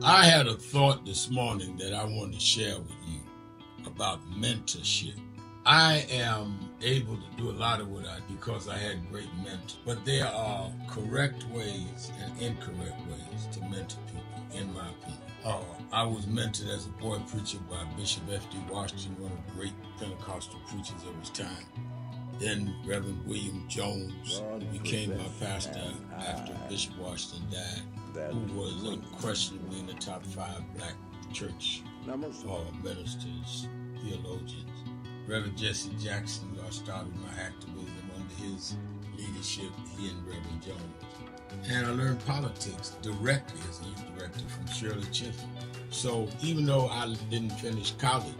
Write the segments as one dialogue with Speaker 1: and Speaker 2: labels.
Speaker 1: I had a thought this morning that I want to share with you about mentorship. I am able to do a lot of what I do because I had great mentors, but there are correct ways and incorrect ways to mentor people, in my opinion. I was mentored as a boy preacher by Bishop F.D. Washington, one of the great Pentecostal preachers of his time. Then Reverend William Jones became my pastor after Bishop Washington died, who was unquestionably in the top 5 black church ministers, theologians. Reverend Jesse Jackson, I started my activism under his leadership, he and Reverend Jones. And I learned politics directly as a youth director from Shirley Chisholm. So even though I didn't finish college,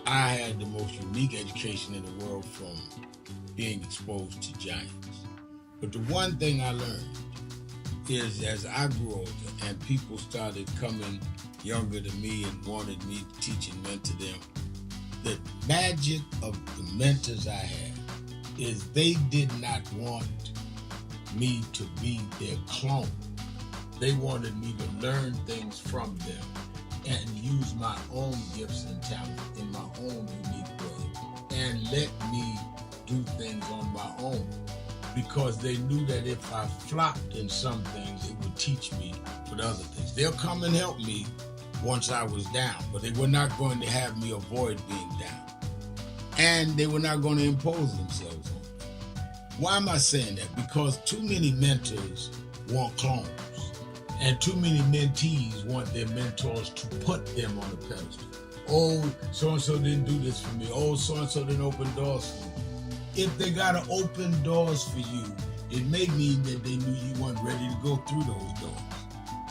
Speaker 1: I had the most unique education in the world from being exposed to giants. But the one thing I learned is as I grew older and people started coming younger than me and wanted me to teach and mentor them, the magic of the mentors I had is they did not want me to be their clone. They wanted me to learn things from them and use my own gifts and talents in my own unique way and let me do things on my own, because they knew that if I flopped in some things, it would teach me for the other things. They'll come and help me once I was down, but they were not going to have me avoid being down. And they were not going to impose themselves on me. Why am I saying that? Because too many mentors want clones. And too many mentees want their mentors to put them on a pedestal. Oh, so-and-so didn't do this for me. Oh, so-and-so didn't open doors for me. If they got to open doors for you, it may mean that they knew you weren't ready to go through those doors.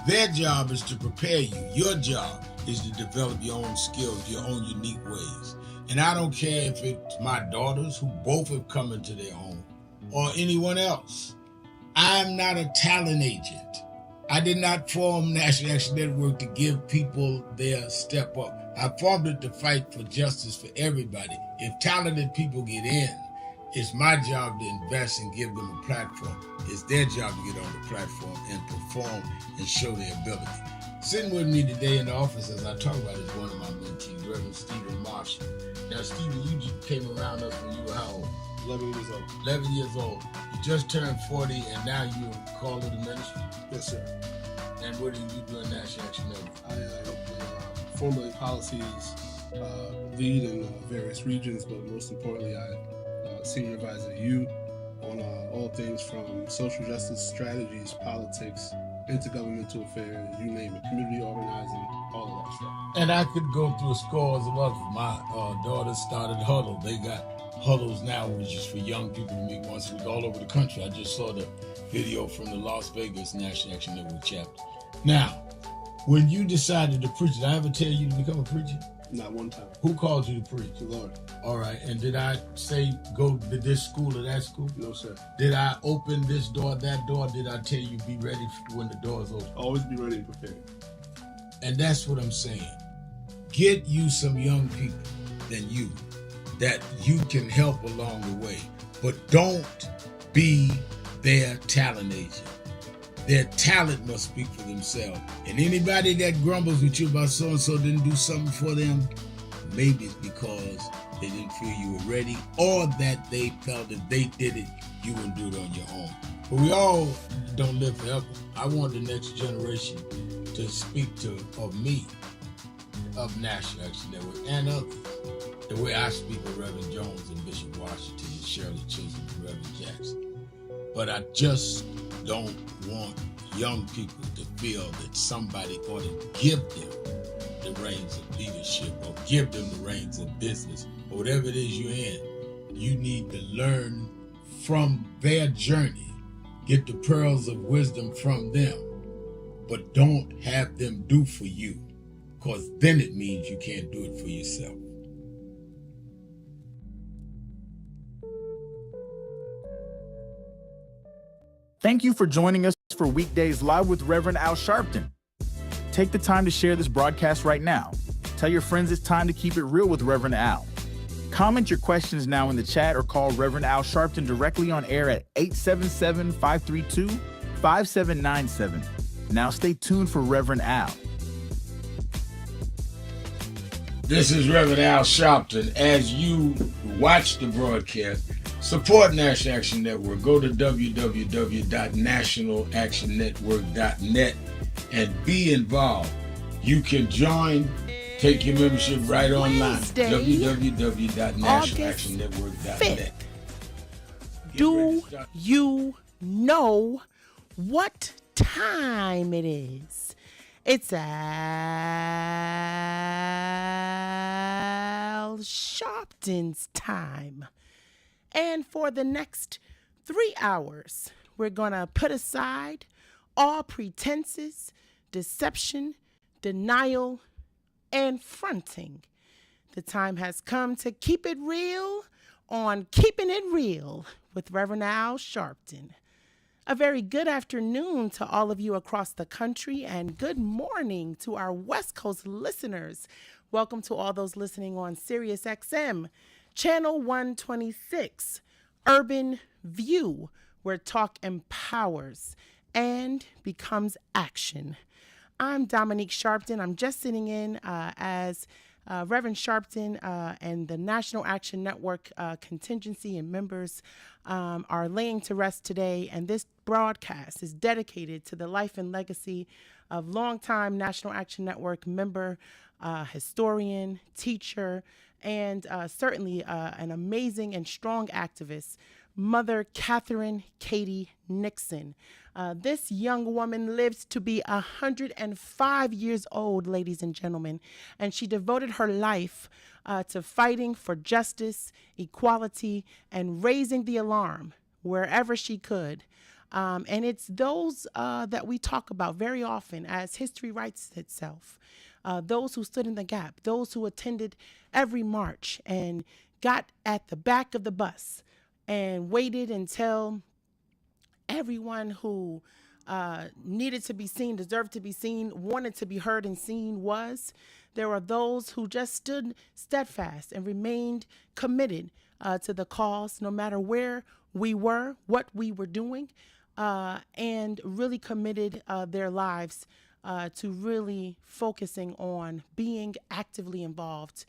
Speaker 1: Their job is to prepare you. Your job is to develop your own skills, your own unique ways. And I don't care if it's my daughters, who both have come into their own, or anyone else. I'm not a talent agent. I did not form National Action Network to give people their step up. I formed it to fight for justice for everybody. If talented people get in, it's my job to invest and give them a platform. It's their job to get on the platform and perform and show their ability. Sitting with me today in the office as I talk about it is one of my mentees, Reverend Stephen Marshall. Now, Stephen, you just came around us when you were how old?
Speaker 2: 11 years old.
Speaker 1: 11 years old. You just turned 40 and now you're called to the ministry?
Speaker 2: Yes, sir.
Speaker 1: And what do you do in National Action Network?
Speaker 2: I help formulate policies, lead in various regions, but most importantly, I senior advisor you on all things from social justice strategies, politics, intergovernmental affairs, you name it, community organizing, all of that stuff.
Speaker 1: And I could go through scores of others. My daughter started Huddle. They got Huddles now, which is for young people to meet once a week all over the country. I just saw the video from the Las Vegas National Action Network chapter. Now, when you decided to preach, did I ever tell you to become a preacher?
Speaker 2: Not one time.
Speaker 1: Who called you to preach?
Speaker 2: The Lord.
Speaker 1: All right. And did I say go to this school or that school?
Speaker 2: No, sir.
Speaker 1: Did I open this door, that door? Did I tell you be ready when the doors open?
Speaker 2: Always be ready and prepared.
Speaker 1: And that's what I'm saying. Get you some young people than you that you can help along the way. But don't be their talent agent. Their talent must speak for themselves. And anybody that grumbles with you about so-and-so didn't do something for them, maybe it's because they didn't feel you were ready, or that they felt if they did it, you wouldn't do it on your own. But we all don't live forever. I want the next generation to speak of me, of National Action Network, and others, the way I speak of Reverend Jones and Bishop Washington and Shirley Chisholm and Reverend Jackson. But I just don't want young people to feel that somebody ought to give them the reins of leadership or give them the reins of business or whatever it is you're in. You need to learn from their journey, get the pearls of wisdom from them, but don't have them do for you, because then it means you can't do it for yourself.
Speaker 3: Thank you for joining us for Weekdays Live with Reverend Al Sharpton. Take the time to share this broadcast right now. Tell your friends it's time to keep it real with Reverend Al. Comment your questions now in the chat or call Reverend Al Sharpton directly on air at 877-532-5797. Now stay tuned for Reverend Al.
Speaker 1: This is Reverend Al Sharpton. As you watch the broadcast, support National Action Network. Go to www.nationalactionnetwork.net and be involved. You can join, take your membership right online. www.nationalactionnetwork.net.
Speaker 4: Do you know what time it is? It's Al Sharpton's time. And for the next 3 hours, we're going to put aside all pretenses, deception, denial, and fronting. The time has come to keep it real on Keeping It Real with Reverend Al Sharpton. A very good afternoon to all of you across the country, and good morning to our West Coast listeners. Welcome to all those listening on Sirius XM, Channel 126, Urban View, where talk empowers and becomes action. I'm Dominique Sharpton. I'm just sitting in as Reverend Sharpton and the National Action Network contingency and members are laying to rest today, and this broadcast is dedicated to the life and legacy of longtime National Action Network member, historian, teacher, and certainly an amazing and strong activist, Mother Catherine Katie Nixon. This young woman lived to be 105 years old, ladies and gentlemen, and she devoted her life to fighting for justice, equality, and raising the alarm wherever she could. And it's those that we talk about very often as history writes itself. Those who stood in the gap, those who attended every march and got at the back of the bus and waited until everyone who needed to be seen, deserved to be seen, wanted to be heard and seen was. There were those who just stood steadfast and remained committed to the cause, no matter where we were, what we were doing, and really committed their lives to really focusing on being actively involved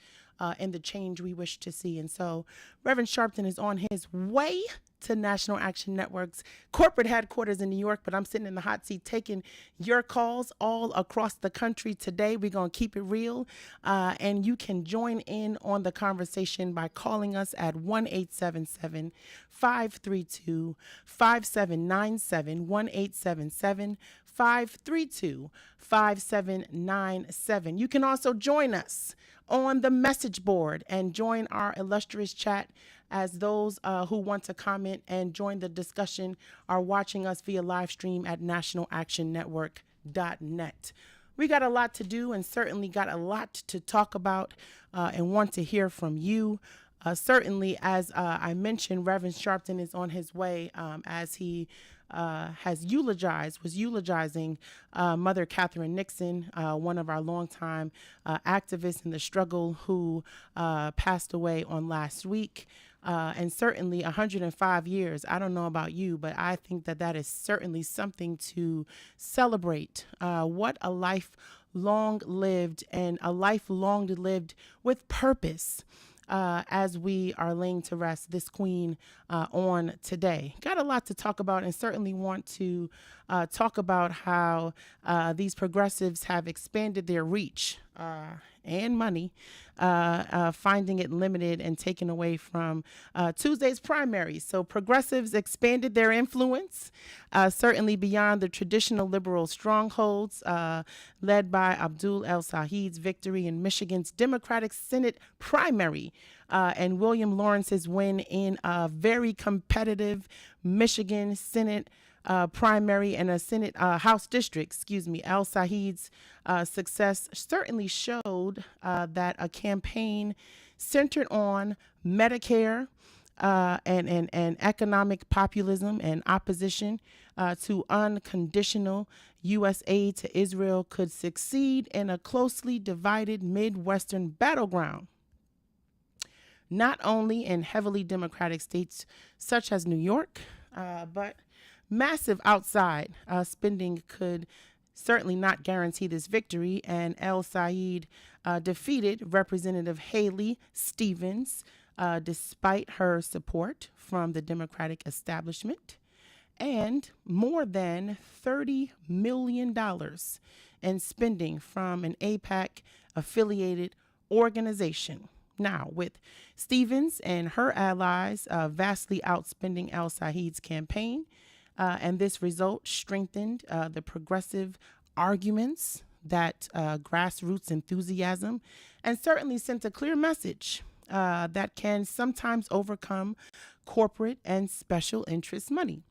Speaker 4: in the change we wish to see. And so Reverend Sharpton is on his way to National Action Network's corporate headquarters in New York, but I'm sitting in the hot seat taking your calls all across the country today. We're going to keep it real, and you can join in on the conversation by calling us at 1-877-532-5797, 1-877-532-5797. You can also join us on the message board and join our illustrious chat, as those who want to comment and join the discussion are watching us via live stream at nationalactionnetwork.net. We got a lot to do and certainly got a lot to talk about and want to hear from you. Certainly, as I mentioned, Reverend Sharpton is on his way as he was eulogizing Mother Catherine Nixon, one of our longtime activists in the struggle, who passed away on last week. And certainly 105 years, I don't know about you, but I think that is certainly something to celebrate. What a life long lived, and a life long lived with purpose. As we are laying to rest this queen on today. Got a lot to talk about, and certainly want to talk about how these progressives have expanded their reach and money, finding it limited and taken away from Tuesday's primaries. So progressives expanded their influence, certainly beyond the traditional liberal strongholds, led by Abdul El-Said's victory in Michigan's Democratic Senate primary, and William Lawrence's win in a very competitive Michigan Senate primary and a Senate House district, El-Said's success certainly showed that a campaign centered on Medicare and economic populism and opposition to unconditional U.S. aid to Israel could succeed in a closely divided Midwestern battleground. Not only in heavily Democratic states such as New York, but massive outside spending could certainly not guarantee this victory, and El Said defeated Representative Haley Stevens despite her support from the Democratic establishment, and more than $30 million in spending from an APAC affiliated organization. Now, with Stevens and her allies vastly outspending El Said's campaign, and this result strengthened the progressive arguments that grassroots enthusiasm, and certainly sent a clear message that can sometimes overcome corporate and special interest money.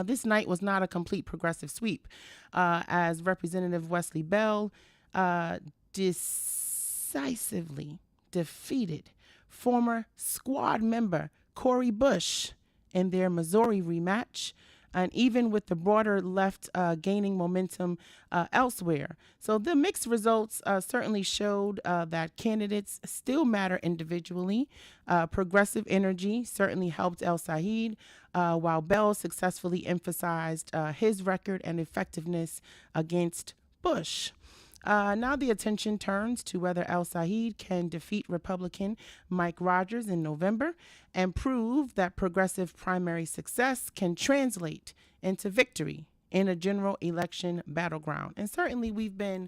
Speaker 4: This night was not a complete progressive sweep, as Representative Wesley Bell decisively defeated former squad member Cori Bush in their Missouri rematch, and even with the broader left gaining momentum elsewhere. So the mixed results certainly showed that candidates still matter individually. Progressive energy certainly helped El Said, while Bell successfully emphasized his record and effectiveness against Bush. Now the attention turns to whether El Said can defeat Republican Mike Rogers in November and prove that progressive primary success can translate into victory in a general election battleground. And certainly we've been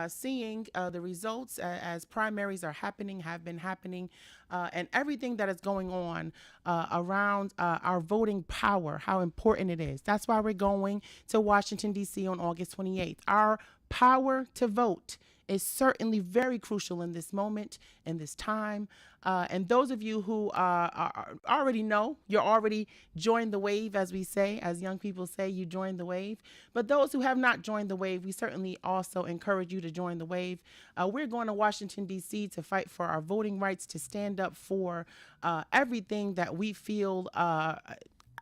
Speaker 4: seeing the results as primaries have been happening, and everything that is going on around our voting power, how important it is. That's why we're going to Washington, D.C. on August 28th. Our power to vote is certainly very crucial in this moment, in this time. And those of you who already know, you're already joined the wave, as we say, as young people say, you joined the wave. But those who have not joined the wave, we certainly also encourage you to join the wave. We're going to Washington, D.C. to fight for our voting rights, to stand up for everything that we feel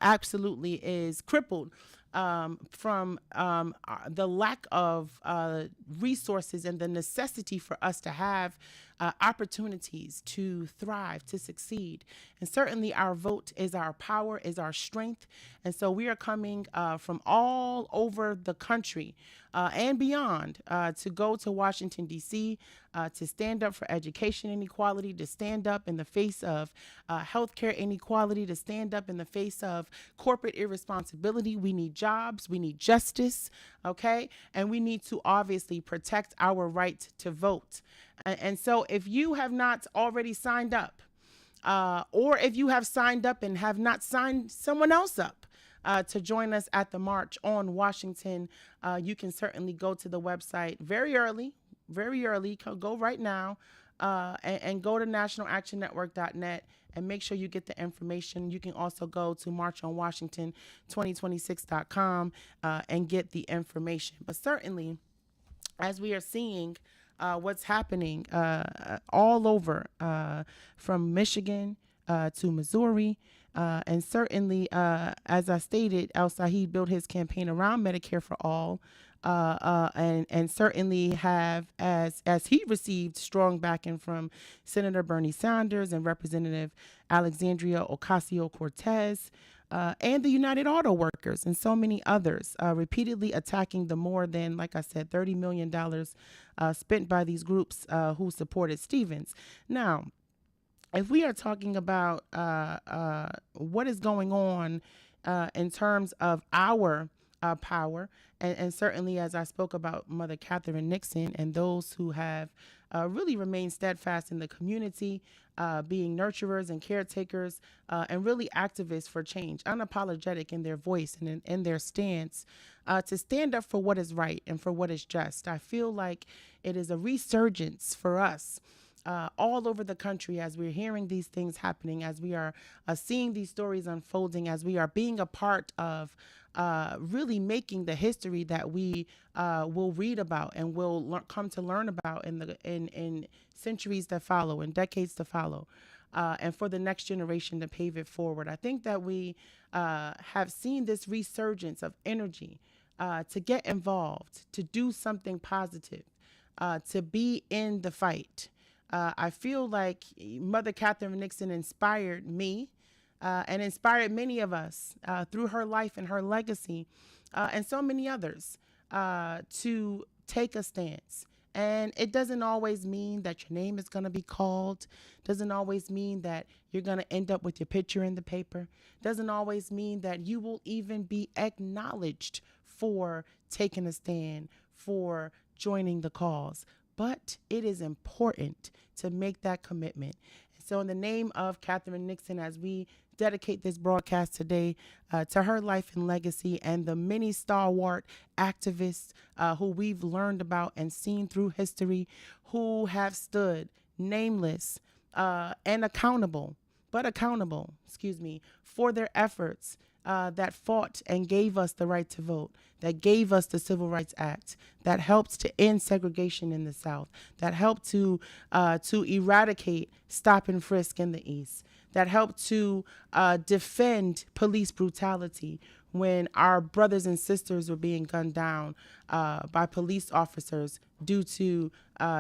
Speaker 4: absolutely is crippled from the lack of resources and the necessity for us to have opportunities to thrive, to succeed. And certainly our vote is our power, is our strength. And so we are coming from all over the country and beyond to go to Washington, D.C., to stand up for education inequality, to stand up in the face of healthcare inequality, to stand up in the face of corporate irresponsibility. We need jobs, we need justice, okay? And we need to obviously protect our right to vote. And so if you have not already signed up, or if you have signed up and have not signed someone else up to join us at the March on Washington, you can certainly go to the website very early, go right now, and go to nationalactionnetwork.net and make sure you get the information. You can also go to marchonwashington2026.com and get the information. But certainly, as we are seeing what's happening all over, from Michigan to Missouri, and certainly, as I stated, El Said built his campaign around Medicare for All, and certainly have, as he received strong backing from Senator Bernie Sanders and Representative Alexandria Ocasio-Cortez, and the United Auto Workers and so many others, repeatedly attacking the more than, like I said, $30 million spent by these groups who supported Stevens. Now, if we are talking about what is going on in terms of our power, and certainly as I spoke about Mother Catherine Nixon and those who have really remained steadfast in the community, being nurturers and caretakers, and really activists for change, unapologetic in their voice and in their stance, to stand up for what is right and for what is just. I feel like it is a resurgence for us all over the country as we're hearing these things happening, as we are seeing these stories unfolding, as we are being a part of really making the history that we will read about and will come to learn about in centuries that follow, in decades to follow, and for the next generation to pave it forward. I think that we have seen this resurgence of energy to get involved, to do something positive, to be in the fight. I feel like Mother Catherine Nixon inspired me and inspired many of us through her life and her legacy, and so many others. to take a stance. And it doesn't always mean that your name is going to be called. Doesn't always mean that you're going to end up with your picture in the paper. Doesn't always mean that you will even be acknowledged for taking a stand, for joining the cause. But it is important to make that commitment. So in the name of Catherine Nixon, as we dedicate this broadcast today to her life and legacy and the many stalwart activists who we've learned about and seen through history, who have stood nameless and accountable, for their efforts that fought and gave us the right to vote, that gave us the Civil Rights Act, that helped to end segregation in the South, that helped to eradicate stop and frisk in the East, that helped to defend police brutality when our brothers and sisters were being gunned down by police officers due to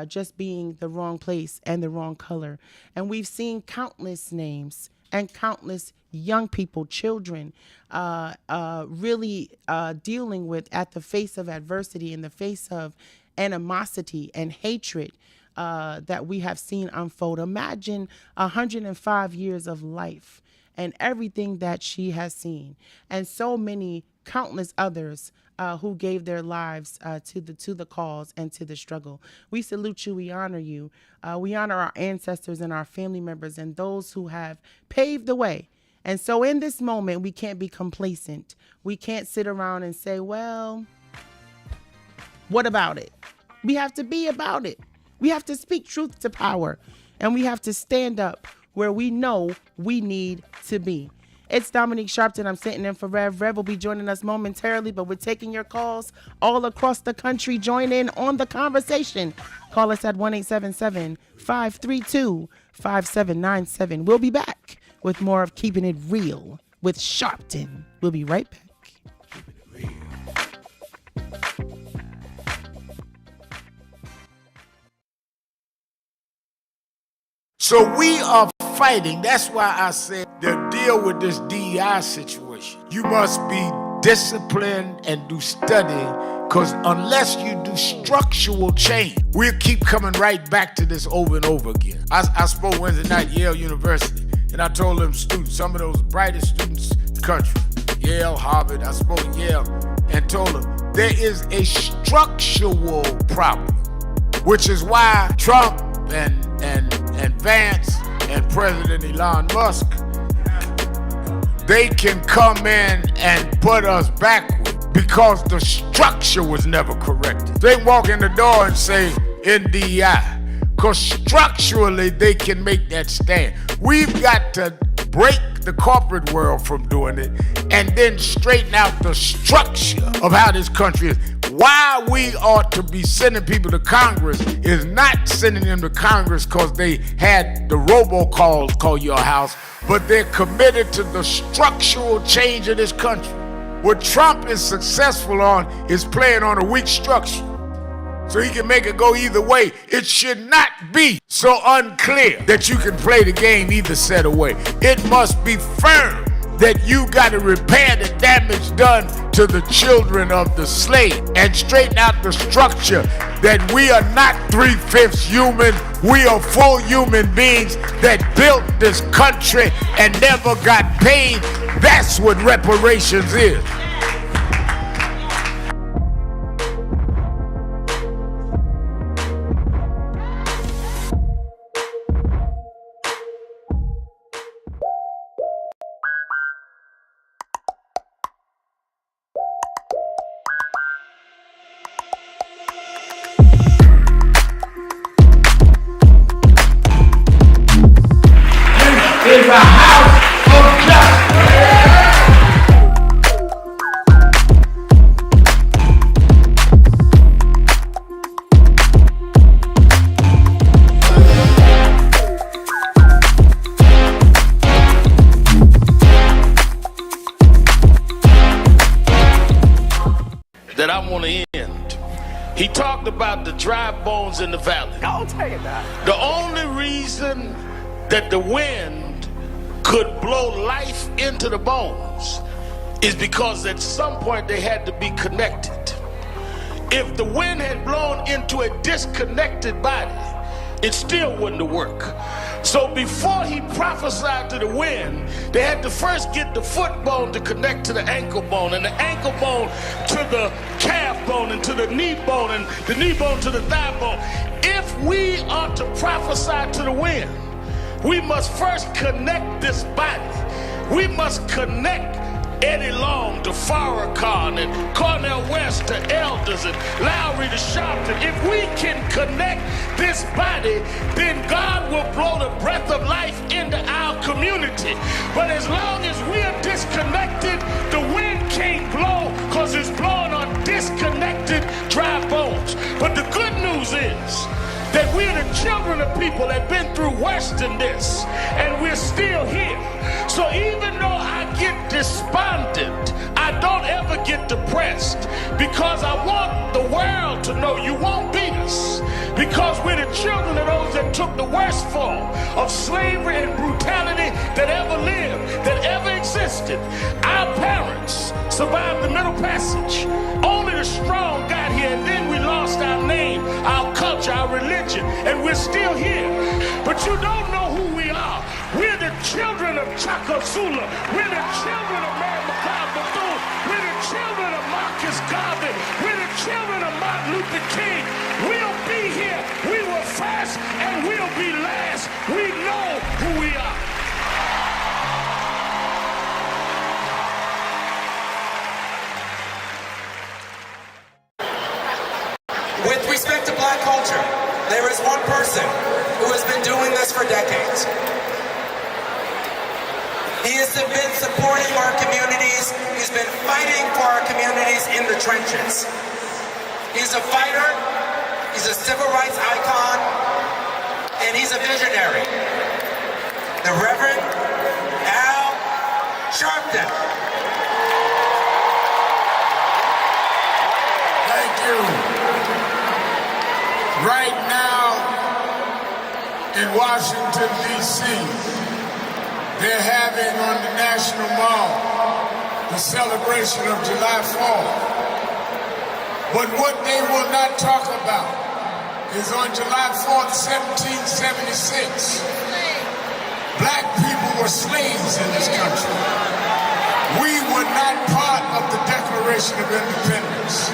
Speaker 4: just being the wrong place and the wrong color. And we've seen countless names and countless young people, children, really dealing with, at the face of adversity, in the face of animosity and hatred that we have seen unfold. Imagine 105 years of life and everything that she has seen, and so many countless others who gave their lives to the cause and to the struggle. We salute you. We honor you. We honor our ancestors and our family members and those who have paved the way. And so in this moment, we can't be complacent. We can't sit around and say, well, what about it? We have to be about it. We have to speak truth to power, and we have to stand up where we know we need to be. It's Dominique Sharpton. I'm sitting in for Rev. Rev will be joining us momentarily, but we're taking your calls all across the country. Join in on the conversation. Call us at 1-877-532-5797. We'll be back with more of Keeping It Real with Sharpton. We'll be right back.
Speaker 1: So we are fighting. That's why I said to deal with this DEI situation, you must be disciplined and do study, because unless you do structural change, we'll keep coming right back to this over and over again. I spoke Wednesday night at Yale University, and I told them students, some of those brightest students in the country, Yale, Harvard, I spoke at Yale, and told them there is a structural problem, which is why Trump and Vance and President Elon Musk, they can come in and put us backward because the structure was never corrected. They walk in the door and say NDI, because structurally they can make that stand. We've got to break the corporate world from doing it and then straighten out the structure of how this country is. Why we ought to be sending people to Congress is not sending them to Congress because they had the robocalls call your house, but they're committed to the structural change of this country. What Trump is successful on is playing on a weak structure, so he can make it go either way. It should not be so unclear that you can play the game either set away. It must be firm that you got to repair the damage done to the children of the slave and straighten out the structure that we are not 3/5 human. We are full human beings that built this country and never got paid. That's what reparations is. Is a house of justice. That I want to end. He talked about the dry bones in the valley.
Speaker 5: I'll tell you that.
Speaker 1: The only reason that the wind could blow life into the bones is because at some point they had to be connected. If the wind had blown into a disconnected body, it still wouldn't have worked. So before he prophesied to the wind, they had to first get the foot bone to connect to the ankle bone, and the ankle bone to the calf bone, and to the knee bone, and the knee bone to the thigh bone. If we are to prophesy to the wind, we must first connect this body. We must connect Eddie Long to Farrakhan and Cornel West to Elders and Lowry to Sharpton. If we can connect this body, then God will blow the breath of life into our community. But as long as we are disconnected, the wind can't blow because it's blowing on disconnected dry bones. But the good news is that we're the children of people that have been through worse than this, and we're still here. So even though I get despondent, I don't ever get depressed, because I want the world to know you won't beat us, because we're the children of those that took the worst form of slavery and brutality that ever lived, that ever existed. Our parents survived the Middle Passage. Only the strong got here, and then we lost our name, our culture, our religion, and we're still here. But you don't know who we are. We're the children of Chaka Zulu. We're the children of Mary McLeod Bethune. We're the children of Marcus Garvey. We're the children of Martin Luther King. We'll be here. We were first, and we'll be last. We know who we are.
Speaker 5: With respect to black culture, there is one person who has been doing this for decades. He has been supporting our communities. He's been fighting for our communities in the trenches. He's a fighter, he's a civil rights icon, and he's a visionary. The Reverend Al Sharpton.
Speaker 1: Thank you. Right now in Washington, D.C., they're having on the National Mall the celebration of July 4th. But what they will not talk about is on July 4th, 1776, black people were slaves in this country. We were not part of the Declaration of Independence.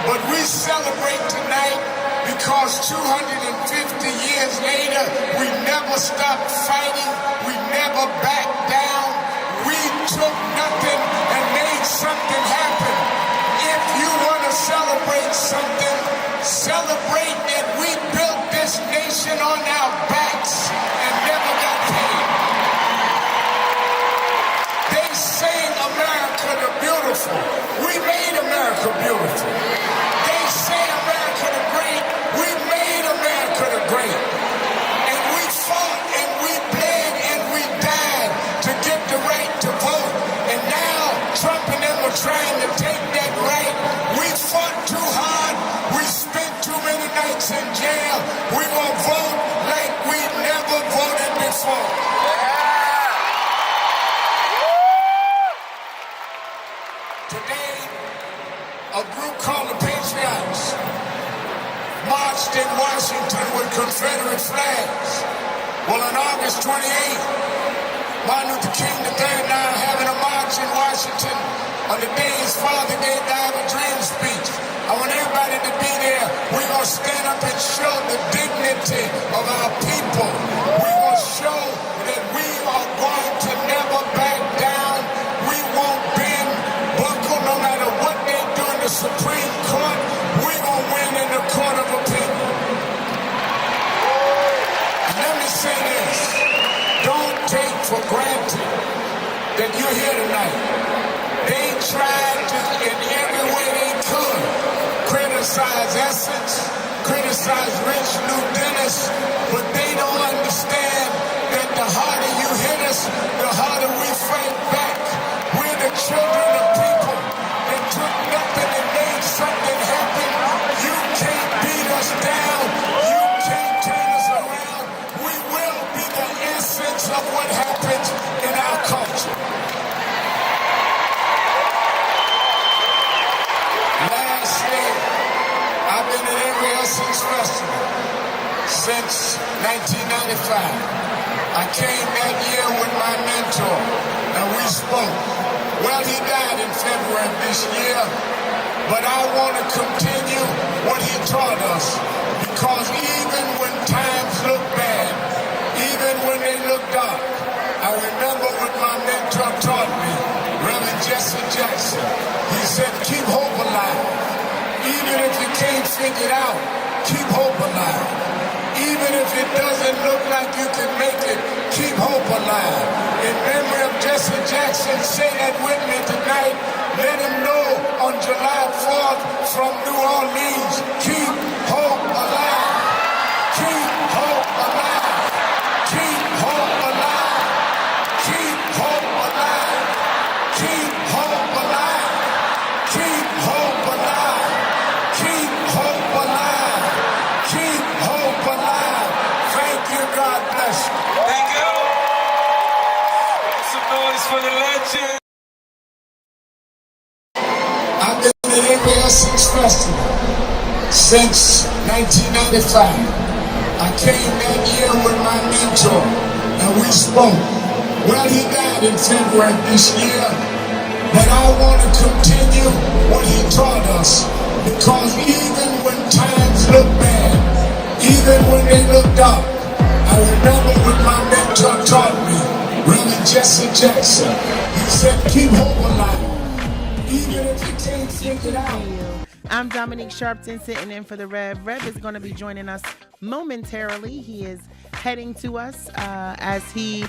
Speaker 1: But we celebrate tonight because 250 years later, we never stopped fighting, we never backed down, we took nothing and made something happen. If you want to celebrate something, celebrate that we built this nation on our backs and never got paid. They sang America the Beautiful. We made America beautiful. They say America the Great. We made America the Great. And we fought and we bled and we died to get the right to vote. And now Trump and them are trying to take that right. We fought too hard. We spent too many nights in jail. We will vote like we never voted before. Today, a group called the Patriots marched in Washington with Confederate flags. Well, on August 28th, Martin Luther King III and I are having a march in Washington on the day his father gave the I Have a Dream speech. I want everybody to be there. We're going to stand up and show the dignity of our people. We're going to show that we are going to never back down. We won't bend, buckle, no matter what they do in the Supreme Court. We're going to win in the court of opinion. And let me say this. Don't take for granted that you're here tonight. They tried to, in every way they could, criticize Essex, criticize Rich Lou Dennis, but they don't understand that the harder you hit us, the harder we fight back. We're the children of people that took nothing and made something happen. You can't beat us down. You can't turn us around. We will be the essence of what happens in our culture. Lastly, been at every Essence Festival since 1995. I came that year with my mentor, and we spoke. Well, he died in February of this year, but I want to continue what he taught us, because even when times look bad, even when they look dark, I remember what my mentor taught me, Reverend Jesse Jackson. He said, keep hope alive. Even if you can't figure it out, keep hope alive. Even if it doesn't look like you can make it, keep hope alive. In memory of Jesse Jackson, say that with me tonight. Let him know on July 4th from New Orleans, keep hope alive. Keep hope alive. Keep hope alive. Keep hope alive. Keep hope alive. Keep hope alive. Keep hope alive. Keep hope alive. Thank you. God bless you.
Speaker 5: Thank you. Make some noise for the legend.
Speaker 1: I've been at every Essence Festival since 1995. I came that year with my mentor, and we spoke. Well, he died in February this year, but I want to continue what he taught us, because even when times look bad, even when they look dark, I remember what my mentor taught me, Reverend Jesse Jackson. He said, keep hope alive. Even if you can't figure it out.
Speaker 4: I'm Dominique Sharpton, sitting in for the Rev. Rev is going to be joining us momentarily. He is heading to us as we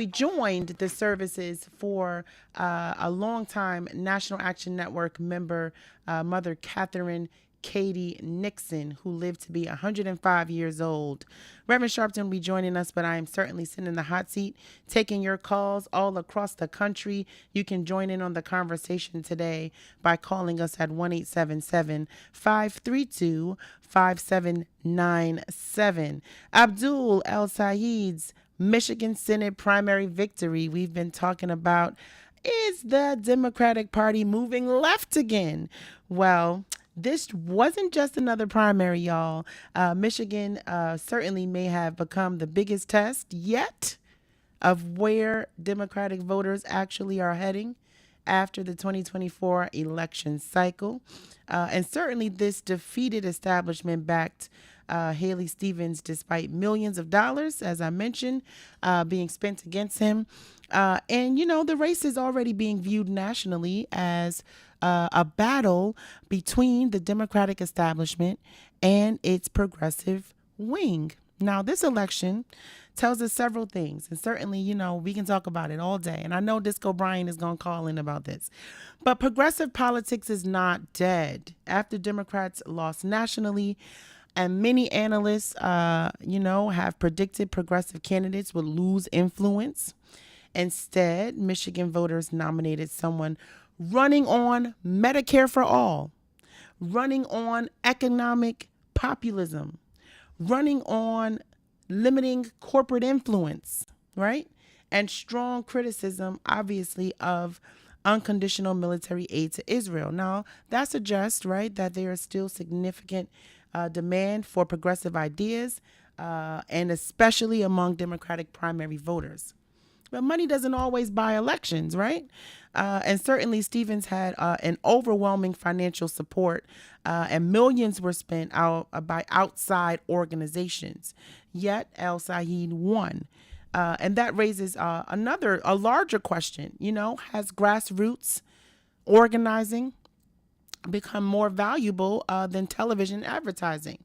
Speaker 4: joined the services for a longtime National Action Network member, Mother Catherine Katie Nixon, who lived to be 105 years old. Reverend Sharpton will be joining us, but I am certainly sitting in the hot seat, taking your calls all across the country. You can join in on the conversation today by calling us at 1-877-532-5797. Abdul El Said's Michigan Senate primary victory. We've been talking about, is the Democratic Party moving left again? Well, this wasn't just another primary, y'all. Michigan certainly may have become the biggest test yet of where Democratic voters actually are heading after the 2024 election cycle. And certainly this defeated establishment-backed Haley Stevens, despite millions of dollars, as I mentioned, being spent against him. And, you know, the race is already being viewed nationally as a battle between the Democratic establishment and its progressive wing. Now, this election tells us several things, and certainly, you know, we can talk about it all day. And I know Disco Brian is going to call in about this. But progressive politics is not dead. After Democrats lost nationally, and many analysts, have predicted progressive candidates would lose influence. Instead, Michigan voters nominated someone running on Medicare for all, running on economic populism, running on limiting corporate influence, right? And strong criticism, obviously, of unconditional military aid to Israel. Now, that suggests, right, that there is still significant demand for progressive ideas, and especially among Democratic primary voters. But money doesn't always buy elections, right? And certainly Stevens had an overwhelming financial support, and millions were spent by outside organizations. Yet El Said won. And that raises a larger question. You know, has grassroots organizing become more valuable than television advertising?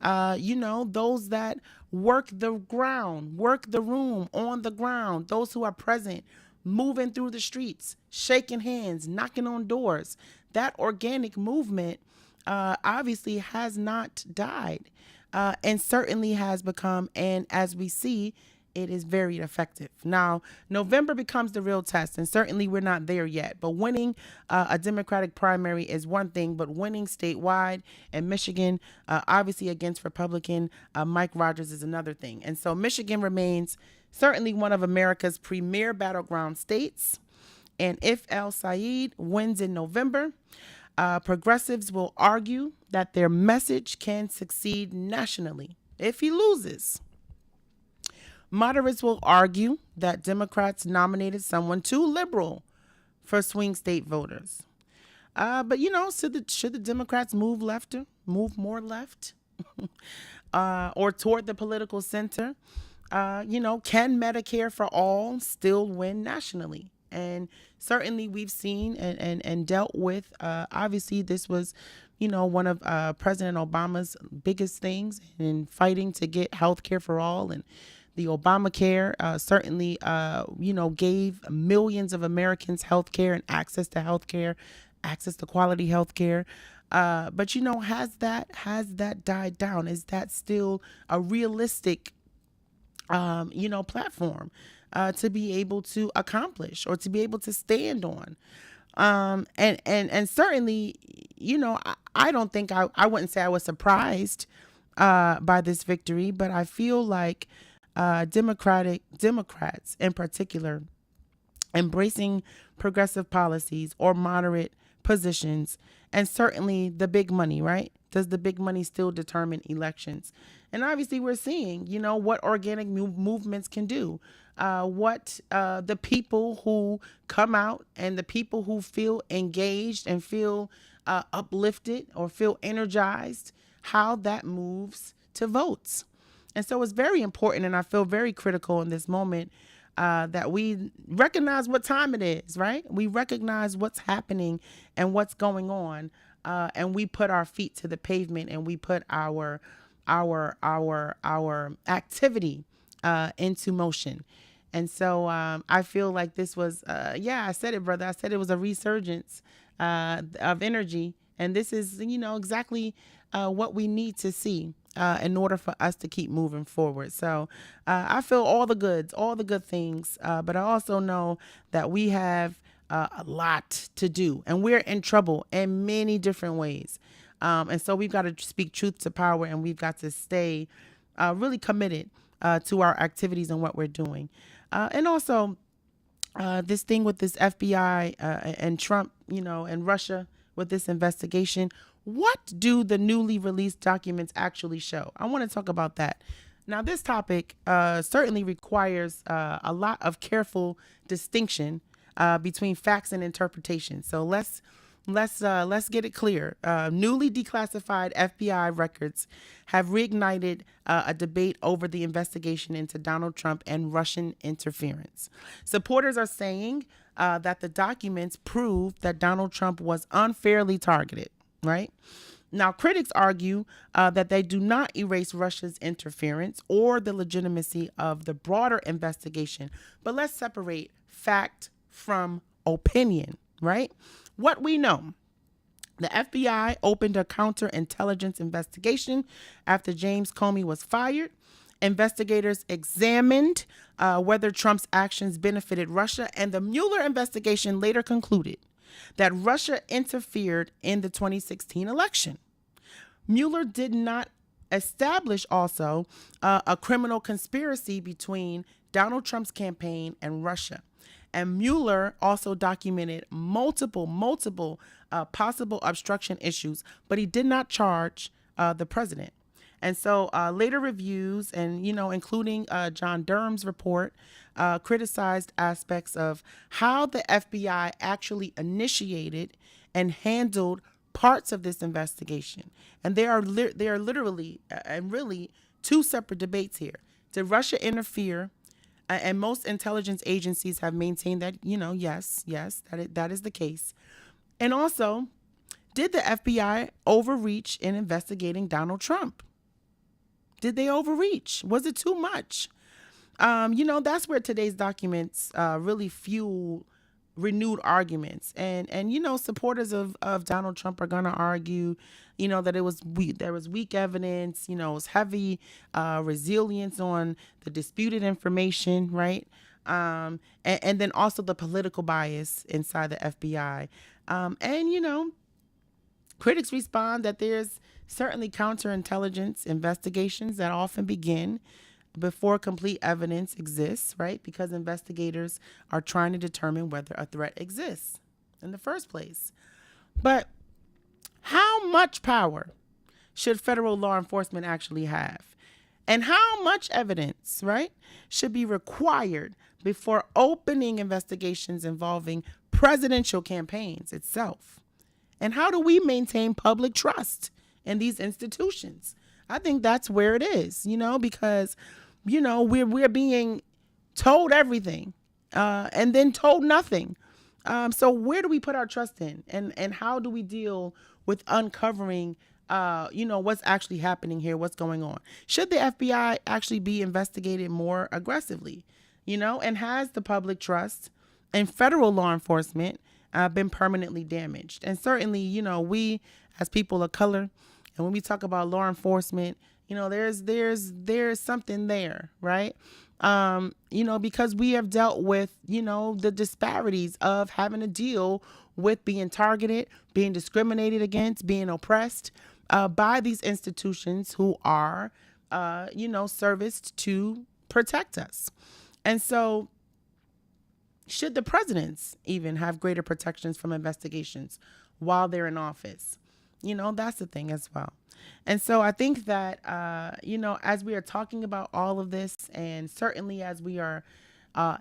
Speaker 4: Those that work the ground, work the room on the ground, those who are present, moving through the streets, shaking hands, knocking on doors. That organic movement obviously has not died, and certainly has become, and as we see, it is very effective. Now, November becomes the real test, and certainly we're not there yet. But winning a Democratic primary is one thing, but winning statewide in Michigan, obviously against Republican Mike Rogers, is another thing. And so Michigan remains certainly one of America's premier battleground states. And if El Said wins in November, Progressives will argue that their message can succeed nationally if he loses. Moderates will argue that Democrats nominated someone too liberal for swing state voters. But should the Democrats move more left, or toward the political center? Can Medicare for all still win nationally? And certainly we've seen and dealt with, obviously this was, one of President Obama's biggest things in fighting to get health care for all. And the Obamacare certainly, gave millions of Americans health care and access to health care, access to quality health care. But, has that died down? Is that still a realistic platform to be able to accomplish or to be able to stand on? And certainly, I don't think I wouldn't say I was surprised by this victory, but I feel like Democrats in particular embracing progressive policies or moderate positions, and certainly the big money, right? Does the big money still determine elections? And obviously we're seeing, what organic movements can do, what the people who come out and the people who feel engaged and feel uplifted or feel energized, how that moves to votes. And so it's very important, and I feel very critical in this moment that we recognize what time it is, right? We recognize what's happening and what's going on, and we put our feet to the pavement and we put our activity into motion. And so I feel like this was, I said it, brother. I said it was a resurgence of energy, and this is, exactly what we need to see in order for us to keep moving forward. So I feel all the good things, but I also know that we have a lot to do, and we're in trouble in many different ways. And so we've got to speak truth to power, and we've got to stay really committed to our activities and what we're doing. And also this thing with this FBI and Trump, and Russia with this investigation. What do the newly released documents actually show? I want to talk about that. Now, this topic certainly requires a lot of careful distinction between facts and interpretation. So let's get it clear. Newly declassified FBI records have reignited a debate over the investigation into Donald Trump and Russian interference. Supporters are saying that the documents prove that Donald Trump was unfairly targeted, right? Now, critics argue that they do not erase Russia's interference or the legitimacy of the broader investigation. But let's separate fact from opinion, right? What we know: the FBI opened a counterintelligence investigation after James Comey was fired. Investigators examined whether Trump's actions benefited Russia, and the Mueller investigation later concluded that Russia interfered in the 2016 election. Mueller did not establish also a criminal conspiracy between Donald Trump's campaign and Russia. And Mueller also documented multiple possible obstruction issues, but he did not charge the president. And so later reviews and, including John Durham's report, criticized aspects of how the FBI actually initiated and handled parts of this investigation. And there are literally and really two separate debates here. Did Russia interfere? And most intelligence agencies have maintained that, yes, that is the case. And also, did the FBI overreach in investigating Donald Trump? Did they overreach? Was it too much? That's where today's documents really fuel renewed arguments. And supporters of Donald Trump are going to argue, that there was weak evidence, it was heavy resilience on the disputed information, right? And then also the political bias inside the FBI. Critics respond that there's certainly counterintelligence investigations that often begin before complete evidence exists, right? Because investigators are trying to determine whether a threat exists in the first place. But much power should federal law enforcement actually have? And how much evidence, right, should be required before opening investigations involving presidential campaigns itself? And how do we maintain public trust in these institutions? I think that's where it is, because, we're being told everything and then told nothing. So where do we put our trust in? And how do we deal with uncovering, what's actually happening here, what's going on? Should the FBI actually be investigated more aggressively, and has the public trust in federal law enforcement been permanently damaged? And certainly, we as people of color, and when we talk about law enforcement, there's something there, right? Because we have dealt with, the disparities of having to deal with being targeted, being discriminated against, being oppressed by these institutions who are, serviced to protect us. And so should the presidents even have greater protections from investigations while they're in office? That's the thing as well. And so I think that, as we are talking about all of this, and certainly as we are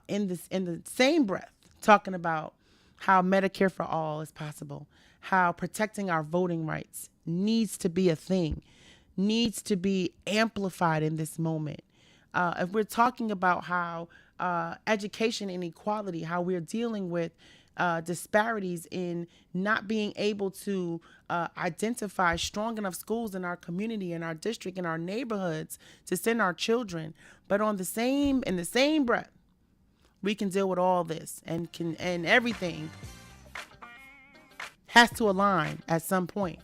Speaker 4: in the same breath talking about how Medicare for all is possible, how protecting our voting rights needs to be a thing, needs to be amplified in this moment. If we're talking about how education inequality, how we're dealing with disparities in not being able to identify strong enough schools in our community, in our district, in our neighborhoods to send our children, but in the same breath, we can deal with all this and everything has to align at some point.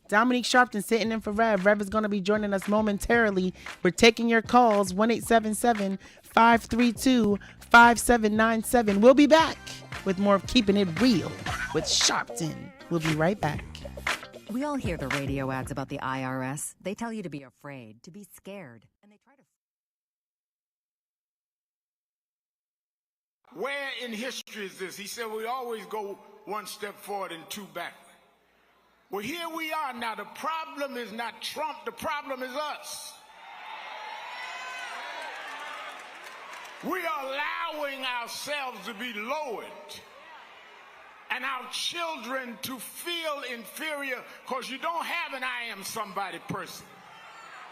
Speaker 4: Dominique Sharpton sitting in for Rev. Rev is going to be joining us momentarily. We're taking your calls, 1-877-532-5797. We'll be back with more of Keeping It Real with Sharpton. We'll be right back.
Speaker 6: We all hear the radio ads about the IRS. They tell you to be afraid, to be scared. And they try to...
Speaker 1: Where in history is this? He said we always go one step forward and two backward. Well, here we are now. The problem is not Trump. The problem is us. We are allowing ourselves to be lowered and our children to feel inferior because you don't have an I am somebody person.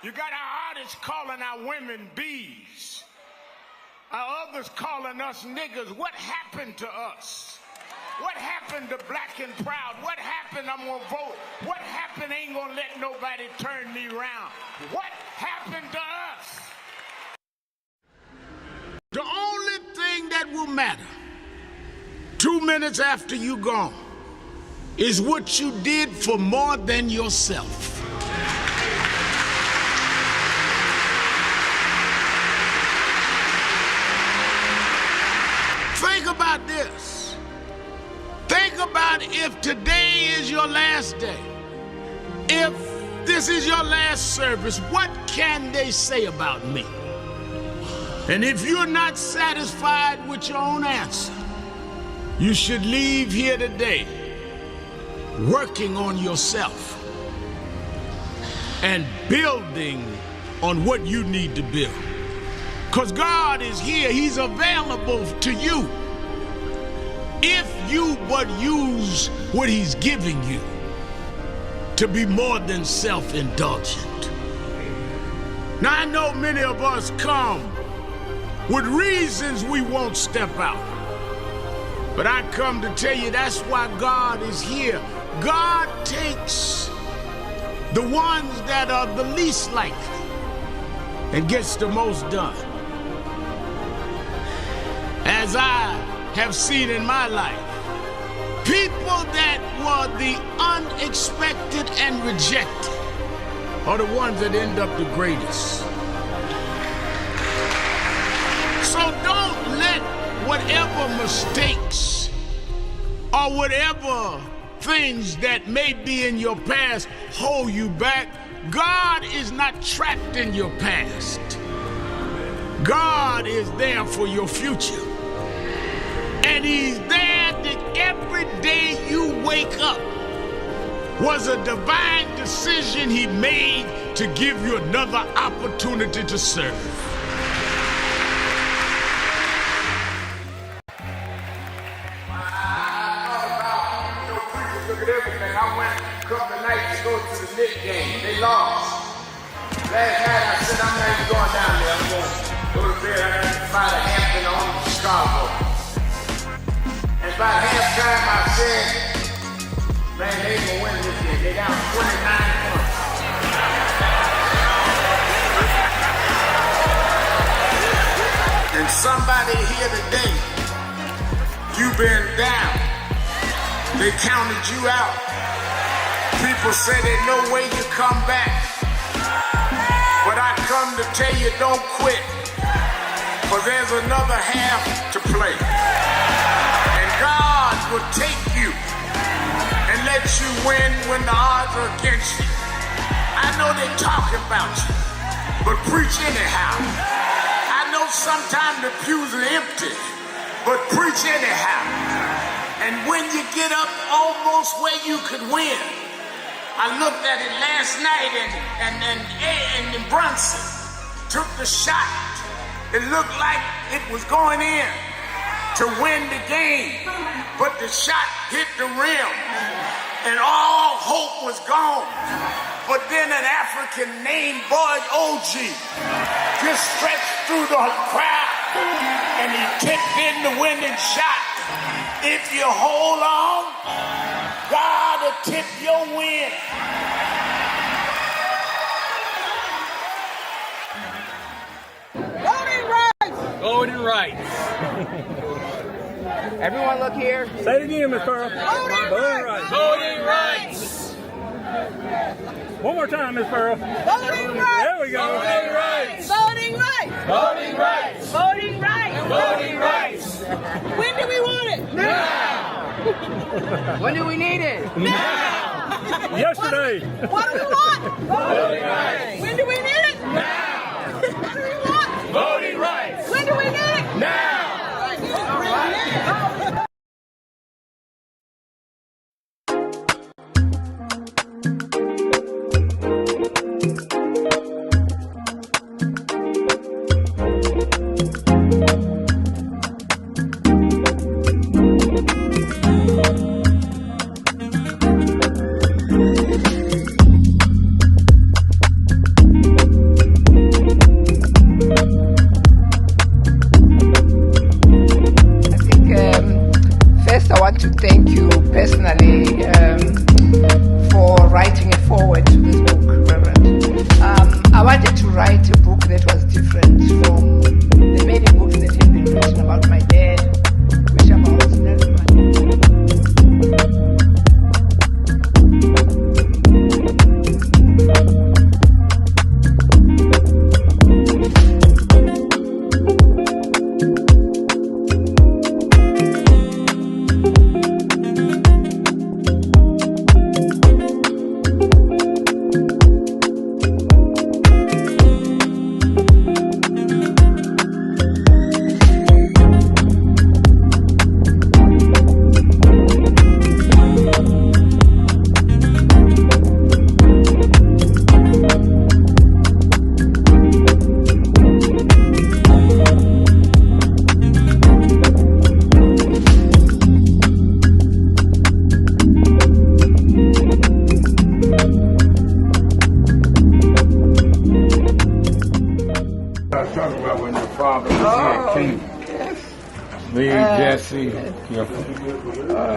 Speaker 1: You got our artists calling our women bees. Our others calling us niggas. What happened to us? What happened to black and proud? What happened? I'm gonna vote. What happened? Ain't gonna let nobody turn me around. What happened to us? The only thing that will matter 2 minutes after you gone is what you did for more than yourself. Think about this. Think about if today is your last day. If this is your last service, what can they say about me? And if you're not satisfied with your own answer, you should leave here today working on yourself and building on what you need to build. Because God is here. He's available to you. If you but use what he's giving you to be more than self-indulgent. Now, I know many of us come with reasons we won't step out. But I come to tell you that's why God is here. God takes the ones that are the least likely and gets the most done. As I have seen in my life, people that were the unexpected and rejected are the ones that end up the greatest. So don't let whatever mistakes or whatever things that may be in your past hold you back. God is not trapped in your past. God is there for your future. And he's there that every day you wake up, was a divine decision he made to give you another opportunity to serve.
Speaker 5: Look at everything. I went a couple of nights to go to the Knicks game. They lost. Last night I said, I'm not even going down there. I'm going to go to bed. I got to fly to Hampton on to Chicago. And by halftime I said, man, they ain't going to win this game. They down 29 points. And somebody here today, you've been down. They counted you out. People say there's no way you come back. But I come to tell you, don't quit. For there's another half to play. And God will take you and let you win when the odds are against you. I know they're talking about you, but preach anyhow. I know sometimes the pews are empty, but preach anyhow. And when you get up almost where you could win, I looked at it last night and Brunson took the shot. It looked like it was going in to win the game, but the shot hit the rim and all hope was gone. But then an African named Boyd OG just stretched through the crowd and he kicked in the winning shot. If you hold on, God will tip your win.
Speaker 7: Voting rights!
Speaker 8: Voting rights.
Speaker 7: Everyone look here.
Speaker 8: Say it again, Miss Pearl.
Speaker 7: Voting rights!
Speaker 8: Voting rights. One more time, Miss Pearl.
Speaker 7: Voting rights!
Speaker 8: There we go.
Speaker 7: Voting rights! Voting rights!
Speaker 8: Voting rights.
Speaker 7: Voting rights!
Speaker 8: Voting rights.
Speaker 7: When do we want it?
Speaker 8: Now.
Speaker 7: When do we need it?
Speaker 8: Now. Yesterday.
Speaker 7: What do we want?
Speaker 8: Voting rights.
Speaker 7: When do we need it?
Speaker 8: Now.
Speaker 7: What do we want?
Speaker 8: Voting rights.
Speaker 7: When do we need it?
Speaker 8: Now.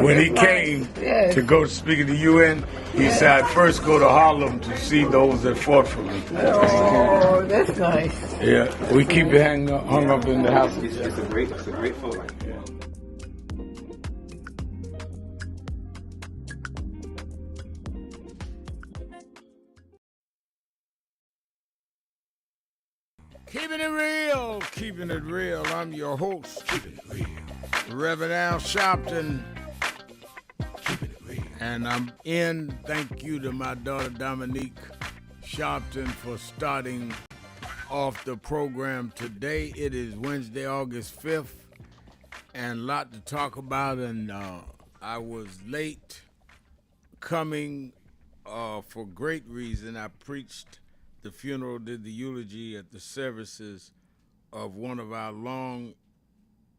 Speaker 1: When he came to go speak at the UN, he said, I'd first go to Harlem to see those that fought for me.
Speaker 7: Oh, that's nice.
Speaker 1: Yeah, we keep it hung up in the house.
Speaker 9: It's a great photo. Yeah.
Speaker 1: Keeping it real. I'm your host, Reverend Al Sharpton. And I'm in. Thank you to my daughter Dominique Sharpton for starting off the program today. It is Wednesday, August 5th, and a lot to talk about. And I was late coming for great reason. I preached the funeral, did the eulogy at the services of one of our long,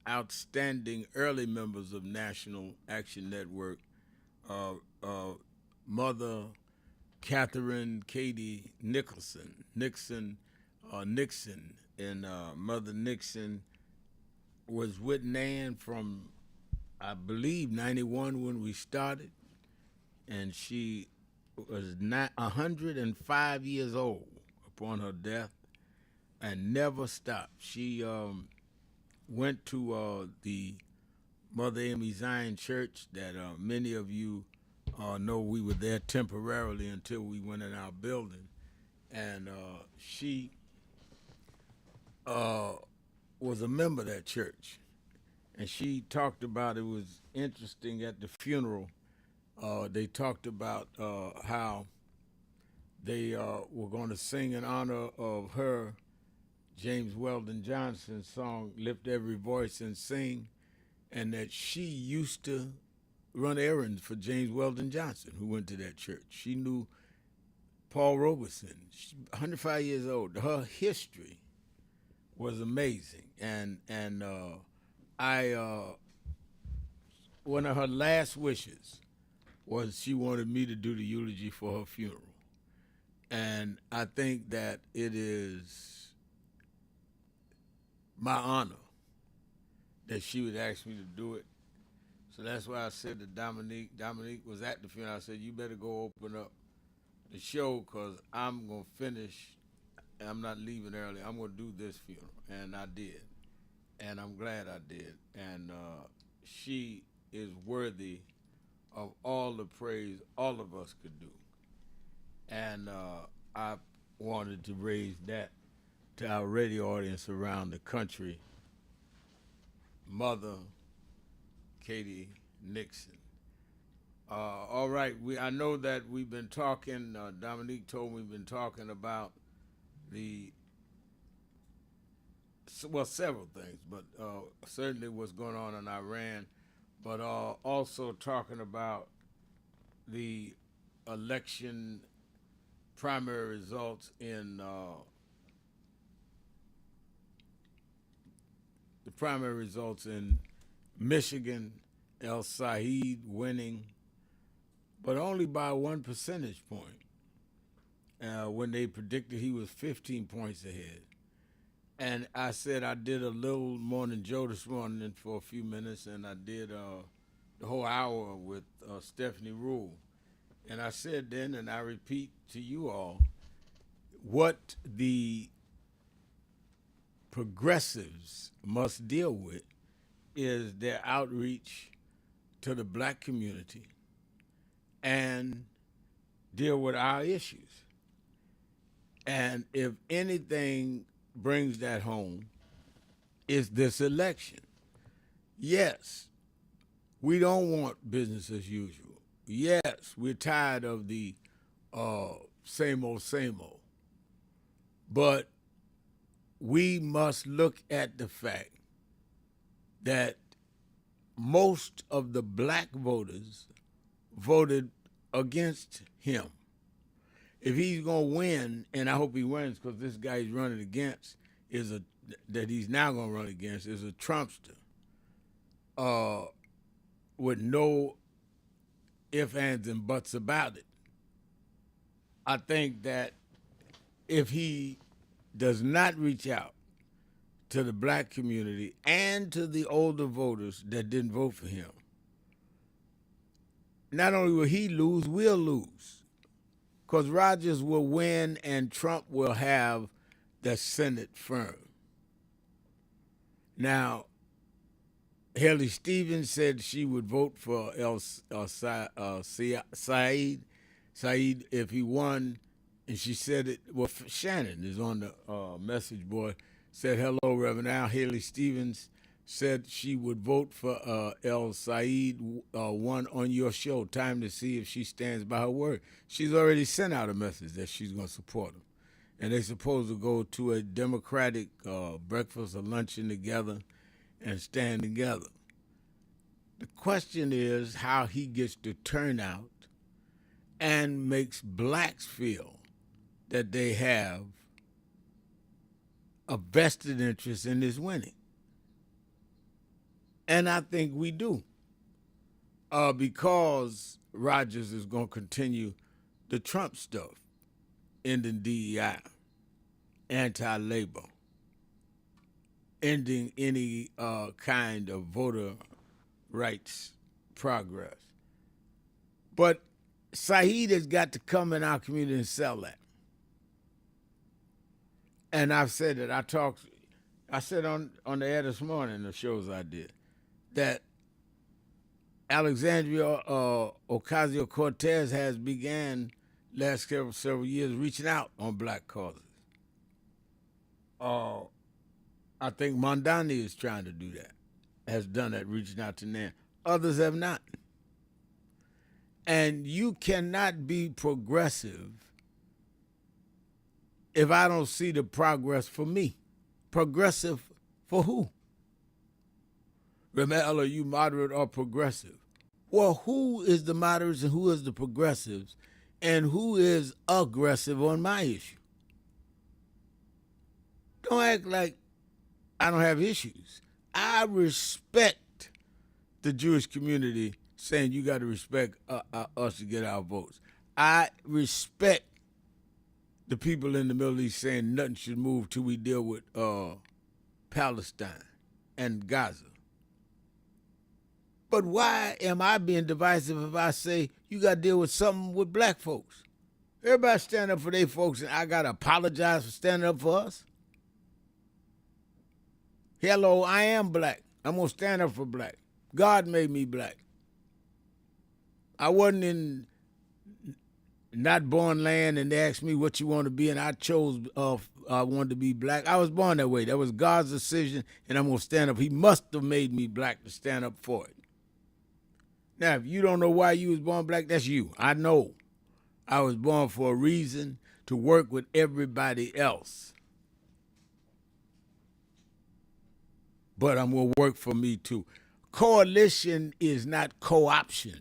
Speaker 1: outstanding early members of National Action Network, Mother Catherine Katie Nixon, and Mother Nixon was with Nan from, I believe, 91 when we started, and she was 105 years old upon her death and never stopped. She went to the Mother Amy Zion Church that many of you know. We were there temporarily until we went in our building, and she was a member of that church. And she talked about, it was interesting at the funeral, they talked about how they were going to sing in honor of her James Weldon Johnson's song, Lift Every Voice and Sing, and that she used to run errands for James Weldon Johnson, who went to that church. She knew Paul Robeson, 105 years old. Her history was amazing. And one of her last wishes was she wanted me to do the eulogy for her funeral. And I think that it is my honor that she would ask me to do it. So that's why I said to Dominique was at the funeral, I said, you better go open up the show because I'm going to finish. I'm not leaving early. I'm going to do this funeral. And I did. And I'm glad I did. And she is worthy of all the praise all of us could do. And I wanted to raise that to our radio audience around the country. Mother Katie Nixon. All right, I know that we've been talking, Dominique told me we've been talking about several things, but certainly what's going on in Iran, but also talking about the election primary results in Michigan, El Said winning, but only by 1 percentage point, when they predicted he was 15 points ahead. And I said I did a little Morning Joe this morning for a few minutes, and I did the whole hour with Stephanie Rule. And I said then, and I repeat to you all, what the progressives must deal with is their outreach to the black community and deal with our issues. And if anything brings that home, is this election. Yes, we don't want business as usual. Yes, we're tired of the same old. But we must look at the fact that most of the black voters voted against him. If he's going to win, and I hope he wins because this guy he's running against that he's now going to run against is a Trumpster with no ifs, ands, and buts about it. I think that if he does not reach out to the black community and to the older voters that didn't vote for him, not only will he lose, we'll lose. Because Rogers will win and Trump will have the Senate firm. Now, Haley Stevens said she would vote for Said if he won, and she said it. Well, Shannon is on the message board. Said, hello, Reverend Al. Haley Stevens said she would vote for El Said one on your show. Time to see if she stands by her word. She's already sent out a message that she's going to support him. And they're supposed to go to a Democratic breakfast or luncheon together and stand together. The question is how he gets the turnout and makes blacks feel that they have a vested interest in this winning. And I think we do. Because Rogers is going to continue the Trump stuff, ending DEI, anti-labor, ending any kind of voter rights progress. But Saeed has got to come in our community and sell that. And I've said it. I said on the air this morning, the shows I did, that Alexandria Ocasio-Cortez has began last several years reaching out on black causes. I think Mondani is trying to do that, has done that, reaching out to them. Others have not. And you cannot be progressive if I don't see the progress for me. Progressive for who? Ramel, are you moderate or progressive? Well, who is the moderates and who is the progressives, and who is aggressive on my issue? Don't act like I don't have issues. I respect the Jewish community saying you got to respect us to get our votes. I respect the people in the Middle East saying nothing should move till we deal with Palestine and Gaza. But why am I being divisive if I say you got to deal with something with black folks? Everybody stand up for their folks, and I got to apologize for standing up for us? Hello, I am black. I'm going to stand up for black. God made me black. I wasn't in not born land and they asked me what you want to be, and I chose I wanted to be black. I was born that way. That was God's decision, and I'm going to stand up. He must have made me black to stand up for it. Now, if you don't know why you was born black, that's you. I know. I was born for a reason, to work with everybody else. But I'm going to work for me too. Coalition is not co-option.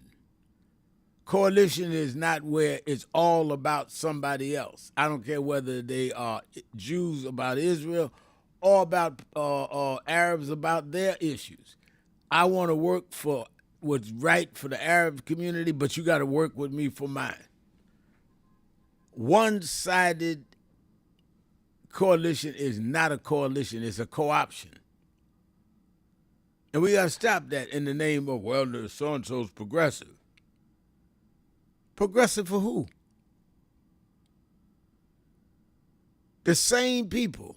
Speaker 1: Coalition is not where it's all about somebody else. I don't care whether they are Jews about Israel or about Arabs about their issues. I want to work for what's right for the Arab community, but you got to work with me for mine. One-sided coalition is not a coalition, it's a co-option. And we got to stop that in the name of, well, the so-and-so's progressive. Progressive for who? The same people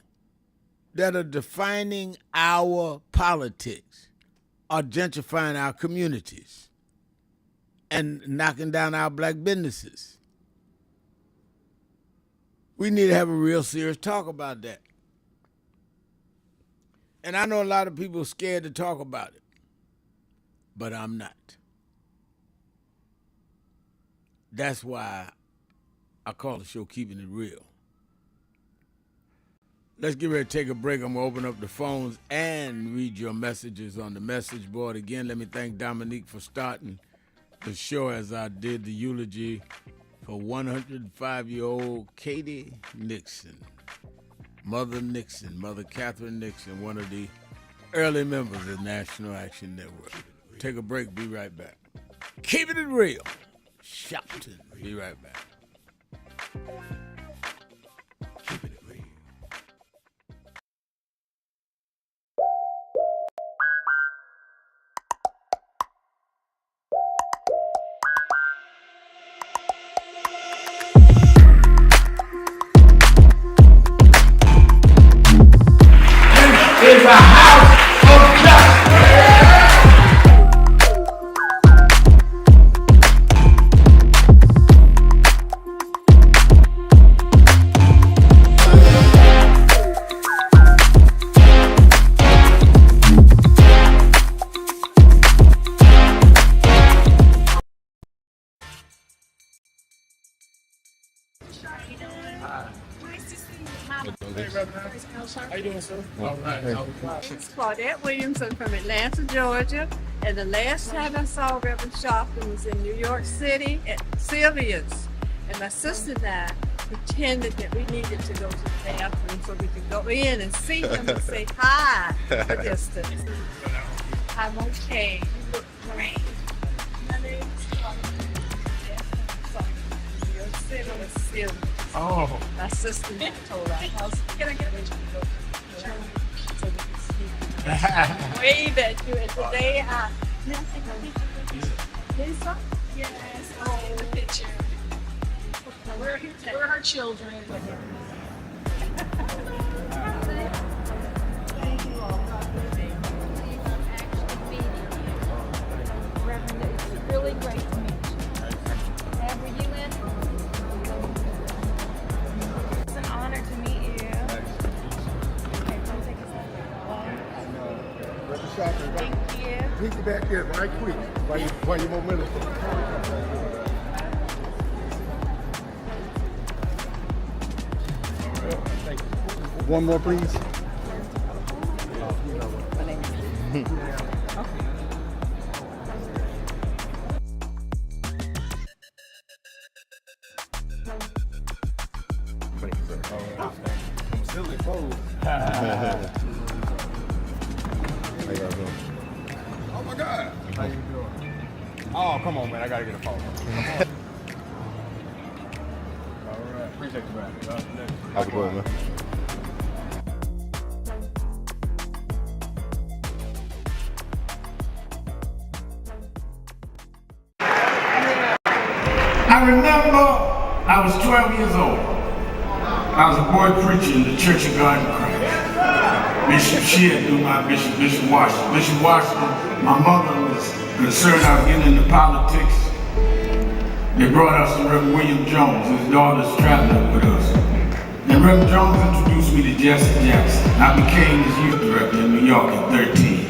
Speaker 1: that are defining our politics are gentrifying our communities and knocking down our black businesses. We need to have a real serious talk about that. And I know a lot of people are scared to talk about it, but I'm not. That's why I call the show Keeping It Real. Let's get ready to take a break. I'm going to open up the phones and read your messages on the message board. Again, let me thank Dominique for starting the show as I did the eulogy for 105-year-old Katie Nixon. Mother Nixon, Mother Catherine Nixon, one of the early members of National Action Network. Take a break. Be right back. Keeping it real. Shopton. Be right back. Keeping it real. Is a house of justice.
Speaker 10: It's Claudette Williamson from Atlanta, Georgia,
Speaker 7: And the last time I saw Reverend Sharpton was in New York City at Sylvia's. And my sister and I pretended that we needed to go to the bathroom so we could go in and see him and say hi from a distance. I'm okay. You look great. My name's New York City was Sylvia's.
Speaker 8: Oh.
Speaker 7: My sister told us, can I get a picture? So we can see. Wave at you, and today I. Lisa? Yes. Oh, the picture. We're her children. Thank you all.
Speaker 10: Reverend, it's really great to meet you. And were you in? It's an honor to meet you. Okay, come take a seat. Thank you.
Speaker 11: Meet you back here right quick while you momentum. One more, please. Silly pose. How y'all doing? Oh my God. How you doing? Oh, come on, man. I gotta get a photo. All right. Appreciate you, man. Have a good one, man.
Speaker 1: I remember I was 12 years old. I was a boy preacher in the Church of God in Christ. Bishop Shear knew my bishop, Bishop Washington. Bishop Washington, my mother was concerned I was getting into politics. They brought us to Reverend William Jones. His daughter's traveling with us. And Reverend Jones introduced me to Jesse Jackson. I became his youth director in New York at 13.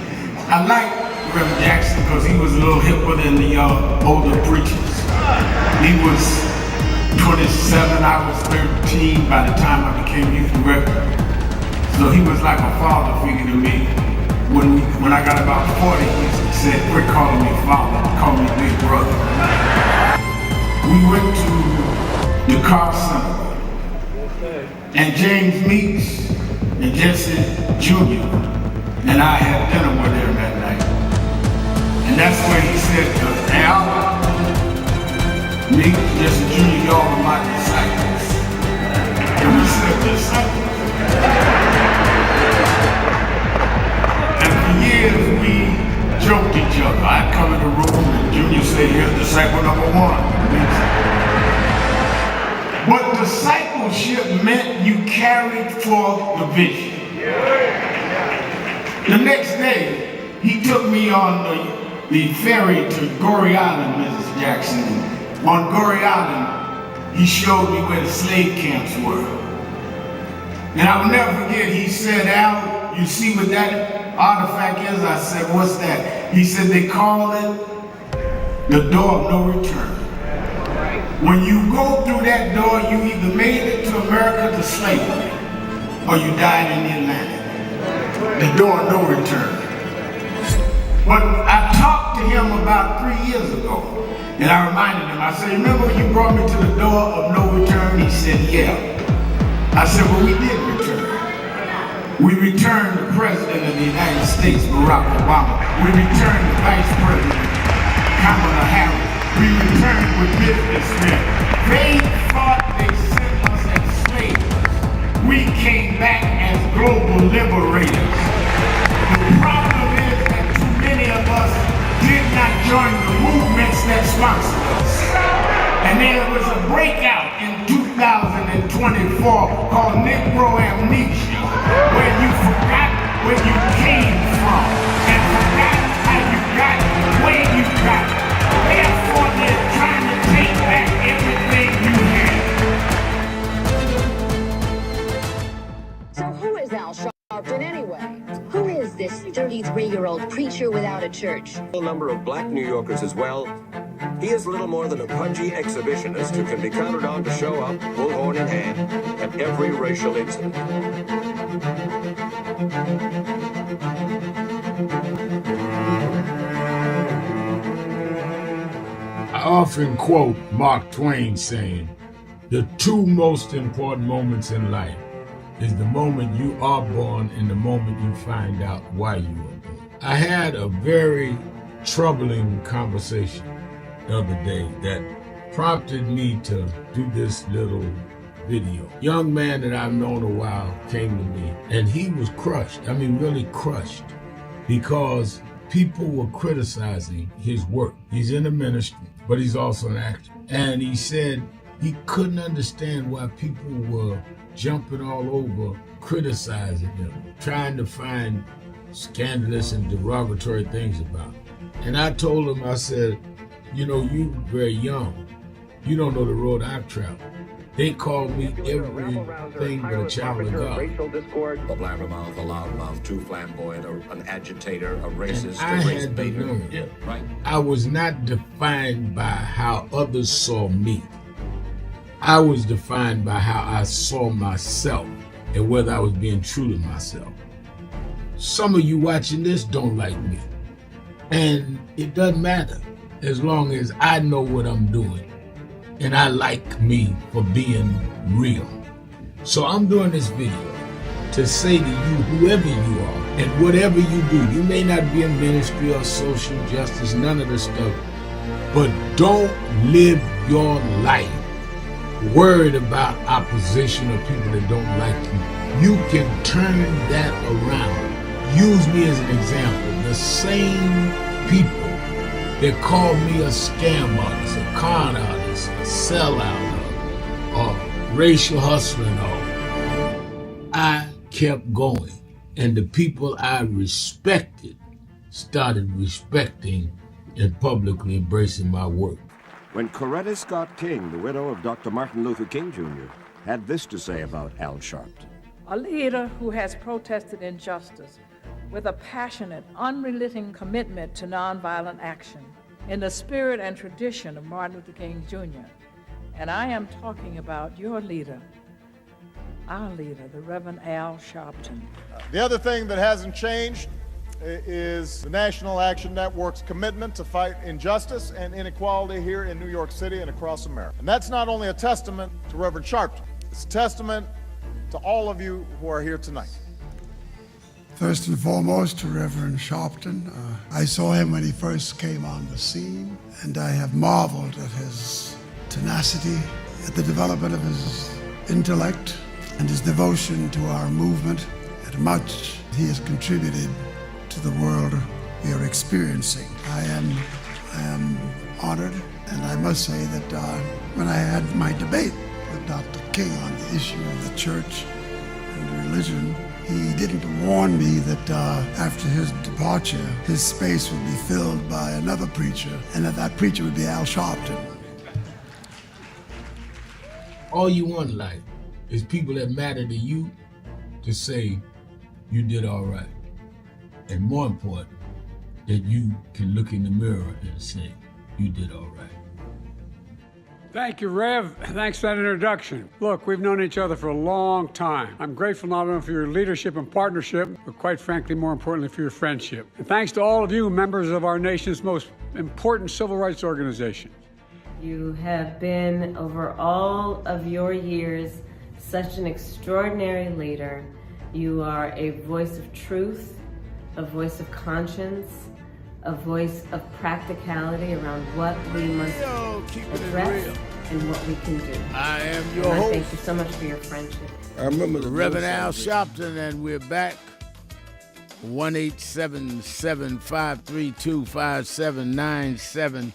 Speaker 1: I liked Reverend Jackson because he was a little hipper than the older preachers. He was 27, I was 13 by the time I became youth director. So he was like a father figure to me. When I got about 40, he said, quit calling me father, call me big brother. We went to the car center, and James Meeks and Jesse Jr. and I had dinner with him that night. And that's where he said to us, Al, Meeks, Jesse Jr., y'all are my disciples. And we said, disciples? And for years we joked each other. I'd come in the room and Junior said, here's disciple number one. But discipleship meant you carried forth the vision. The next day, he took me on the ferry to Goree Island, Mrs. Jackson. On Goree Island, he showed me where the slave camps were. And I will never forget, he said, Al, you see what that artifact is? I said, what's that? He said, they call it the door of no return. When you go through that door, you either made it to America to slavery, or you died in the Atlantic. The door of no return. But I talked to him about 3 years ago, and I reminded him, I said, remember you brought me to the door of no return? He said, yeah. I said, well, we did return. We returned the President of the United States, Barack Obama. We returned the Vice President, Kamala Harris. We returned with businessmen. They thought they sent us as slaves. We came back as global liberators. The problem is that too many of us did not join the movements that sponsored us. And there was a breakout in 2024 called Negro Amnesia, where you forgot where you came from and forgot how you got where you got. Therefore, they're trying to take back everything you had.
Speaker 12: So who is Al Sharpton anyway? Who is this 33-year-old preacher without a church?
Speaker 13: A number of black New Yorkers as well. He is little more than a pudgy exhibitionist who can be counted on to show up, bullhorn in hand, at every racial incident.
Speaker 1: I often quote Mark Twain saying, the two most important moments in life is the moment you are born and the moment you find out why you were born. I had a very troubling conversation the other day that prompted me to do this little video. Young man that I've known a while came to me and he was crushed. I mean, really crushed, because people were criticizing his work. He's in the ministry, but he's also an actor. And he said he couldn't understand why people were jumping all over, criticizing him, trying to find scandalous and derogatory things about him. And I told him, I said, you know, you're very young. You don't know the road I've traveled. They call me everything but a child of God.
Speaker 13: Racial discord, a blabbermouth, a loudmouth, too flamboyant, an agitator, a racist,
Speaker 1: I
Speaker 13: a race
Speaker 1: had to
Speaker 13: baiter.
Speaker 1: learn.
Speaker 13: Yeah, right.
Speaker 1: I was not defined by how others saw me. I was defined by how I saw myself and whether I was being true to myself. Some of you watching this don't like me. And it doesn't matter as long as I know what I'm doing. And I like me for being real. So I'm doing this video to say to you, whoever you are and whatever you do, you may not be in ministry or social justice, none of this stuff, but don't live your life worried about opposition or people that don't like you. You can turn that around. Use me as an example. The same people that call me a scam artist, a con artist, a sellout, or racial hustling, I kept going. And the people I respected started respecting and publicly embracing my work.
Speaker 13: When Coretta Scott King, the widow of Dr. Martin Luther King Jr., had this to say about Al Sharpton.
Speaker 7: A leader who has protested injustice with a passionate, unrelenting commitment to nonviolent action in the spirit and tradition of Martin Luther King Jr. And I am talking about your leader, our leader, the Reverend Al Sharpton.
Speaker 14: The other thing that hasn't changed is the National Action Network's commitment to fight injustice and inequality here in New York City and across America. And that's not only a testament to Reverend Sharpton, it's a testament to all of you who are here tonight.
Speaker 15: First and foremost, to Reverend Sharpton. I saw him when he first came on the scene, and I have marveled at his tenacity, at the development of his intellect, and his devotion to our movement, and much he has contributed to the world we are experiencing. I am honored, and I must say that when I had my debate with Dr. King on the issue of the church and religion, he didn't warn me that after his departure, his space would be filled by another preacher, and that preacher would be Al Sharpton.
Speaker 1: All you want in life is people that matter to you to say you did all right. And more important, that you can look in the mirror and say you did all right.
Speaker 16: Thank you, Rev. Thanks for that introduction. Look, we've known each other for a long time. I'm grateful not only for your leadership and partnership, but quite frankly, more importantly, for your friendship. And thanks to all of you, members of our nation's most important civil rights organization.
Speaker 17: You have been, over all of your years, such an extraordinary leader. You are a voice of truth, a voice of conscience, a voice of practicality around what we must address and what we can do.
Speaker 1: I am your
Speaker 17: and
Speaker 1: host.
Speaker 17: I thank you so much for your friendship.
Speaker 1: I remember the Reverend Al Sharpton, and we're back. 1-877-532-5797.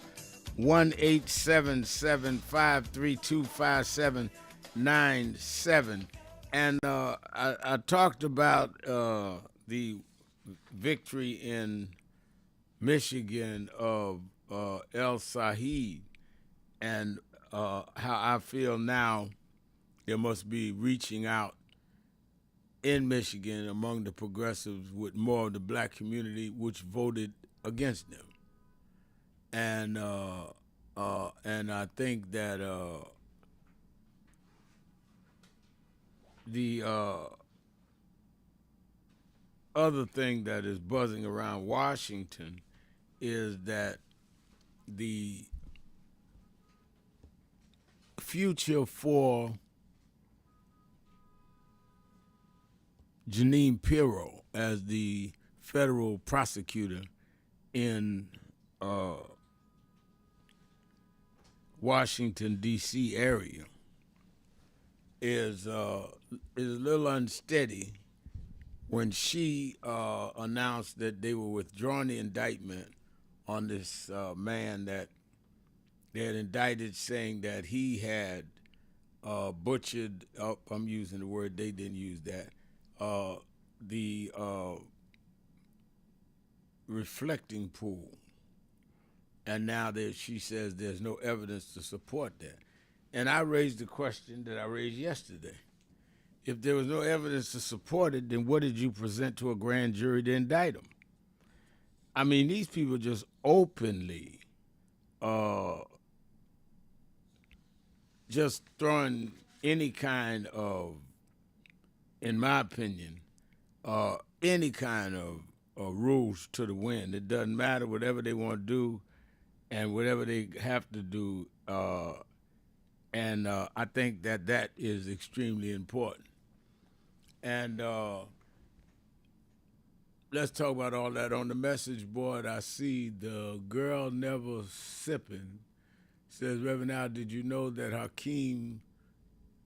Speaker 1: 1-877-532-5797. And I talked about the victory in Michigan of El Sahid, and how I feel now there must be reaching out in Michigan among the progressives with more of the black community which voted against them. And I think that the other thing that is buzzing around Washington is that the future for Jeanine Pirro as the federal prosecutor in Washington, D.C. area is a little unsteady when she announced that they were withdrawing the indictment on this man that they had indicted, saying that he had butchered up, I'm using the word, they didn't use that, the reflecting pool. And now she says there's no evidence to support that. And I raised the question that I raised yesterday. If there was no evidence to support it, then what did you present to a grand jury to indict him? I mean, these people just openly just throwing any kind of, in my opinion, any kind of rules to the wind. It doesn't matter, whatever they want to do and whatever they have to do. And I think that is extremely important. And let's talk about all that. On the message board, I see the girl never sipping says, Reverend Al, did you know that Hakeem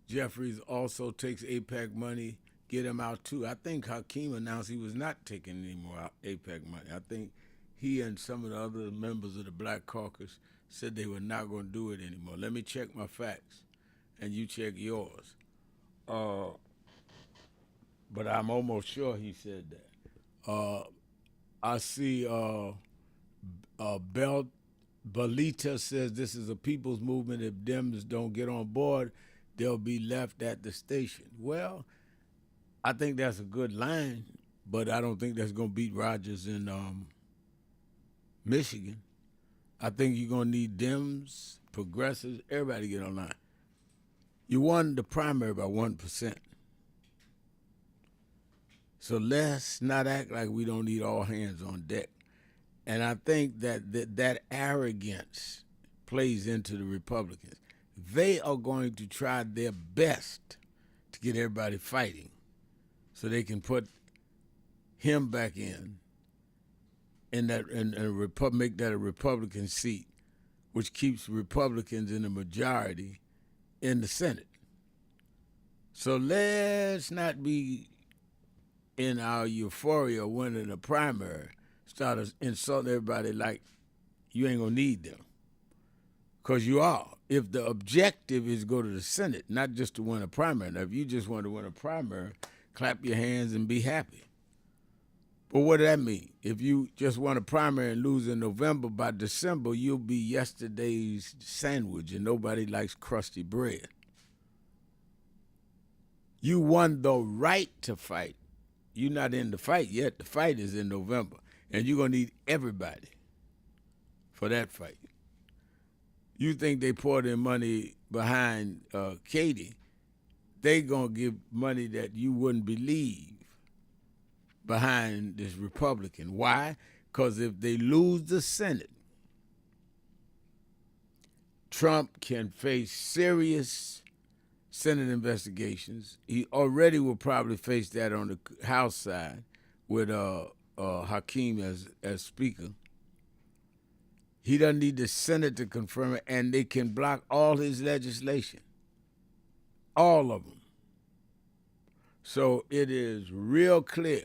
Speaker 1: Jeffries also takes AIPAC money? Get him out too. I think Hakeem announced he was not taking any more AIPAC money. I think he and some of the other members of the Black Caucus said they were not going to do it anymore. Let me check my facts, and you check yours. But I'm almost sure he said that. I see Belita says this is a people's movement. If Dems don't get on board, they'll be left at the station. Well, I think that's a good line, but I don't think that's going to beat Rogers in Michigan. I think you're going to need Dems, progressives, everybody get online. You won the primary by 1%. So let's not act like we don't need all hands on deck. And I think that arrogance plays into the Republicans. They are going to try their best to get everybody fighting so they can put him back in that make that a Republican seat, which keeps Republicans in the majority in the Senate. So let's not be in our euphoria winning a primary, start insulting everybody like you ain't gonna need them. Because you are. If the objective is go to the Senate, not just to win a primary. Now, if you just want to win a primary, clap your hands and be happy. But what does that mean? If you just won a primary and lose in November, by December, you'll be yesterday's sandwich and nobody likes crusty bread. You won the right to fight. You're not in the fight yet. The fight is in November. And you're going to need everybody for that fight. You think they poured their money behind Katie, they going to give money that you wouldn't believe behind this Republican. Why? Because if they lose the Senate, Trump can face serious Senate investigations. He already will probably face that on the House side with Hakeem as Speaker. He doesn't need the Senate to confirm it, and they can block all his legislation, all of them. So it is real clear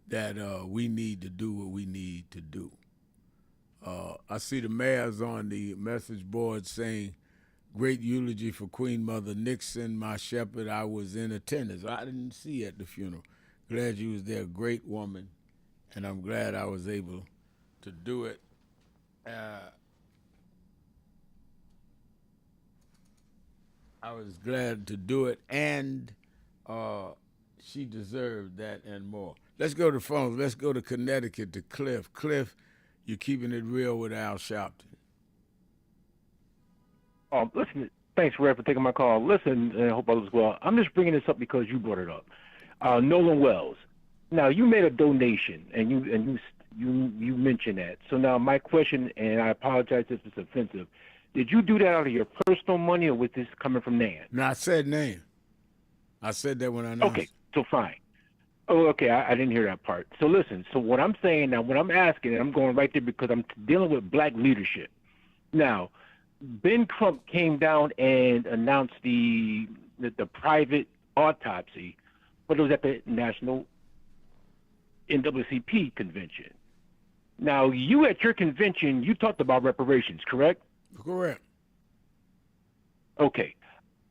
Speaker 1: that we need to do what we need to do. I see the mayors on the message board saying, great eulogy for Queen Mother Nixon, my shepherd. I was in attendance. I didn't see you at the funeral. Glad you was there, great woman, and I'm glad I was able to do it. I was glad to do it, and she deserved that and more. Let's go to phones. Let's go to Connecticut to Cliff. Cliff, you're keeping it real with Al Sharpton.
Speaker 9: Listen, thanks, Rev, for taking my call. Listen, I hope all is well. I'm just bringing this up because you brought it up. Nolan Wells. Now, you made a donation, and you mentioned that. So now my question, and I apologize if it's offensive, Did you do that out of your personal money, or was this coming from Nan?
Speaker 1: No, I said name. I said that when I announced.
Speaker 9: Okay, so fine. Oh, okay, I didn't hear that part. So listen, so what I'm saying now, what I'm asking, and I'm going right there because I'm dealing with black leadership. Now, Ben Crump came down and announced the private autopsy, but it was at the National NAACP convention. Now, you at your convention, you talked about reparations, correct?
Speaker 1: Correct.
Speaker 9: Okay.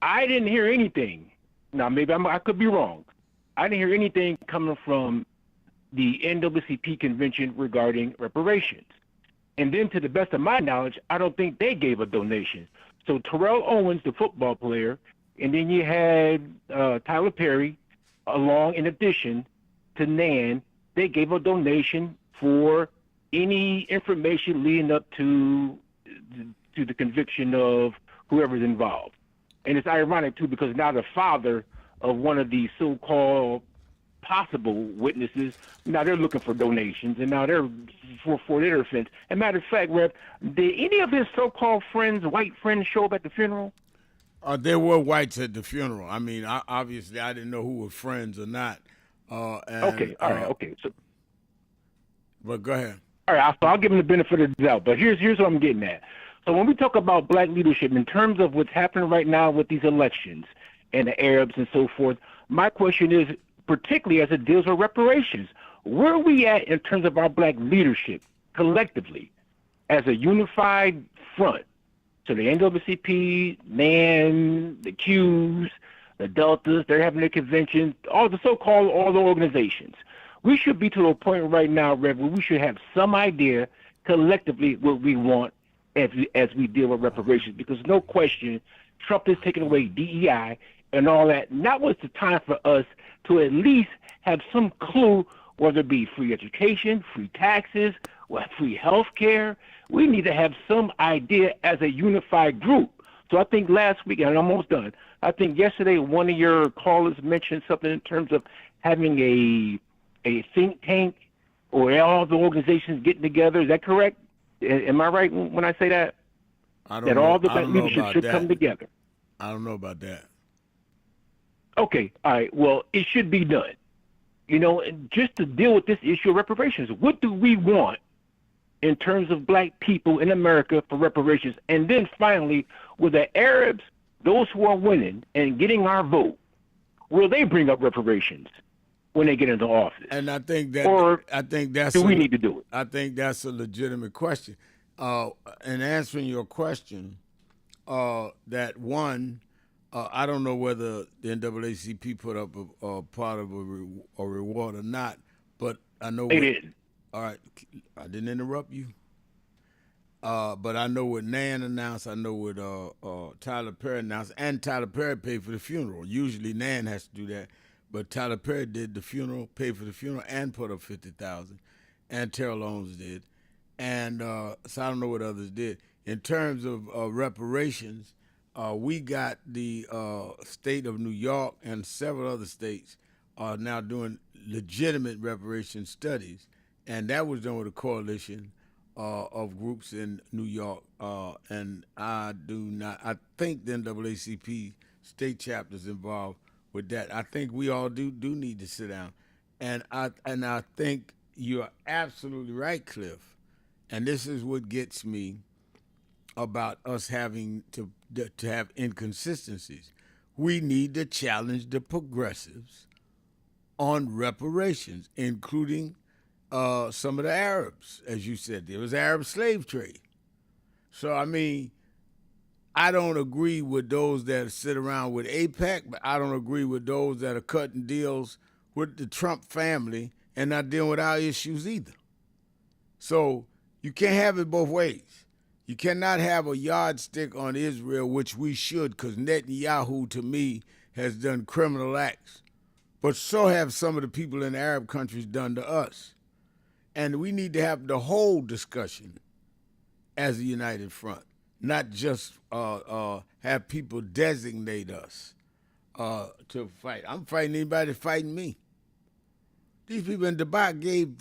Speaker 9: I didn't hear anything. Now, maybe I could be wrong. I didn't hear anything coming from the NAACP convention regarding reparations. And then, to the best of my knowledge, I don't think they gave a donation. So Terrell Owens, the football player, and then you had Tyler Perry, along in addition to Nan, they gave a donation for any information leading up to the conviction of whoever's involved. And it's ironic, too, because now the father of one of the so-called possible witnesses, now they're looking for donations, and now they're for their offense. As a matter of fact, Rev, did any of his so-called friends, white friends, show up at the funeral?
Speaker 1: There were whites at the funeral. I mean, obviously, I didn't know who were friends or not.
Speaker 9: Okay, all right, okay. So,
Speaker 1: but go ahead.
Speaker 9: All right, so I'll give him the benefit of the doubt. But here's what I'm getting at. So when we talk about black leadership in terms of what's happening right now with these elections and the Arabs and so forth, my question is, particularly as it deals with reparations, where are we at in terms of our black leadership collectively as a unified front? So the NAACP, NAN, the Qs, the Deltas, they're having their conventions, all the so-called all the organizations. We should be to a point right now, Rev, where we should have some idea collectively what we want as we deal with reparations, because no question, Trump is taking away DEI and all that. Now was the time for us to at least have some clue, whether it be free education, free taxes, or free health care. We need to have some idea as a unified group. So I think last week, and I'm almost done, I think yesterday one of your callers mentioned something in terms of having a think tank or all the organizations getting together. Is that correct? Am I right when I say that?
Speaker 1: I don't
Speaker 9: that
Speaker 1: know.
Speaker 9: all the
Speaker 1: I don't know
Speaker 9: leadership
Speaker 1: about
Speaker 9: should
Speaker 1: that.
Speaker 9: come together.
Speaker 1: I don't know about that.
Speaker 9: Okay, all right. Well, it should be done. You know, just to deal with this issue of reparations. What do we want in terms of black people in America for reparations? And then finally, with the Arabs, those who are winning and getting our vote, will they bring up reparations when they get into office?
Speaker 1: And I think that's
Speaker 9: do we need to do it?
Speaker 1: I think that's a legitimate question. In answering your question, that one, I don't know whether the NAACP put up a part of a reward or not, but I know
Speaker 9: they did.
Speaker 1: All right, I didn't interrupt you. But I know what Nan announced. I know what Tyler Perry announced, and Tyler Perry paid for the funeral. Usually Nan has to do that, but Tyler Perry did the funeral, paid for the funeral, and put up $50,000, and Terrell Owens did, and so I don't know what others did. In terms of reparations, we got the state of New York and several other states are now doing legitimate reparation studies, and that was done with a coalition of groups in New York, and I think the NAACP state chapters involved with that. I think we all do need to sit down, and I think you're absolutely right, Cliff, and this is what gets me about us having to have inconsistencies. We need to challenge the progressives on reparations, including some of the Arabs, as you said. There was Arab slave trade. So, I mean, I don't agree with those that sit around with AIPAC, but I don't agree with those that are cutting deals with the Trump family and not dealing with our issues either. So you can't have it both ways. You cannot have a yardstick on Israel, which we should, because Netanyahu, to me, has done criminal acts. But so have some of the people in the Arab countries done to us. And we need to have the whole discussion as a united front, not just have people designate us to fight. I'm fighting anybody fighting me. These people in Dubai gave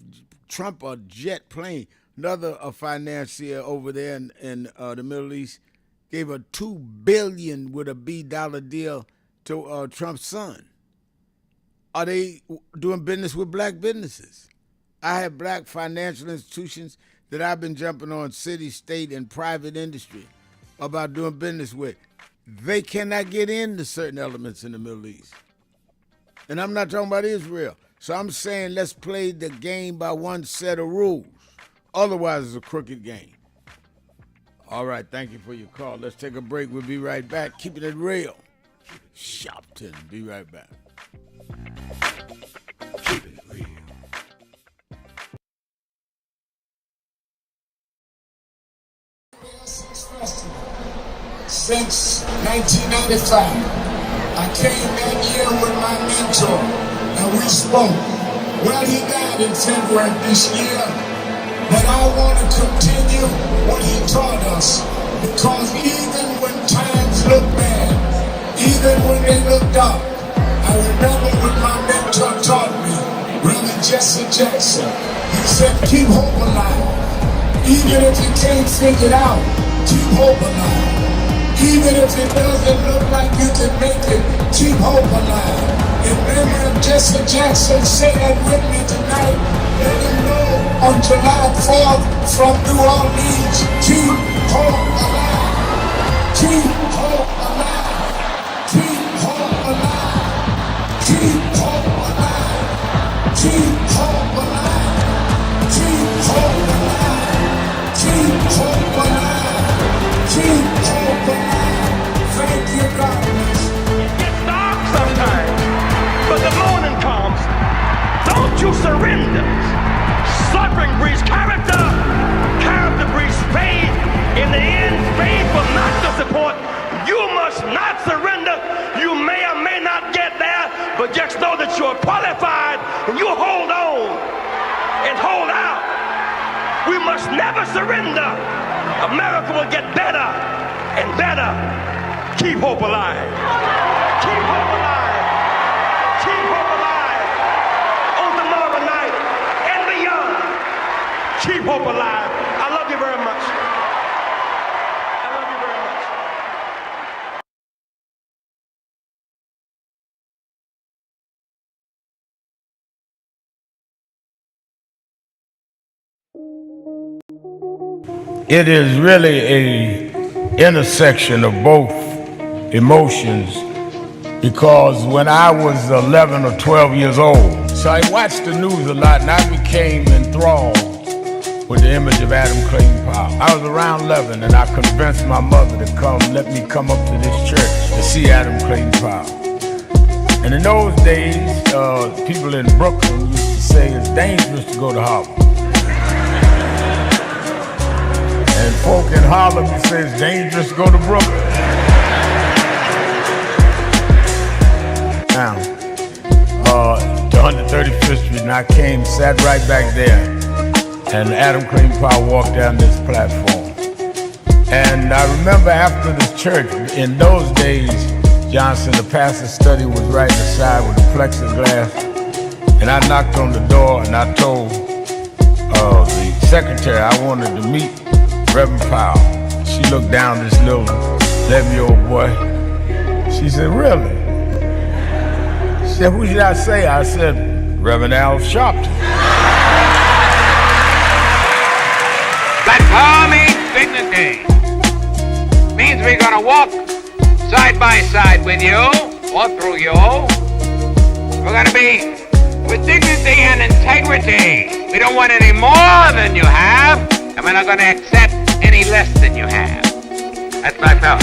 Speaker 1: Trump a jet plane. Another financier over there in the Middle East
Speaker 18: gave a $2 billion with a B dollar deal to Trump's son. Are they doing business with black businesses? I have black financial institutions that I've been jumping on, city, state, and private industry about doing business with. They cannot get into certain elements in the Middle East. And I'm not talking about Israel. So I'm saying let's play the game by one set of rules. Otherwise, it's a crooked game. All right, thank you for your call. Let's take a break. We'll be right back. Keeping it real. Shopton, be right back. Keep it real.
Speaker 19: Since 1995, I came that year with my mentor and we spoke. Well, he died in February this year, but I want to continue what he taught us, because even when times look bad, even when they look dark, I remember when my mentor taught me, Reverend Jesse Jackson. He said, keep hope alive. Even if you can't figure it out, keep hope alive. Even if it doesn't look like you can make it, keep hope alive. And Reverend Jesse Jackson said that with me tonight. Let him know on July 4th from New Orleans, keep hope alive. Keep hope alive. Keep hope alive. Keep hope alive. Keep hope alive. Keep hope alive. Keep hope alive. Keep hope alive. Thank you, God.
Speaker 20: It gets dark sometimes, but the morning comes. Don't you surrender. Suffering breeds character. Character breeds faith. In the end, faith will not disappoint. You must not surrender. You may or may not get there, but just know that you're qualified and you hold on and hold out. We must never surrender. America will get better and better. Keep hope alive. Keep hope alive. Keep hope alive. On tomorrow night and beyond. Keep hope alive. I love you very much. I love you very much.
Speaker 1: It is really a intersection of both emotions, because when I was 11 or 12 years old, so I watched the news a lot and I became enthralled with the image of Adam Clayton Powell. I was around 11 and I convinced my mother to let me come up to this church to see Adam Clayton Powell. And in those days, people in Brooklyn used to say it's dangerous to go to Harlem. And folk in Harlem say it's dangerous to go to Brooklyn. Now, to 135th Street, and I came, sat right back there, and Adam Clayton Powell walked down this platform. And I remember after the church, in those days, Johnson, the pastor's study was right inside with the plexiglass, and I knocked on the door and I told the secretary I wanted to meet Reverend Powell. She looked down this little 11-year-old boy. She said, really? She said, who did I say? I said, Reverend Al Sharpton.
Speaker 21: That call means dignity. Means we're gonna walk side by side with you, or through you. We're gonna be with dignity and integrity. We don't want any more than you have, and we're not gonna accept any less than you have. That's my fellow.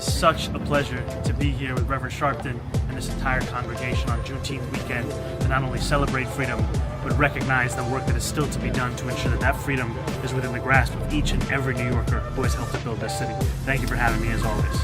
Speaker 2: is such a pleasure to be here with Reverend Sharpton and this entire congregation on Juneteenth weekend to not only celebrate freedom, but recognize the work that is still to be done to ensure that that freedom is within the grasp of each and every New Yorker who has helped to build this city. Thank you for having me as always.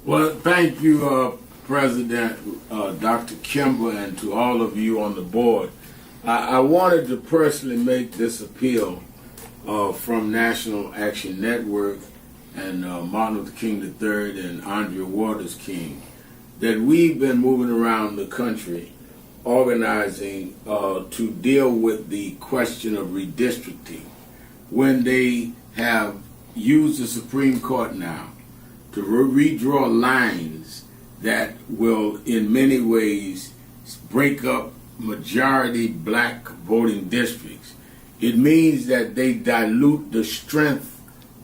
Speaker 1: Well, thank you, President Dr. Kimber, and to all of you on the board. I wanted to personally make this appeal from National Action Network and Martin Luther King III and Andrea Waters King, that we've been moving around the country organizing to deal with the question of redistricting when they have used the Supreme Court now to redraw lines that will in many ways break up majority black voting districts. It means that they dilute the strength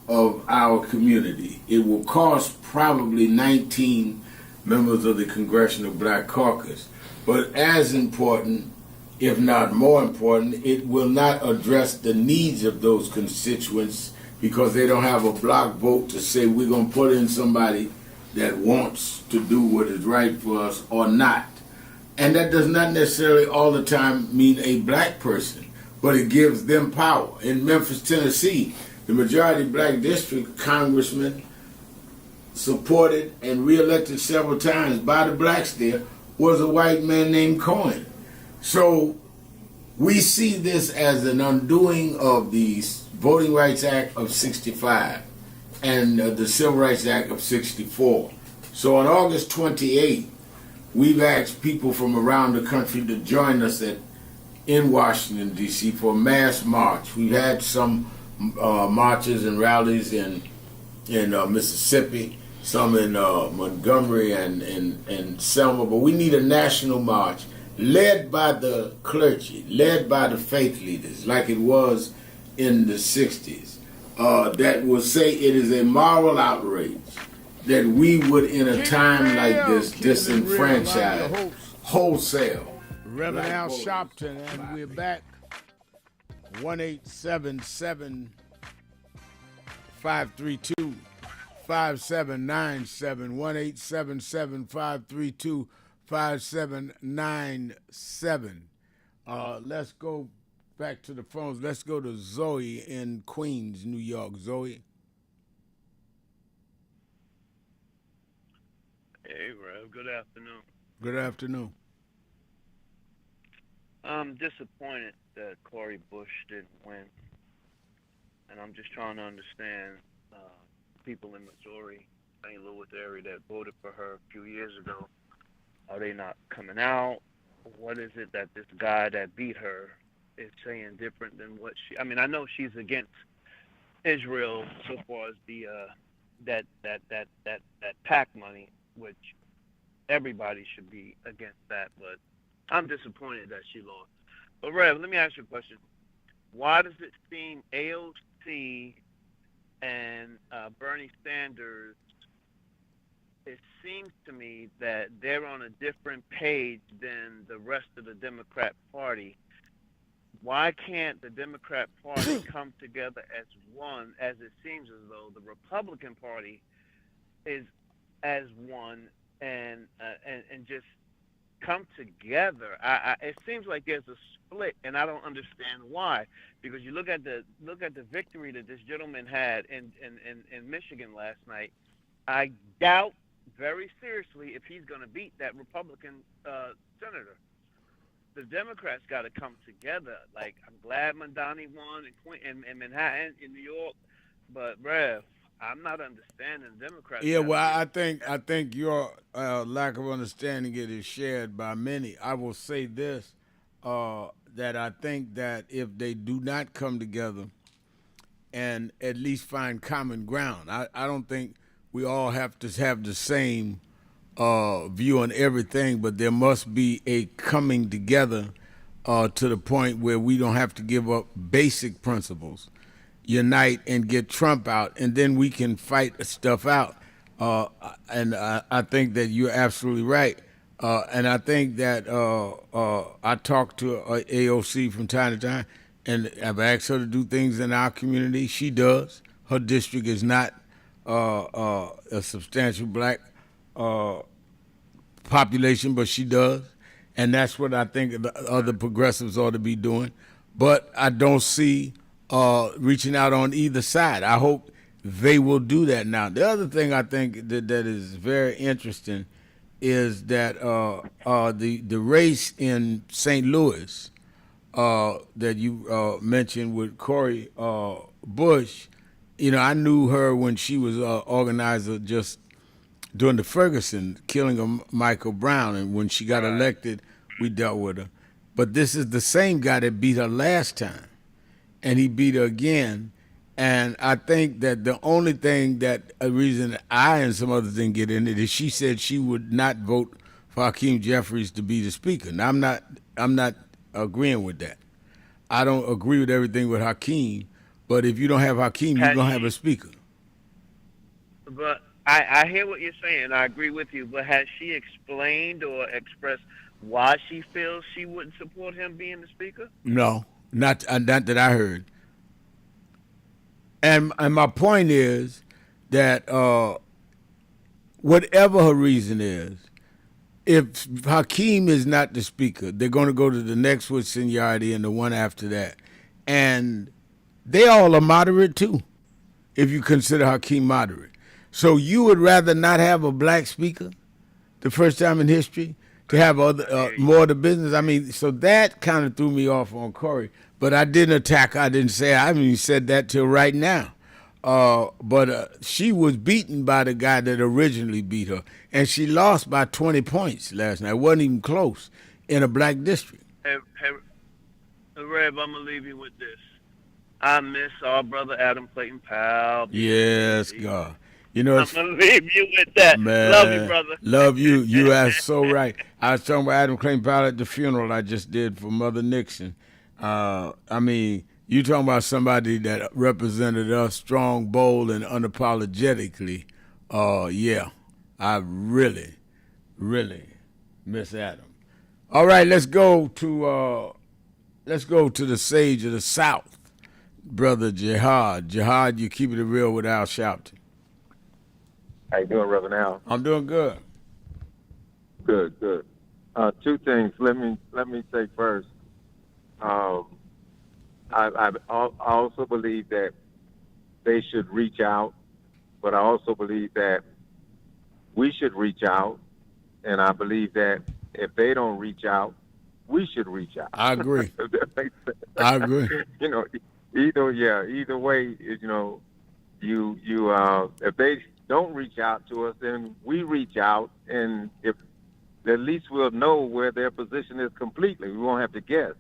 Speaker 1: of our community. It will cost probably 19 members of the Congressional Black Caucus. But as important, if not more important, it will not address the needs of those constituents because they don't have a block vote to say we're going to put in somebody that wants to do what is right for us or not. And that does not necessarily all the time mean a black person, but it gives them power. In Memphis, Tennessee, the majority black district congressman supported and reelected several times by the blacks there was a white man named Cohen. So we see this as an undoing of the Voting Rights Act of 65 and the Civil Rights Act of 64. So on August 28th, we've asked people from around the country to join us in Washington, D.C. for a mass march. We've had some marches and rallies in Mississippi, some in Montgomery and Selma, but we need a national march led by the clergy, led by the faith leaders, like it was in the 60s, that will say it is a moral outrage that we would, in a time like this, disenfranchise wholesale.
Speaker 18: Reverend Al Sharpton, and we're back. 1877 532-5797, 1-877-532-5797. Let's go back to the phones. Let's go to Zoe in Queens, New York. Zoe.
Speaker 3: Hey, Rev. Good afternoon.
Speaker 18: Good afternoon.
Speaker 3: I'm disappointed that Cori Bush didn't win, and I'm just trying to understand people in Missouri, St. Louis area that voted for her a few years ago. Are they not coming out? What is it that this guy that beat her is saying different than what she? I mean, I know she's against Israel so far as the that PAC money, which everybody should be against that, but I'm disappointed that she lost. But Rev, let me ask you a question. Why does it seem AOC and Bernie Sanders, it seems to me that they're on a different page than the rest of the Democrat Party? Why can't the Democrat Party come together as one, as it seems as though the Republican Party is as one, and just come together? It seems like there's a split, and I don't understand why. Because you look at the victory that this gentleman had in Michigan last night. I doubt very seriously if he's going to beat that Republican senator. The Democrats got to come together. Like, I'm glad Mondani won in Manhattan, in New York, but Rev, I'm not understanding the Democrats.
Speaker 18: Yeah, well, I think your lack of understanding it is shared by many. I will say this, that I think that if they do not come together and at least find common ground, I don't think we all have to have the same view on everything, but there must be a coming together to the point where we don't have to give up basic principles, unite and get Trump out, and then we can fight stuff out. And I think that you're absolutely right. And I think that I talk to AOC from time to time, and I've asked her to do things in our community. She does. Her district is not a substantial black population, but she does. And that's what I think the other progressives ought to be doing. But I don't see reaching out on either side. I hope they will do that now. The other thing I think that is very interesting is that the race in St. Louis that you mentioned with Cori Bush, I knew her when she was organizer just during the Ferguson killing of Michael Brown, and when she got elected, we dealt with her. But this is the same guy that beat her last time, and he beat her again. And I think that the only thing that a reason that I and some others didn't get in it is she said she would not vote for Hakeem Jeffries to be the speaker. Now I'm not agreeing with that. I don't agree with everything with Hakeem, but if you don't have Hakeem, you're gonna have a speaker.
Speaker 3: But I hear what you're saying. I agree with you. But has she explained or expressed why she feels she wouldn't support him being the speaker?
Speaker 18: No, not that I heard. And my point is that whatever her reason is, if Hakeem is not the speaker, they're going to go to the next with seniority and the one after that. And they all are moderate too, if you consider Hakeem moderate. So you would rather not have a black speaker the first time in history to have other more of the business? I mean, so that kind of threw me off on Cori. But I didn't attack her. I didn't say, I haven't even said that till right now. But she was beaten by the guy that originally beat her. And she lost by 20 points last night. It wasn't even close in a black district.
Speaker 3: Hey, Rev, I'm going to leave you with this. I miss our brother Adam Clayton Powell.
Speaker 18: Yes, God.
Speaker 3: I'm going to leave you with that.
Speaker 18: Man,
Speaker 3: love you, brother.
Speaker 18: Love you. You are so right. I was talking about Adam Clayton Powell at the funeral I just did for Mother Nixon. I mean, you talking about somebody that represented us strong, bold, and unapologetically. Yeah, I really, really miss Adam. All right, let's go to the sage of the South. Brother Jihad. Jihad, you keep it real with Al Sharpton.
Speaker 4: How you doing, Reverend Al?
Speaker 18: I'm doing good.
Speaker 4: Good. Two things. Let me say first. I also believe that they should reach out, but I also believe that we should reach out, and I believe that if they don't reach out, we should reach out.
Speaker 18: I agree.
Speaker 4: If that makes sense.
Speaker 18: I agree.
Speaker 4: Either way, if they don't reach out to us, then we reach out, and if at least we'll know where their position is completely. We won't have to guess.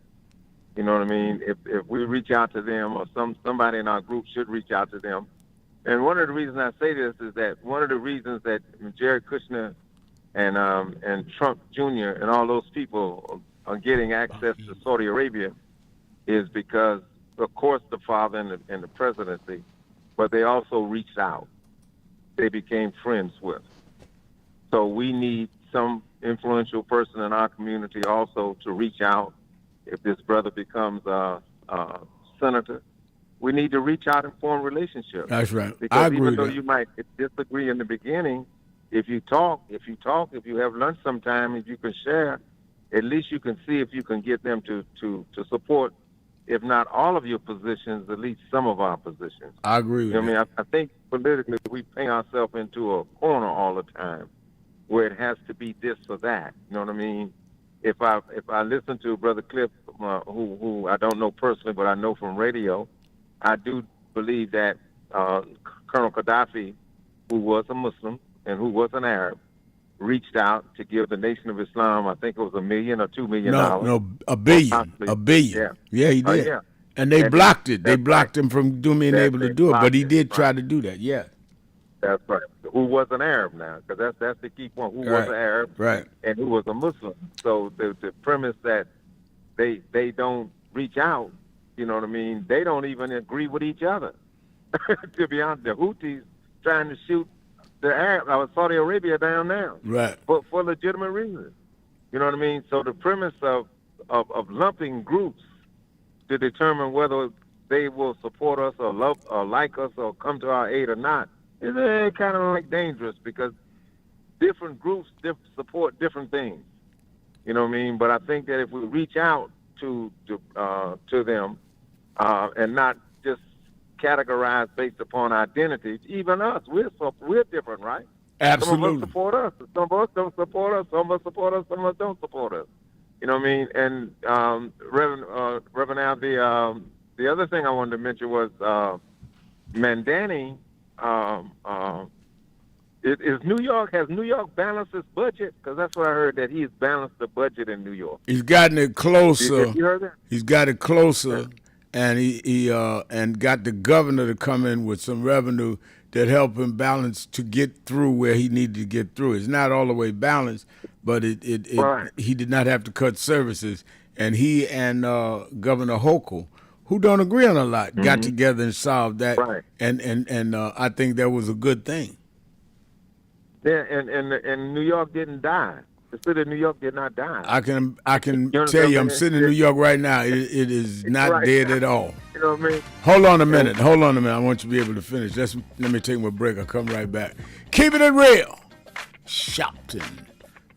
Speaker 4: You know what I mean? If we reach out to them, or somebody in our group should reach out to them. And one of the reasons I say this is that one of the reasons that Jared Kushner and Trump Jr. and all those people are getting access to Saudi Arabia is because, of course, the father and the presidency, but they also reached out. They became friends with. So we need some influential person in our community also to reach out. If this brother becomes a senator, we need to reach out and form relationships.
Speaker 18: That's right.
Speaker 4: Because
Speaker 18: I agree
Speaker 4: even
Speaker 18: with
Speaker 4: though
Speaker 18: that.
Speaker 4: you might disagree in the beginning, if you have lunch sometime, if you can share, at least you can see if you can get them to support, if not all of your positions, at least some of our positions.
Speaker 18: I agree with
Speaker 4: You know
Speaker 18: that.
Speaker 4: what I mean? I think politically we paint ourselves into a corner all the time where it has to be this or that. You know what I mean? If I listen to Brother Cliff, who I don't know personally, but I know from radio, I do believe that Colonel Gaddafi, who was a Muslim and who was an Arab, reached out to give the Nation of Islam, I think it was $1 million or $2 million.
Speaker 18: No, $1 billion.
Speaker 4: Possibly.
Speaker 18: $1 billion. Yeah, he did.
Speaker 4: Yeah.
Speaker 18: And they blocked it. They
Speaker 4: that's
Speaker 18: blocked
Speaker 4: right.
Speaker 18: him from being able to do it, but he did try to do that. Yeah.
Speaker 4: That's right. Who was an Arab now? Because that's the key point. Who was an Arab?
Speaker 18: Right.
Speaker 4: And who was a Muslim? So the premise that they don't reach out, you know what I mean? They don't even agree with each other. To be honest, the Houthis trying to shoot the Saudi Arabia down now.
Speaker 18: Right.
Speaker 4: For legitimate reasons. You know what I mean? So the premise of lumping groups to determine whether they will support us or love or like us or come to our aid or not is kind of like dangerous, because different groups support different things. You know what I mean? But I think that if we reach out to them and not just categorize based upon identity, even us, we're different, right?
Speaker 18: Absolutely.
Speaker 4: Some of us support us, some of us don't support us, some of us support us, some of us don't support us. You know what I mean? And Reverend Al, the other thing I wanted to mention was Mandani. Has New York balanced its budget? Because that's what I heard, that he's balanced the budget in New York.
Speaker 18: He's gotten it closer.
Speaker 4: Have you heard that?
Speaker 18: He's got it closer, and he got the governor to come in with some revenue that help him balance to get through where he needed to get through. It's not all the way balanced, but
Speaker 4: Right.
Speaker 18: he did not have to cut services. And he and Governor Hochul, who don't agree on a lot, got together and solved that.
Speaker 4: Right.
Speaker 18: And I think that was a good thing.
Speaker 4: Yeah, and New York didn't die. The city of New York did not die.
Speaker 18: I can
Speaker 4: You understand
Speaker 18: tell you,
Speaker 4: what
Speaker 18: I'm
Speaker 4: I mean?
Speaker 18: sitting in New York right now. It is not
Speaker 4: Right.
Speaker 18: dead at all.
Speaker 4: You know what I mean?
Speaker 18: Hold on a minute. I want you to be able to finish. Let me take my break. I'll come right back. Keeping it real. Shopton.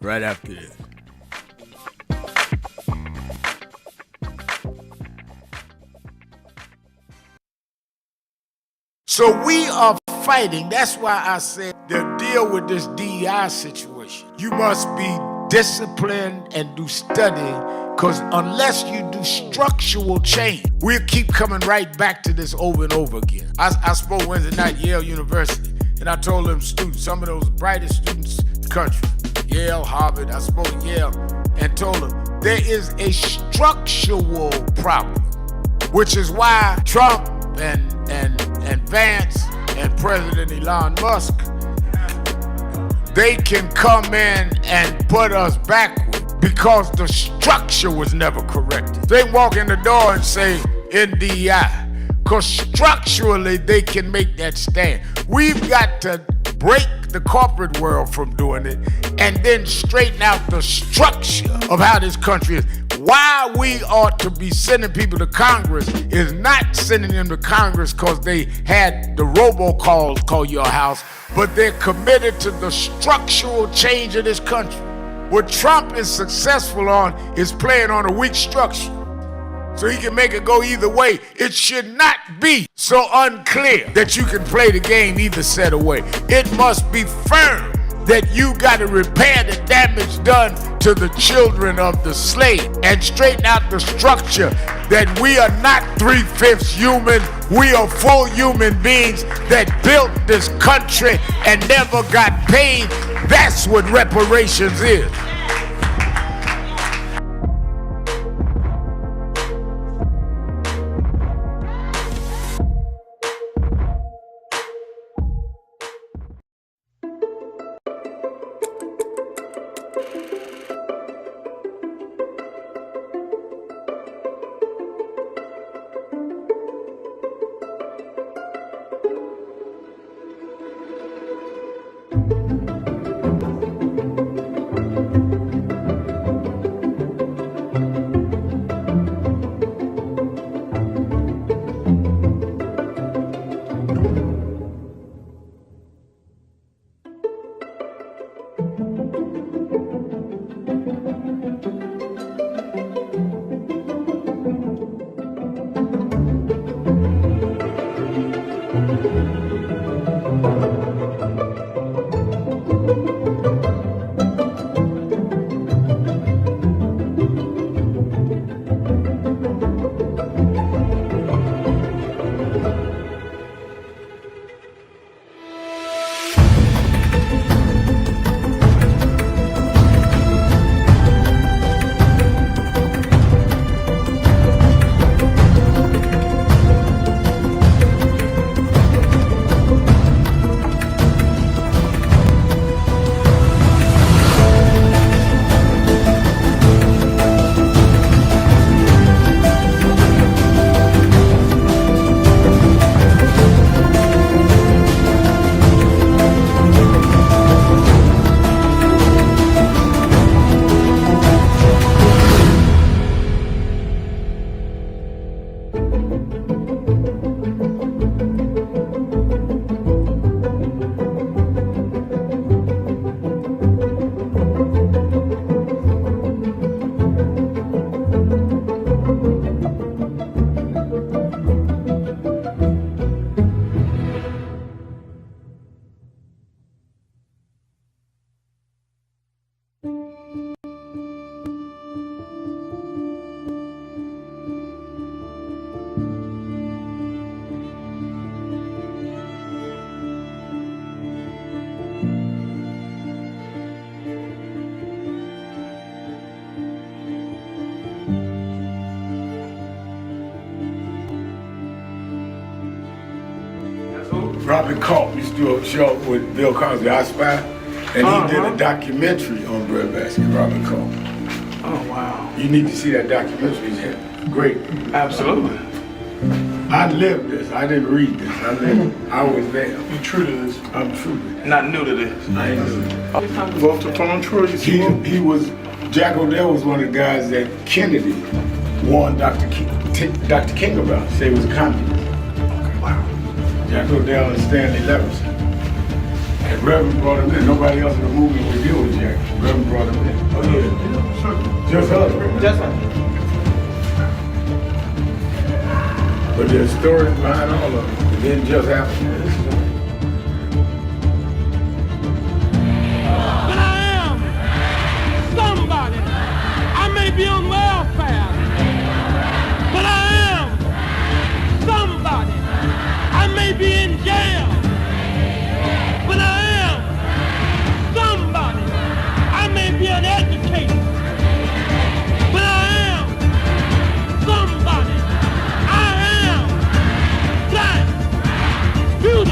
Speaker 18: Right after this. So we are fighting. That's why I said to deal with this DEI situation, you must be disciplined and do studying, because unless you do structural change, we'll keep coming right back to this over and over again. I spoke Wednesday night at Yale University, and I told them students, some of those brightest students in the country, Yale, Harvard, I spoke at Yale, and told them there is a structural problem, which is why Trump and Vance and President Elon Musk, they can come in and put us backward because the structure was never corrected. They walk in the door and say NDI, because structurally they can make that stand. We've got to break the corporate world from doing it and then straighten out the structure of how this country is. why we ought to be sending people to Congress is not sending them to Congress because they had the robocalls call your house, but they're committed to the structural change of this country. What Trump is successful on is playing on a weak structure, so he can make it go either way. It should not be so unclear that you can play the game either set away. It must be firm that you got to repair the damage done to the children of the slave and straighten out the structure that we are not 3/5 human. We are full human beings that built this country and never got paid. That's what reparations is. Robert Culp used to do a show with Bill Cosby, I Spy, and he did a documentary on breadbasket, Robert Culp.
Speaker 6: Oh, wow.
Speaker 18: You need to see that documentary. It's great.
Speaker 6: Absolutely.
Speaker 18: I lived this. I didn't read this. I lived it. I was there.
Speaker 6: You're true to this.
Speaker 18: I'm true to this.
Speaker 6: Not new to this.
Speaker 18: I ain't new to this.
Speaker 6: Walter Paltrow,
Speaker 18: he was, Jack O'Dell was one of the guys that Kennedy warned Dr. King about. He said he was a communist.
Speaker 6: Okay, wow.
Speaker 18: Jack O'Dell and Stanley Levinson. And Reverend brought him in. Nobody else in the movement would deal with Jack. Reverend brought him in.
Speaker 6: Oh, yeah. Sure.
Speaker 18: Just us.
Speaker 6: Just us.
Speaker 18: But there's stories behind all of it. It didn't just happen.
Speaker 22: But I am somebody. I may be on welfare, but I am somebody. I may be in jail, but I am somebody. I may be uneducated, but I am somebody. I am black, beautiful.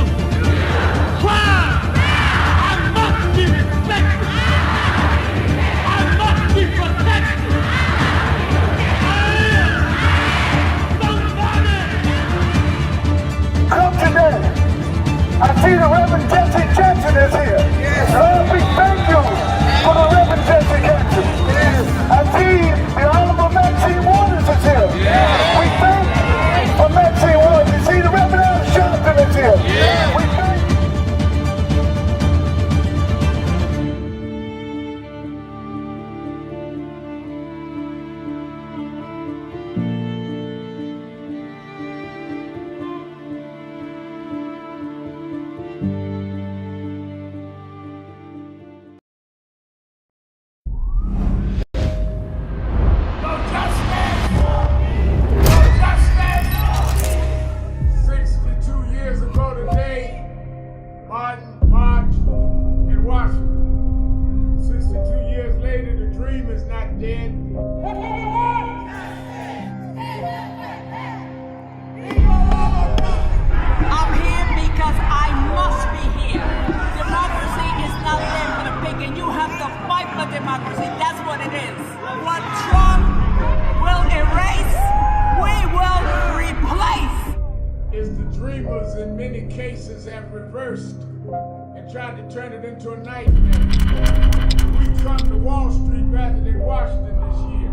Speaker 6: dream is not dead.
Speaker 5: I'm here because I must be here. Democracy is not there for the pig, and you have to fight for democracy. That's what it is. What Trump will erase, we will replace.
Speaker 6: Is the dreamers in many cases have reversed and tried to turn it into a nightmare. We come to Wall Street rather than Washington this year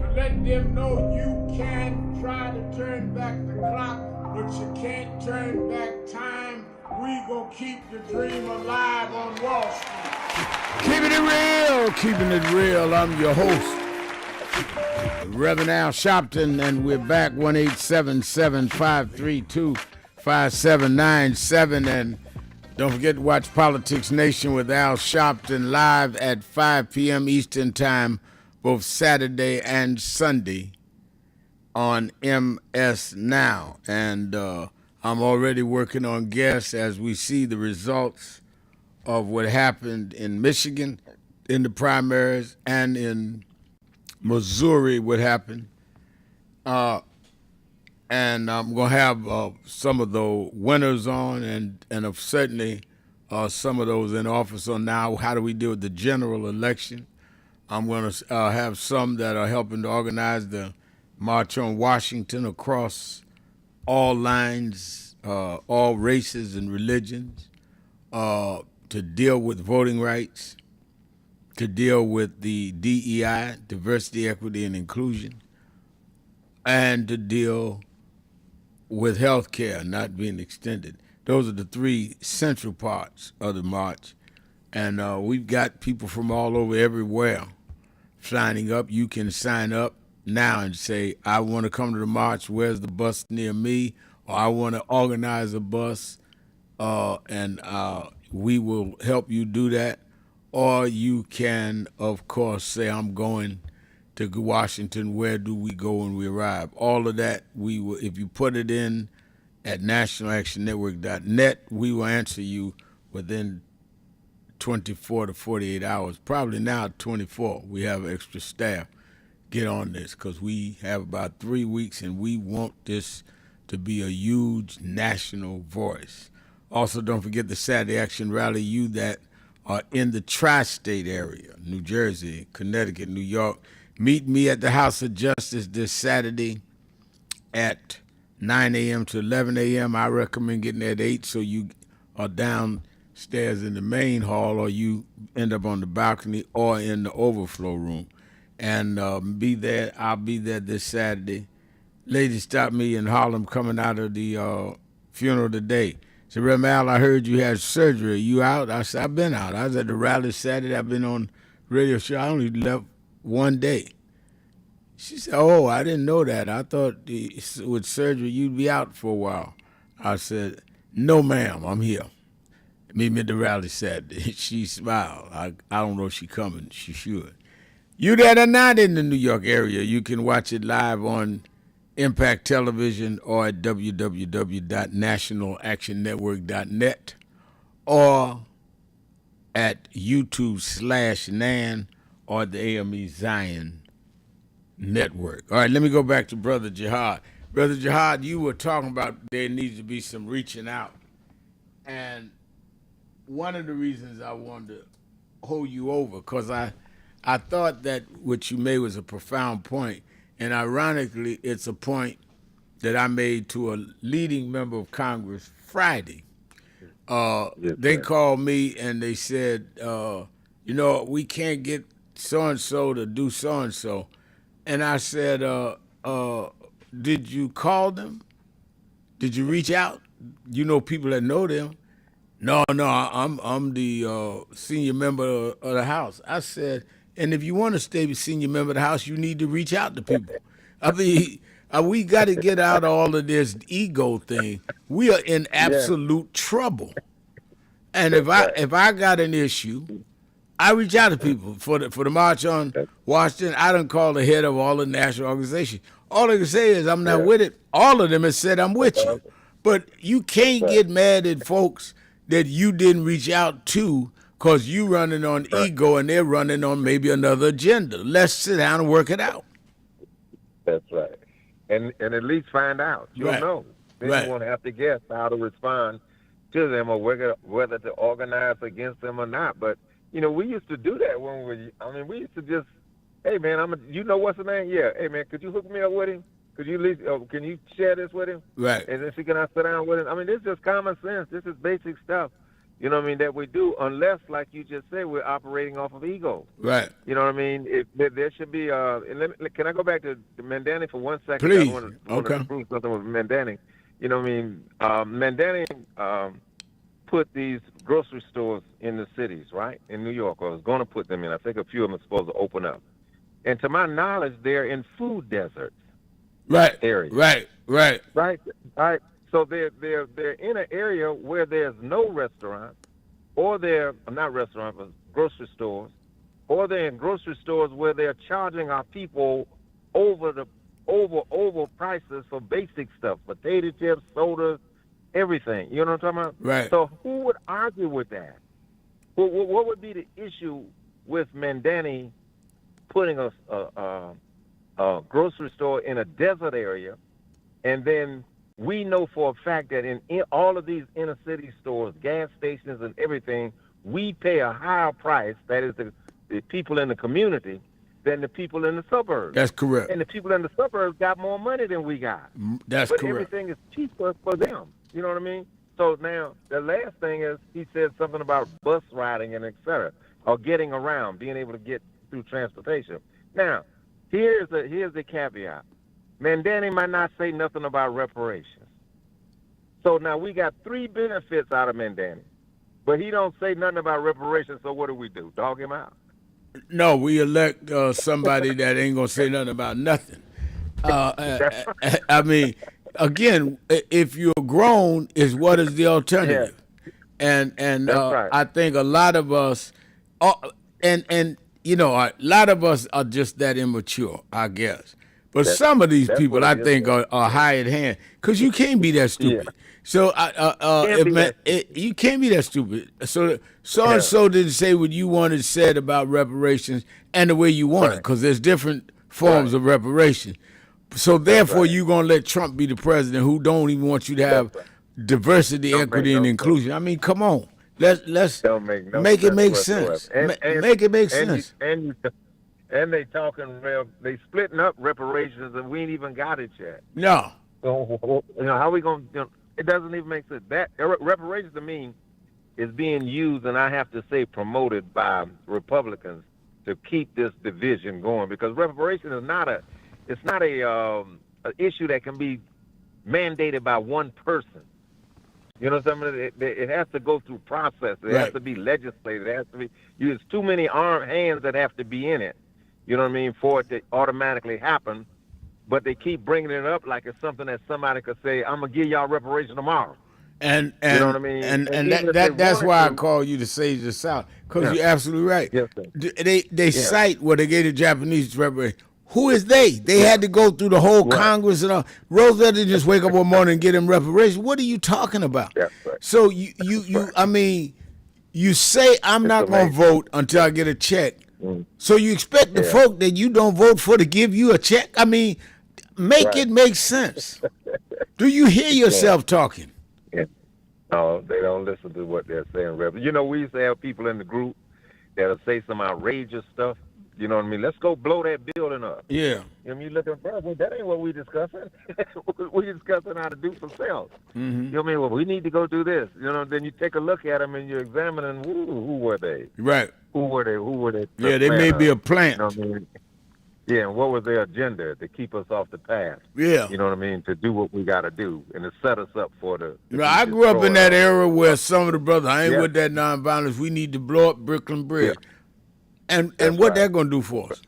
Speaker 6: to let them know you can try to turn back the clock, but you can't turn back time. We gonna keep the dream alive on Wall Street.
Speaker 18: Keeping it real. I'm your host, Reverend Al Sharpton, and we're back 1-877-532-5797. And don't forget to watch Politics Nation with Al Sharpton live at 5 p.m. Eastern Time, both Saturday and Sunday on MS Now. And I'm already working on guests as we see the results of what happened in Michigan in the primaries and in Missouri, what happened. And I'm going to have some of the winners on and certainly some of those in office on now. How do we deal with the general election? I'm going to have some that are helping to organize the March on Washington across all lines, all races and religions, to deal with voting rights, to deal with the DEI, diversity, equity, and inclusion, and to deal with health care not being extended. Those are the three central parts of the march. And we've got people from all over everywhere signing up. You can sign up now and say, I want to come to the march. Where's the bus near me? Or I want to organize a bus, and we will help you do that. Or you can, of course, say, I'm going to Washington. Where do we go when we arrive? All of that, we will, if you put it in at nationalactionnetwork.net, we will answer you within 24 to 48 hours, probably now 24. We have extra staff. Get on this because we have about 3 weeks and we want this to be a huge national voice. Also, don't forget the Saturday Action Rally. You that are in the tri-state area, New Jersey, Connecticut, New York, meet me at the House of Justice this Saturday at 9 a.m. to 11 a.m. I recommend getting there at 8 so you are downstairs in the main hall or you end up on the balcony or in the overflow room. And be there. I'll be there this Saturday. Lady stopped me in Harlem coming out of the funeral today. Said, Reverend Al, I heard you had surgery. You out? I said, I've been out. I was at the rally Saturday. I've been on radio show. I only left one day. She said, oh, I didn't know that. I thought with surgery you'd be out for a while. I said, no, ma'am, I'm here. Meet me at the rally Saturday. She smiled. I don't know if she's coming. She should. You that are not in the New York area, you can watch it live on Impact Television or at www.nationalactionnetwork.net or at YouTube/NAN or the AME Zion Network. All right, let me go back to Brother Jihad. Brother Jihad, you were talking about there needs to be some reaching out. And one of the reasons I wanted to hold you over, because I thought that what you made was a profound point. And ironically, it's a point that I made to a leading member of Congress Friday. They called me and they said, we can't get so-and-so to do so-and-so. And I said, did you call them? Did you reach out? You know people that know them. No, I'm the senior member of the House. I said, and if you want to stay the senior member of the House, you need to reach out to people. I mean, we got to get out of all of this ego thing. We are in absolute trouble. And if I got an issue, I reach out to people. For the March on Washington, I done called the head of all the national organizations. All they can say is I'm not with it. All of them have said I'm with you. But you can't get mad at folks that you didn't reach out to because you running on ego and they're running on maybe another agenda. Let's sit down and work it out.
Speaker 4: That's right. And at least find out. You'll know. Then you won't have to guess how to respond to them or whether to organize against them or not. But, we used to do that when we used to just, hey, man, you know what's the name? Yeah. Hey, man, could you hook me up with him? Could you can you share this with him?
Speaker 18: Right.
Speaker 4: And then can I sit down with him? I mean, this is just common sense. This is basic stuff. You know what I mean, that we do, unless, like you just said, we're operating off of ego.
Speaker 18: Right.
Speaker 4: You know what I mean? There should be, can I go back to Mandani for 1 second?
Speaker 18: Please.
Speaker 4: I want to prove something with Mandani. You know what I mean? Mandani put these grocery stores in the cities, right, in New York, or was going to put them in. I think a few of them are supposed to open up. And to my knowledge, they're in food deserts.
Speaker 18: Right.
Speaker 4: Areas.
Speaker 18: Right.
Speaker 4: So they're in an area where there's no restaurant, or they're not restaurant, but grocery stores, or they're in grocery stores where they're charging our people over prices for basic stuff, potato chips, sodas, everything. You know what I'm talking about?
Speaker 18: Right.
Speaker 4: So who would argue with that? What would be the issue with Mandani putting a grocery store in a desert area, and then we know for a fact that in all of these inner city stores, gas stations and everything, we pay a higher price, that is the people in the community, than the people in the suburbs.
Speaker 18: That's correct.
Speaker 4: And the people in the suburbs got more money than we got.
Speaker 18: That's
Speaker 4: but
Speaker 18: correct.
Speaker 4: Everything is cheaper for them. You know what I mean? So now the last thing is he said something about bus riding and et cetera, or getting around, being able to get through transportation. Now, here's the caveat. Mandani might not say nothing about reparations. So now we got 3 benefits out of Mandani, but he don't say nothing about reparations. So what do? Dog him out?
Speaker 18: No, we elect somebody that ain't gonna say nothing about nothing. I mean, again, if you're grown, is what is the alternative? Yeah. And right. I think a lot of us, a lot of us are just that immature, I guess. But some of these people, I think, are high at hand, because you can't be that stupid. Yeah. So you can't be that stupid. So and so didn't say what you wanted said about reparations and the way you want it, because there's different forms of reparation. So therefore, you're gonna let Trump be the president, who don't even want you to have diversity, equity, and inclusion. I mean, come on, let's make it make sense. Make it make sense.
Speaker 4: And they talking they splitting up reparations, and we ain't even got it yet.
Speaker 18: No.
Speaker 4: So how we gonna? It doesn't even make sense. That reparations to me is being used, and I have to say promoted by Republicans to keep this division going, because reparation is not a issue that can be mandated by one person. You know what I'm saying? It has to go through process. It has to be legislated. It has to be. There's too many armed hands that have to be in it. You know what I mean? For it to automatically happen. But they keep bringing it up like it's something that somebody could say, I'm going to give y'all reparation tomorrow.
Speaker 18: And
Speaker 4: you know what I mean?
Speaker 18: And that's why I call you the sage of the South, because you're absolutely right.
Speaker 4: Yes, sir.
Speaker 18: They cite where they gave the Japanese reparation. Who is they? They had to go through the whole Congress and all. Roosevelt didn't just wake up one morning and get him reparations. What are you talking about?
Speaker 4: Right.
Speaker 18: So I mean, you say I'm not going to vote until I get a check. So you expect the folk that you don't vote for to give you a check? I mean, make it make sense. Do you hear yourself talking?
Speaker 4: Yeah. No, they don't listen to what they're saying, Reverend. You know, we used to have people in the group that'll say some outrageous stuff. You know what I mean? Let's go blow that building up.
Speaker 18: Yeah.
Speaker 4: You know what I mean? Look at brother, that ain't what we discussing. We're discussing how to do for sales.
Speaker 18: Mm-hmm.
Speaker 4: You know what I mean? Well, we need to go do this. You know, then you take a look at them and you're examining who were they?
Speaker 18: Right.
Speaker 4: Who were they?
Speaker 18: Yeah, they may be a plant.
Speaker 4: You know what I mean? Yeah, and what was their agenda to keep us off the path?
Speaker 18: Yeah.
Speaker 4: You know what I mean? To do what we got to do and to set us up for the...
Speaker 18: I grew up in that era where some of the brothers, I ain't with that nonviolence. We need to blow up Brooklyn Bridge. Yeah. And what that going to do for us?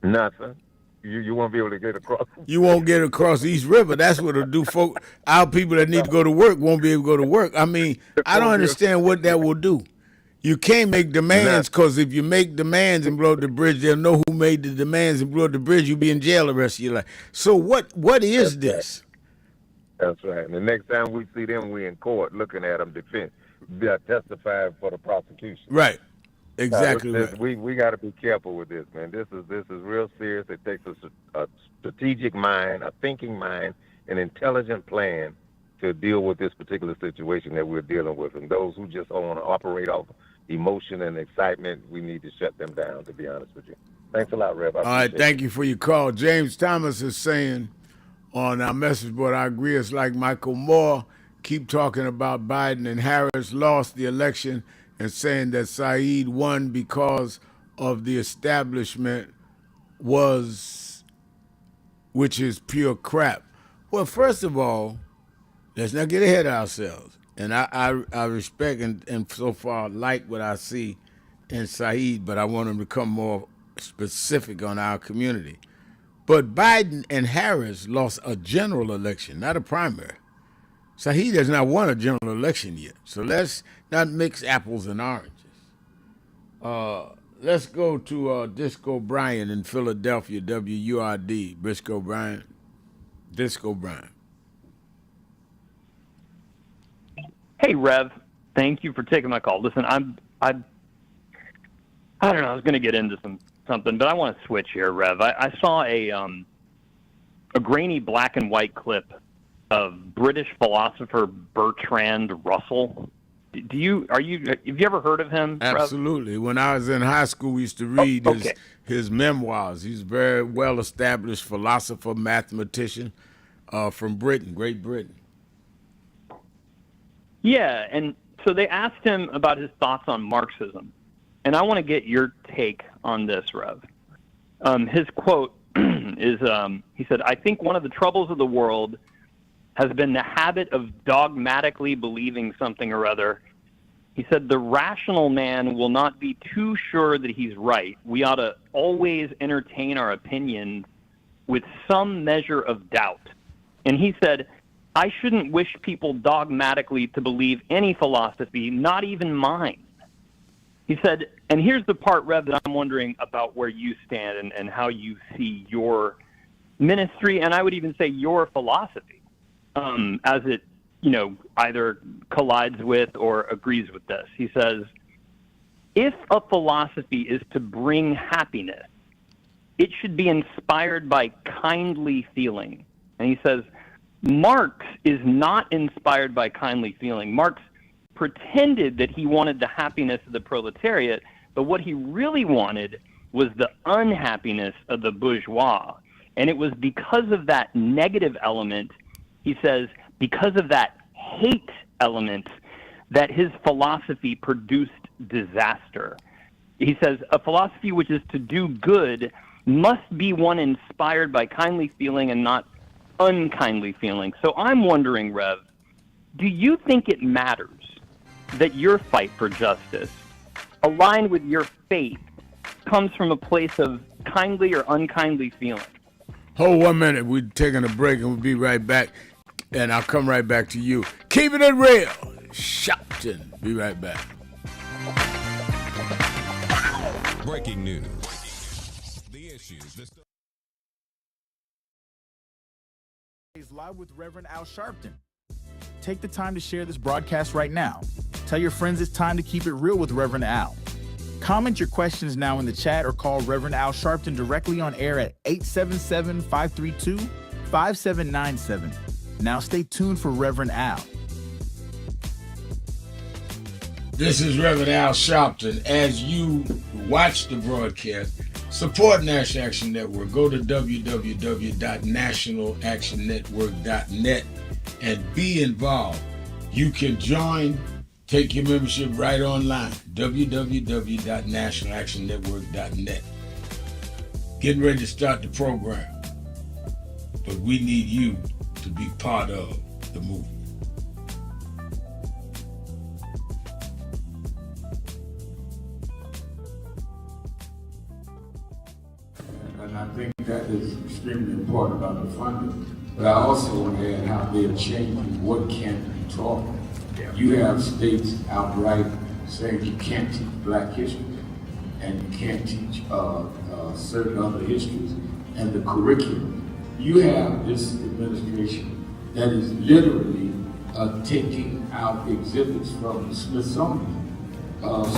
Speaker 4: Nothing. You won't be able to get across.
Speaker 18: You won't get across East River. That's what it'll do, folk. Our people that need to go to work won't be able to go to work. I mean, I don't understand what that will do. You can't make demands, because if you make demands and blow up the bridge, they'll know who made the demands and blew up the bridge. You'll be in jail the rest of your life. So what is this?
Speaker 4: That's right. And the next time we see them, we in court looking at them testifying for the prosecution.
Speaker 18: Right. Exactly
Speaker 4: This,
Speaker 18: right.
Speaker 4: we got to be careful with this, man. This is real serious. It takes a strategic mind, a thinking mind, an intelligent plan to deal with this particular situation that we're dealing with. And those who just want to operate off emotion and excitement, we need to shut them down, to be honest with you. Thanks a lot, Rev.
Speaker 18: All right, thank you for your call. James Thomas is saying on our message board, I agree, it's like Michael Moore keep talking about Biden and Harris lost the election and saying that Saeed won because of the establishment which is pure crap. Well, first of all, let's not get ahead of ourselves. And I respect and so far like what I see in Saeed, but I want him to become more specific on our community. But Biden and Harris lost a general election, not a primary. Saeed has not won a general election yet. So let's not mix apples and oranges. Let's go to Disco Brian in Philadelphia, WURD. Disco Brian.
Speaker 8: Hey, Rev. Thank you for taking my call. Listen, I don't know. I was going to get into something, but I want to switch here, Rev. I saw a grainy black and white clip of British philosopher Bertrand Russell. Have you ever heard of him?
Speaker 18: Absolutely. Rev? When I was in high school, we used to read his memoirs. He's a very well-established philosopher, mathematician from Britain, Great Britain.
Speaker 8: Yeah, and so they asked him about his thoughts on Marxism, and I want to get your take on this, Rev. His quote is, he said, "I think one of the troubles of the world has been the habit of dogmatically believing something or other." He said, "The rational man will not be too sure that he's right. We ought to always entertain our opinions with some measure of doubt." And he said, "I shouldn't wish people dogmatically to believe any philosophy, not even mine." He said, and here's the part, Rev, that I'm wondering about where you stand and how you see your ministry, and I would even say your philosophy, as it, either collides with or agrees with this. He says, if a philosophy is to bring happiness, it should be inspired by kindly feeling. And he says, Marx is not inspired by kindly feeling. Marx pretended that he wanted the happiness of the proletariat, but what he really wanted was the unhappiness of the bourgeois. And it was because of that negative element, he says, because of that hate element, that his philosophy produced disaster. He says, a philosophy which is to do good must be one inspired by kindly feeling and not unkindly feeling. So I'm wondering, Rev, do you think it matters that your fight for justice, aligned with your faith, comes from a place of kindly or unkindly feeling?
Speaker 18: Hold 1 minute. We're taking a break and we'll be right back. And I'll come right back to you. Keeping it real. Shopton. Be right back.
Speaker 10: Breaking news. The issues.
Speaker 23: Live with Reverend Al Sharpton. Take the time to share this broadcast right now. Tell your friends it's time to keep it real with Reverend Al. Comment your questions now in the chat or call Reverend Al Sharpton directly on air at 877-532-5797. Now stay tuned for Reverend Al.
Speaker 1: This is Reverend Al Sharpton. As you watch the broadcast, support National Action Network. Go to www.nationalactionnetwork.net and be involved. You can join, take your membership right online, www.nationalactionnetwork.net. Getting ready to start the program, but we need you to be part of the movement. And I think that is extremely important about the funding. But I also want to add how they're changing what can be taught. You have states outright saying you can't teach Black history and you can't teach certain other histories and the curriculum. You have this administration that is literally taking out exhibits from the Smithsonian.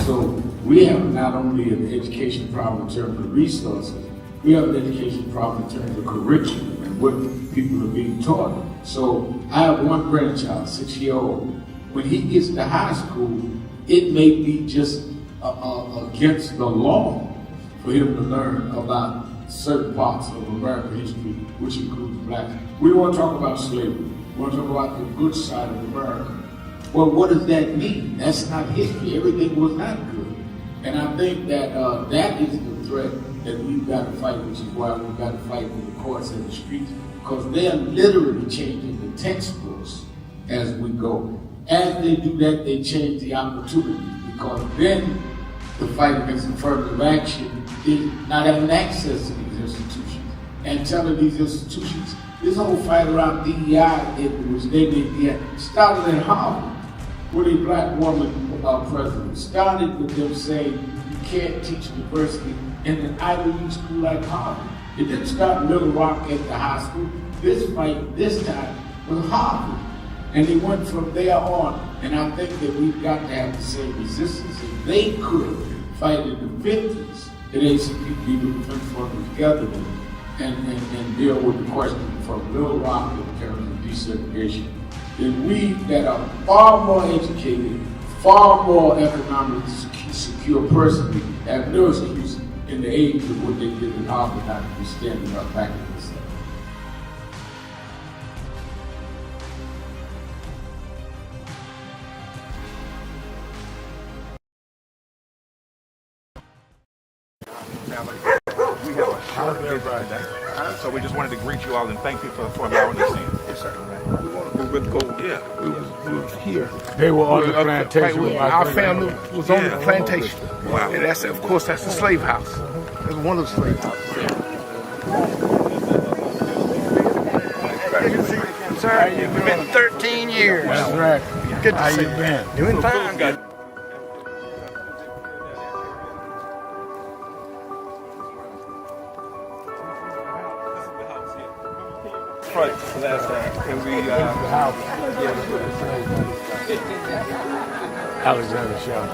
Speaker 1: So we have not only an education problem in terms of resources, we have an education problem in terms of curriculum and what people are being taught. So I have one grandchild, 6-year-old. When he gets to high school, it may be just against the law for him to learn about certain parts of American history, which includes blacks. We don't want to talk about slavery. We want to talk about the good side of America. Well, what does that mean? That's not history. Everything was not good. And I think that that is the threat that we've got to fight, which is why we've got to fight with the courts and the streets, because they are literally changing the textbooks as we go. As they do that, they change the opportunity, because then the fight against affirmative action is not having access to these institutions and telling these institutions, this whole fight around DEI, which they started at Harvard with a black woman president. Started with them saying you can't teach diversity in an Ivy League school like Harvard. It didn't start in Little Rock at the high school. This fight, this time, was Harvard. And they went from there on. And I think that we've got to have the same resistance. If they could fight in the 50s, at ACP, we would put together and deal with the question from Little Rock in terms of desegregation. Then we that are far more educated, far more economically secure personally, have no excuse in the age of what they did in Harvard not to be standing up back in this.
Speaker 11: We have a short visit today, so we just wanted to greet you all and thank you for allowing us in. Yes, sir. We would go. Yeah, we was here.
Speaker 6: They were on the plantation.
Speaker 11: Our family was on the plantation. Wow. And that's, of course, that's the slave house. That's one of the slave houses.
Speaker 22: Sir, it's been 13 years.
Speaker 6: That's right.
Speaker 22: Good to
Speaker 6: How
Speaker 22: see
Speaker 6: you been?
Speaker 22: Doing fine. Good.
Speaker 11: Right, last time. And we,
Speaker 6: Alexander Shaw.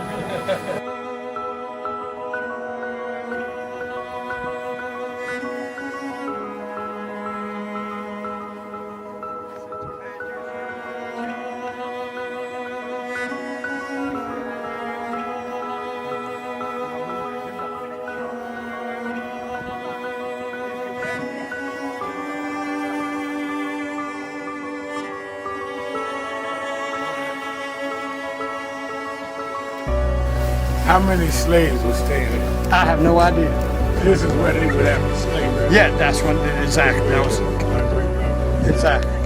Speaker 6: How many slaves were staying there?
Speaker 22: I have no idea.
Speaker 6: This is where they would have the slavery.
Speaker 22: Yeah, that's when exactly. That was exactly.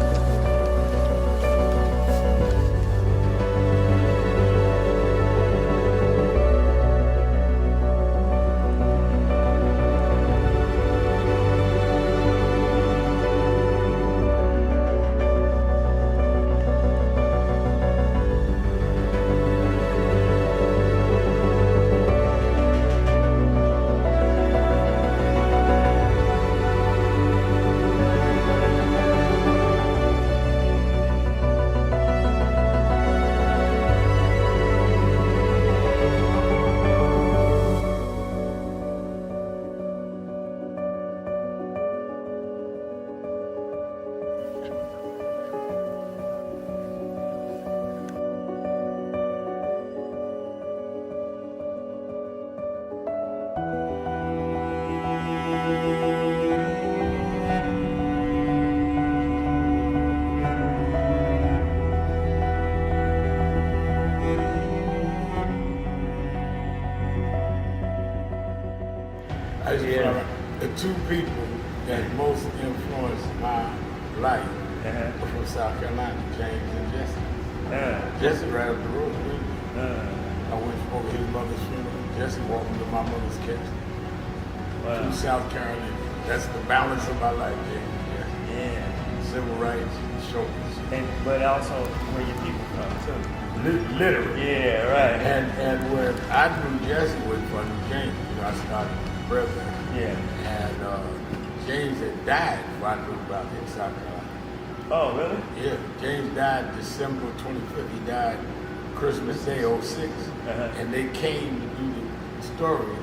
Speaker 1: The two people that most influenced my life were from South Carolina, James and Jesse. Jesse right up the road with me. I went over his mother's funeral. Jesse walked me to my mother's casket.
Speaker 12: Wow.
Speaker 1: To South Carolina. That's the balance of my life, James.
Speaker 12: Yeah.
Speaker 1: Civil rights, shoulders.
Speaker 12: But also where your people from too.
Speaker 1: Literally.
Speaker 12: Yeah, right.
Speaker 1: And when I knew Jesse was from James, I started president.
Speaker 12: Yeah.
Speaker 1: And James had died before I knew about it in South Carolina.
Speaker 12: Oh, really?
Speaker 1: Yeah, James died December 25th. He died Christmas Day, '06. And they came to do the story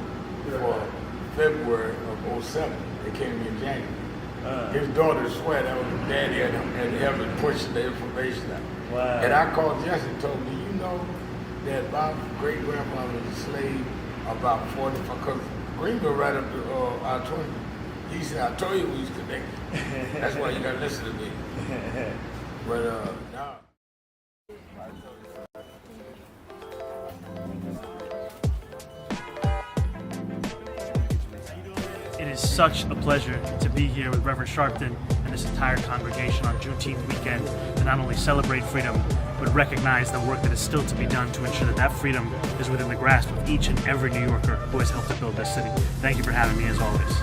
Speaker 1: for February of '07. They came to me in January. His daughter swear that was his daddy and helping push the information out.
Speaker 12: Wow.
Speaker 1: And I called Jesse and told me, you know that my great-grandfather was a slave about 45, because Greenville right up to I-20. He said, I told you we was connected. That's why you gotta listen to me. But now.
Speaker 2: It is such a pleasure to be here with Reverend Sharpton and this entire congregation on Juneteenth weekend to not only celebrate freedom, but recognize the work that is still to be done to ensure that that freedom is within the grasp of each and every New Yorker who has helped to build this city. Thank you for having me, as always.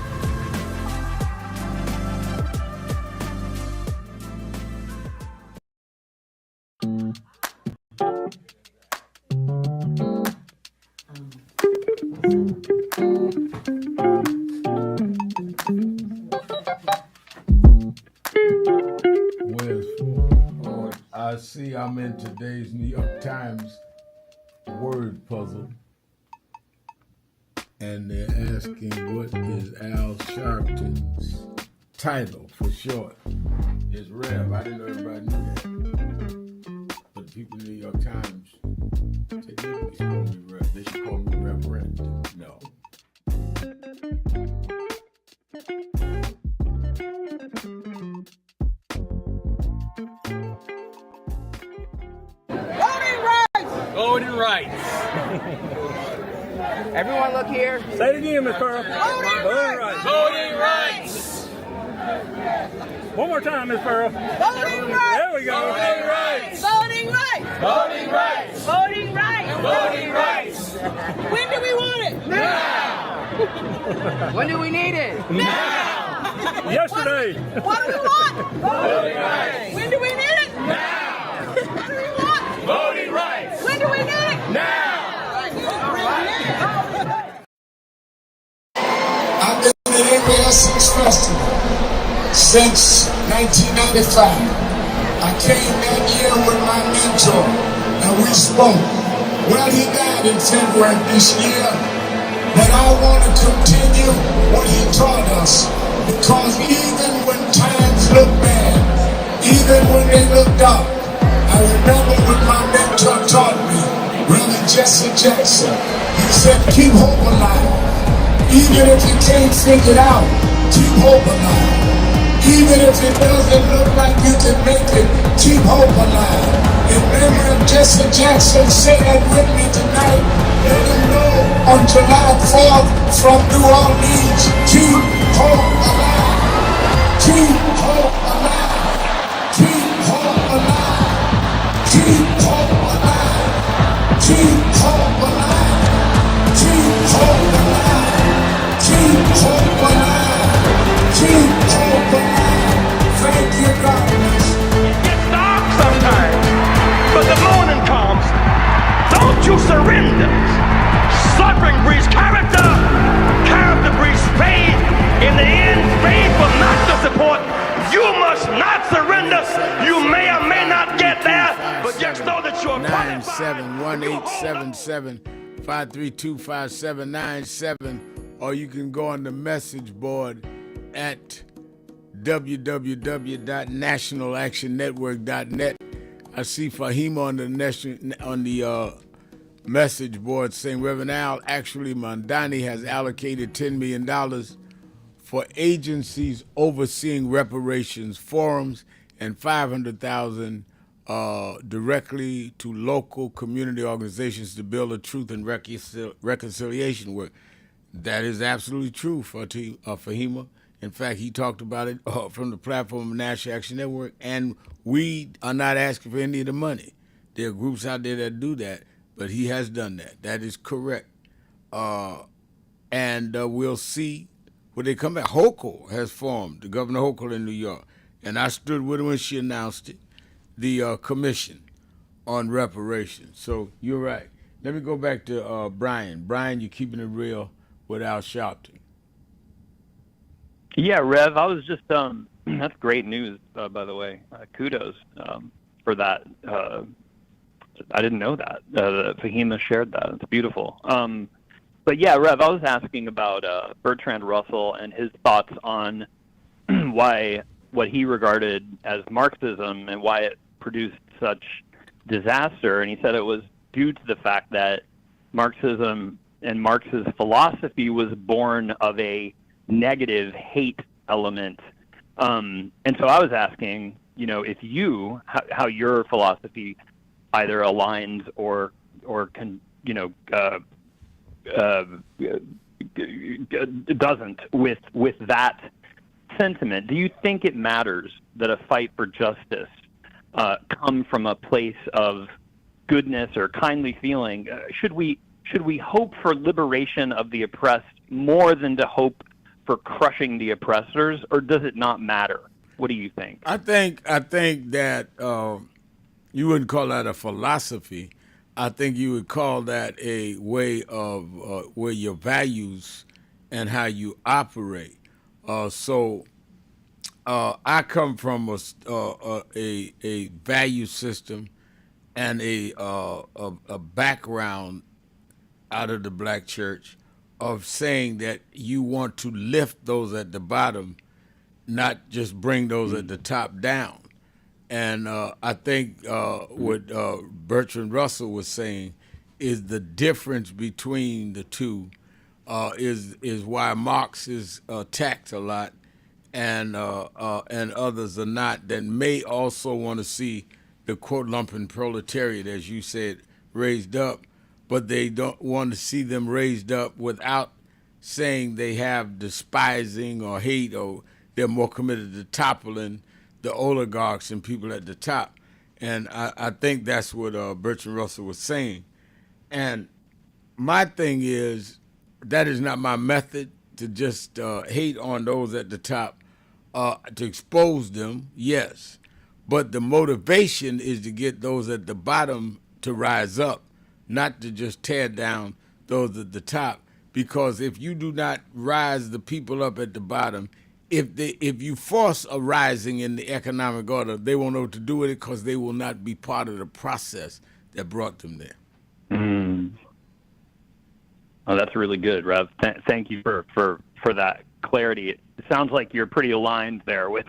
Speaker 1: I see I'm in today's New York Times word puzzle, and they're asking what is Al Sharpton's title for short. It's Rev. I didn't know everybody knew that. But people in the New York Times, they didn't call me Rev. They should call me Reverend. No.
Speaker 7: Voting rights.
Speaker 13: Everyone look here.
Speaker 7: Say it again, Ms. Pearl.
Speaker 13: Voting rights.
Speaker 7: Voting rights. One more time, Ms. Pearl.
Speaker 13: Voting rights.
Speaker 7: There we go.
Speaker 13: Voting rights. Voting rights. Voting rights. Voting rights. Voting rights. When do we want it? Now. When do we need it? Now.
Speaker 7: Yesterday.
Speaker 13: What do we want? Voting rights. When do we need it? Now. What do we want?
Speaker 7: Voting rights.
Speaker 13: When do we need it?
Speaker 7: Now.
Speaker 19: I've been in the ABSX Festival since 1995. I came that year with my mentor and we spoke. Well, he died in February this year, but I want to continue what he taught us, because even when times look bad, even when they look dark, I remember what my mentor taught me, Reverend Jesse Jackson. He said, keep hope alive. Even if you can't figure it out, keep hope alive. Even if it doesn't look like you can make it, keep hope alive. In memory of Jesse Jackson, say that with me tonight. Let him know on July 4th from New Orleans, keep hope alive. Keep hope alive. Keep hope alive. Keep hope alive. Keep hope alive. Keep hope alive. Keep hope alive. Keep hope alive. Thank you, God.
Speaker 20: It gets dark sometimes, but the morning comes. Don't you surrender. Suffering breeds character. Character breeds faith. In the end, faith will not disappoint. You must not surrender. You may or may not get there, but just know that you're
Speaker 1: 971-877-532-5797, or you can go on the message board at www.nationalactionnetwork.net. I see Fahima on the message board saying Reverend Al, actually Mandani has allocated $10 million for agencies overseeing reparations forums and $500,000 directly to local community organizations to build a truth and reconciliation work. That is absolutely true, Fahima. In fact, he talked about it from the platform of National Action Network, and we are not asking for any of the money. There are groups out there that do that, but he has done that. That is correct. And we'll see when they come back. Hochul has formed, Governor Hochul in New York, and I stood with her when she announced it, the commission on reparations. So you're right. Let me go back to Brian. Brian, you're keeping it real without shouting.
Speaker 8: Yeah, Rev, I was just that's great news, by the way. Kudos for that. I didn't know that. Fahima shared that. It's beautiful. But yeah, Rev, I was asking about Bertrand Russell and his thoughts on why what he regarded as Marxism and why it produced such disaster. And he said it was due to the fact that Marxism and Marx's philosophy was born of a negative hate element. And so I was asking, if how your philosophy either aligns or can, doesn't with that sentiment. Do you think it matters that a fight for justice come from a place of goodness or kindly feeling? Should we hope for liberation of the oppressed more than to hope for crushing the oppressors, or does it not matter? What do you think?
Speaker 18: I think that you wouldn't call that a philosophy. I think you would call that a way of where your values and how you operate. So I come from a value system and a background out of the black church of saying that you want to lift those at the bottom, not just bring those at the top down. And I think what Bertrand Russell was saying is the difference between the two is why Marx is attacked a lot, and others are not, that may also want to see the quote lumpen proletariat, as you said, raised up, but they don't want to see them raised up without saying they have despising or hate, or they're more committed to toppling the oligarchs and people at the top. And I think that's what Bertrand Russell was saying. And my thing is, that is not my method, to just hate on those at the top, to expose them, yes. But the motivation is to get those at the bottom to rise up, not to just tear down those at the top. Because if you do not rise the people up at the bottom, if you force a rising in the economic order, they won't know what to do with it, because they will not be part of the process that brought them there.
Speaker 8: Oh, that's really good, Rev. Thank you for that clarity. It sounds like you're pretty aligned there with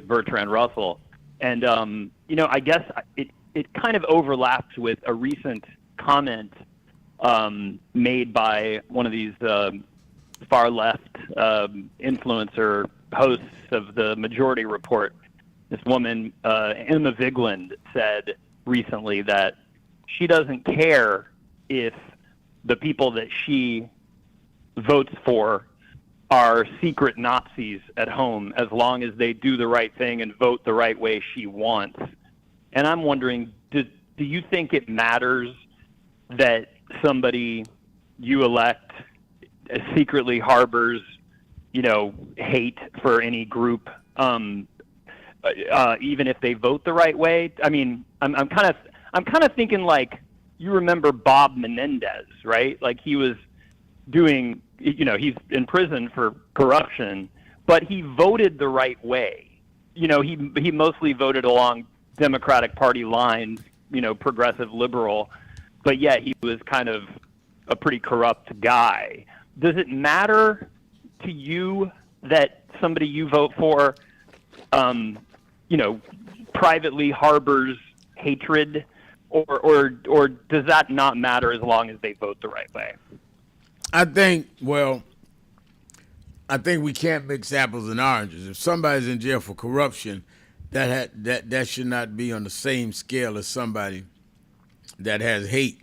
Speaker 8: Bertrand Russell, and I guess it kind of overlaps with a recent comment made by one of these far left influencer hosts of the Majority Report. This woman, Emma Vigeland, said recently that she doesn't care if the people that she votes for are secret Nazis at home, as long as they do the right thing and vote the right way she wants. And I'm wondering, do you think it matters that somebody you elect secretly harbors, hate for any group, even if they vote the right way? I mean, I'm kind of thinking, like, you remember Bob Menendez, right? Like, he was doing, he's in prison for corruption, but he voted the right way. He mostly voted along Democratic Party lines, progressive liberal, but yet he was kind of a pretty corrupt guy. Does it matter to you that somebody you vote for, privately harbors hatred, or does that not matter as long as they vote the right way?
Speaker 18: I think we can't mix apples and oranges. If somebody's in jail for corruption, that should not be on the same scale as somebody that has hate,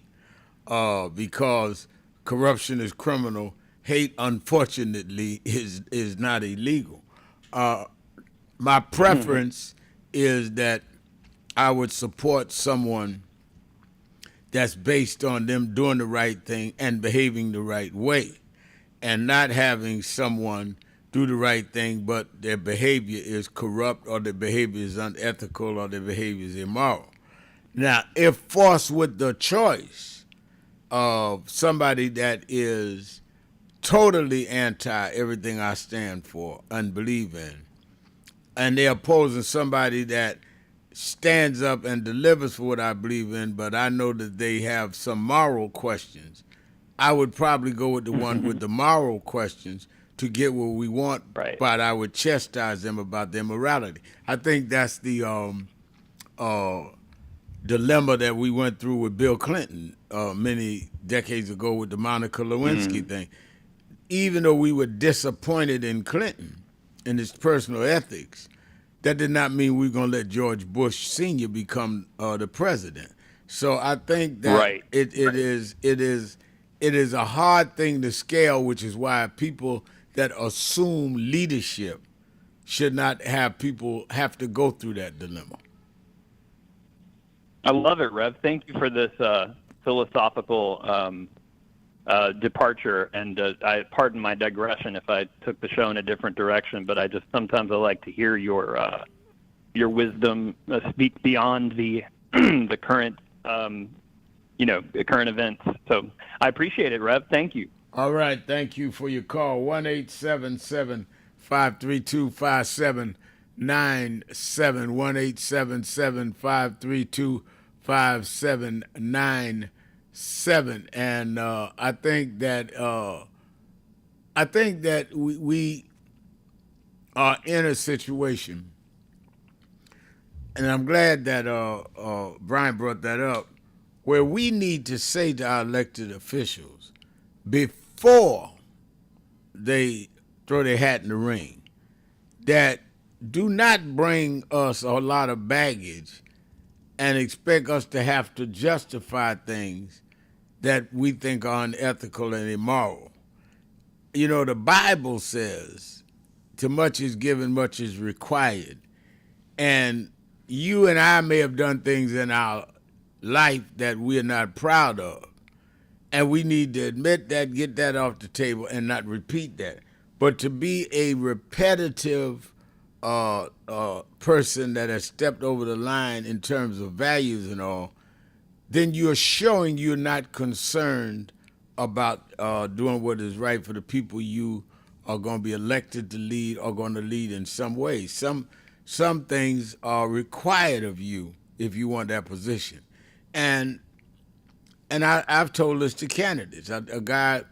Speaker 18: because corruption is criminal. Hate, unfortunately, is not illegal. My preference is that I would support someone that's based on them doing the right thing and behaving the right way, and not having someone do the right thing but their behavior is corrupt, or their behavior is unethical, or their behavior is immoral. Now, if forced with the choice of somebody that is totally anti everything I stand for and believe in. And they're opposing somebody that stands up and delivers for what I believe in, but I know that they have some moral questions. I would probably go with the one with the moral questions to get what we want,
Speaker 8: right.
Speaker 18: But I would chastise them about their morality. I think that's the dilemma that we went through with Bill Clinton many decades ago with the Monica Lewinsky thing. Even though we were disappointed in Clinton and his personal ethics, that did not mean we were going to let George Bush Sr. become the president. So I think that it is a hard thing to scale, which is why people that assume leadership should not have people have to go through that dilemma.
Speaker 8: I love it, Rev. Thank you for this philosophical departure. And I pardon my digression if I took the show in a different direction, but sometimes I like to hear your wisdom speak beyond the the current current events. So I appreciate it, Rev. Thank you.
Speaker 18: All right, thank you for your call. 1-877-532-5797. 1-877-532-5797. And I think that we are in a situation, and I'm glad that Brian brought that up, where we need to say to our elected officials before they throw their hat in the ring that do not bring us a lot of baggage and expect us to have to justify things that we think are unethical and immoral. You know, the Bible says, "To much is given, much is required." And you and I may have done things in our life that we're not proud of. And we need to admit that, get that off the table, and not repeat that. But to be a repetitive person that has stepped over the line in terms of values and all, then you're showing you're not concerned about doing what is right for the people you are going to be elected to lead or going to lead in some way. Some things are required of you if you want that position. And I've told this to candidates. A guy a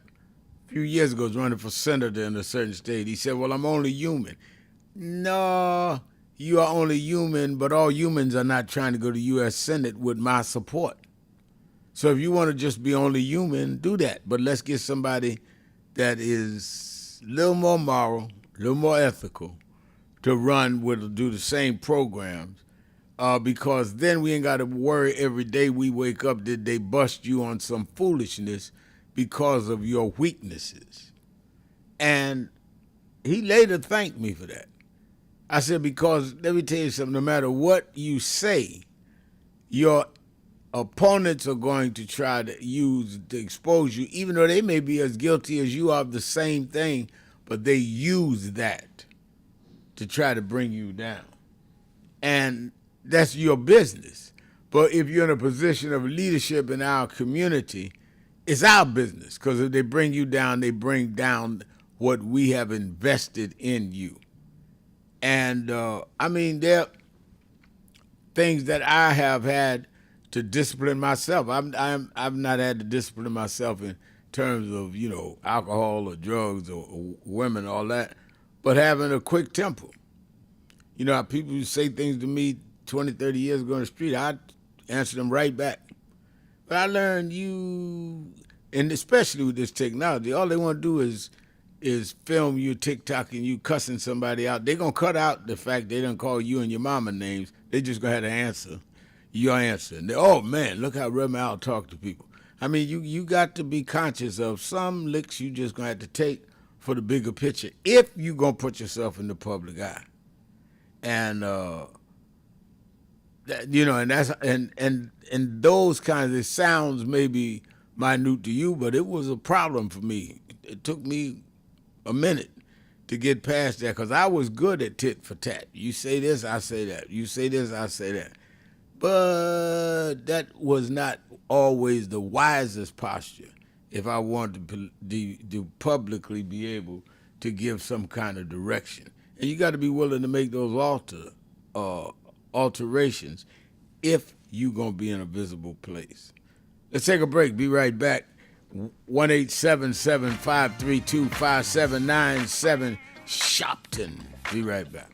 Speaker 18: few years ago was running for senator in a certain state. He said, "Well, I'm only human." No, you are only human, but all humans are not trying to go to U.S. Senate with my support. So if you want to just be only human, do that. But let's get somebody that is a little more moral, a little more ethical to run with, do the same programs. Because then we ain't got to worry every day we wake up, did they bust you on some foolishness because of your weaknesses? And he later thanked me for that. I said, because let me tell you something, no matter what you say, your opponents are going to try to use to expose you, even though they may be as guilty as you are of the same thing, but they use that to try to bring you down. And that's your business. But if you're in a position of leadership in our community, it's our business, because if they bring you down, they bring down what we have invested in you. And I mean, there are things that I have had to discipline myself. I've not had to discipline myself in terms of, alcohol or drugs or women, all that, but having a quick temper. You know, people who say things to me 20, 30 years ago on the street, I answer them right back. But I learned and especially with this technology, all they want to do is film you TikTok and you cussing somebody out. They're going to cut out the fact they done call you and your mama names. They just going to have to answer your answer. And oh, man, look how Reverend Al talk to people. I mean, you got to be conscious of some licks you just going to have to take for the bigger picture if you going to put yourself in the public eye. And, and that's and those kinds, it sounds maybe minute to you, but it was a problem for me. It took me a minute to get past that, because I was good at tit for tat. You say this, I say that. You say this, I say that. But that was not always the wisest posture if I wanted to publicly be able to give some kind of direction. And you got to be willing to make those alterations if you're going to be in a visible place. Let's take a break. Be right back. 1-877-532-5797, Shopton. Be right back.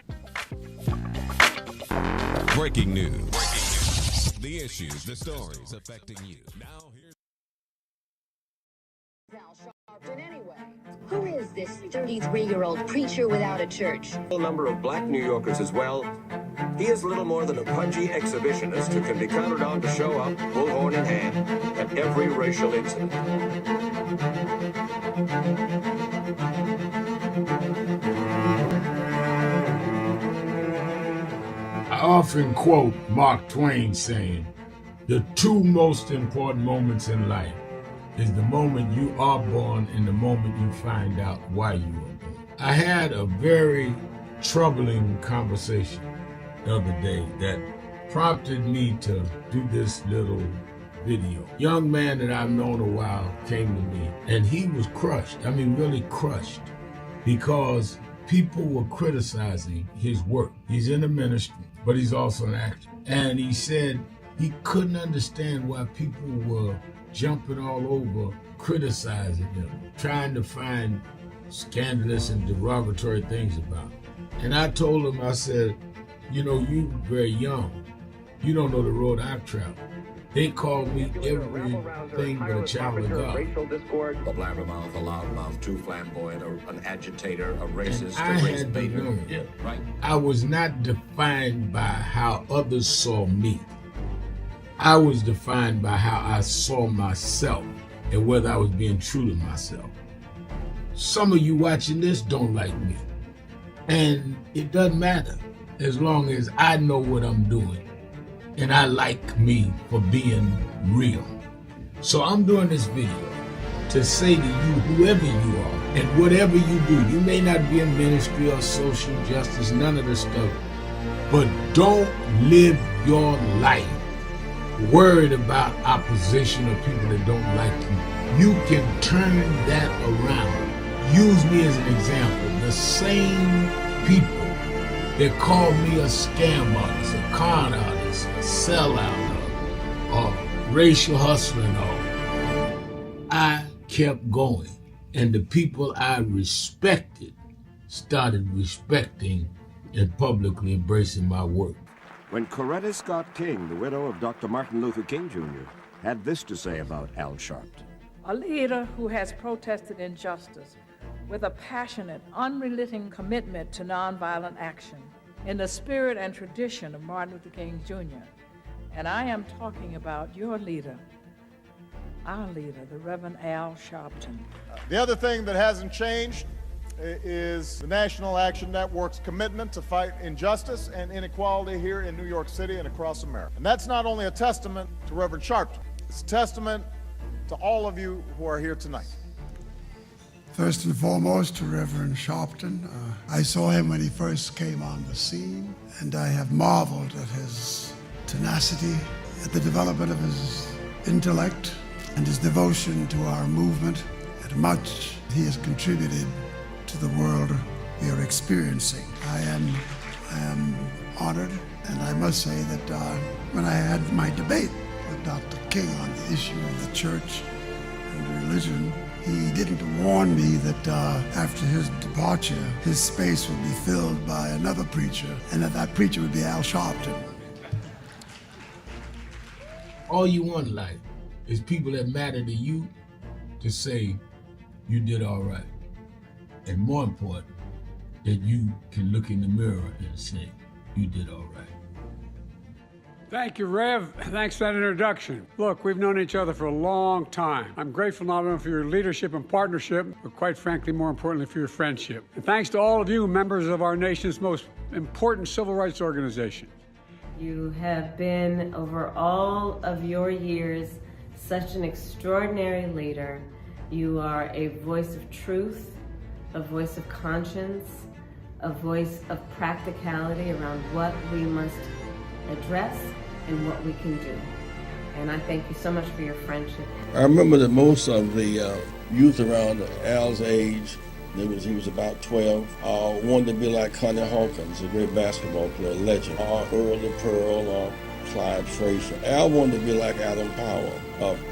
Speaker 10: Breaking news. The issues, the stories affecting you. Now here's
Speaker 14: Who is this 33-year-old preacher without a church?
Speaker 15: A number of black New Yorkers as well. He is little more than a pudgy exhibitionist who can be counted on to show up, bullhorn in hand, at every racial incident.
Speaker 6: I often quote Mark Twain saying, "The two most important moments in life is the moment you are born and the moment you find out why you were born." I had a very troubling conversation the other day that prompted me to do this little video. Young man that I've known a while came to me and he was crushed. I mean, really crushed, because people were criticizing his work. He's in the ministry, but he's also an actor. And he said he couldn't understand why people were jumping all over, criticizing him, trying to find scandalous and derogatory things about him. And I told him, I said, you know, you're very young. You don't know the road I've traveled. They call me everything but a child of God.
Speaker 15: A blabbermouth, a loudmouth, too flamboyant, an agitator, a racist,
Speaker 6: I had to learn.
Speaker 15: Yeah, right.
Speaker 6: I was not defined by how others saw me. I was defined by how I saw myself and whether I was being true to myself. Some of you watching this don't like me. And it doesn't matter as long as I know what I'm doing and I like me for being real. So I'm doing this video to say to you, whoever you are and whatever you do, you may not be in ministry or social justice, none of this stuff, but don't live your life worried about opposition or people that don't like you. You can turn that around. Use me as an example. The same people that call me a scam artist, a con artist, a sellout, or racial hustler and all, I kept going. And the people I respected started respecting and publicly embracing my work.
Speaker 15: When Coretta Scott King, the widow of Dr. Martin Luther King Jr., had this to say about Al Sharpton.
Speaker 16: A leader who has protested injustice with a passionate, unrelenting commitment to nonviolent action in the spirit and tradition of Martin Luther King Jr. And I am talking about your leader, our leader, the Reverend Al Sharpton.
Speaker 24: The other thing that hasn't changed is the National Action Network's commitment to fight injustice and inequality here in New York City and across America. And that's not only a testament to Reverend Sharpton, it's a testament to all of you who are here tonight.
Speaker 25: First and foremost, to Reverend Sharpton. I saw him when he first came on the scene, and I have marveled at his tenacity, at the development of his intellect, and his devotion to our movement, and much he has contributed to the world we are experiencing. I am honored, and I must say that when I had my debate with Dr. King on the issue of the church and religion, he didn't warn me that after his departure, his space would be filled by another preacher, and that preacher would be Al Sharpton.
Speaker 6: All you want in life is people that matter to you to say you did all right. And more important, that you can look in the mirror and say you did all right.
Speaker 26: Thank you, Rev. Thanks for that introduction. Look, we've known each other for a long time. I'm grateful not only for your leadership and partnership, but quite frankly, more importantly, for your friendship. And thanks to all of you, members of our nation's most important civil rights organization.
Speaker 17: You have been, over all of your years, such an extraordinary leader. You are a voice of truth, a voice of conscience, a voice of practicality around what we must address and what we can do. And I thank you so much for your friendship.
Speaker 22: I remember that most of the youth around Al's age, he was about 12, wanted to be like Connie Hawkins, a great basketball player, legend, or Earl the Pearl, or Clyde Frazier. Al wanted to be like Adam Powell,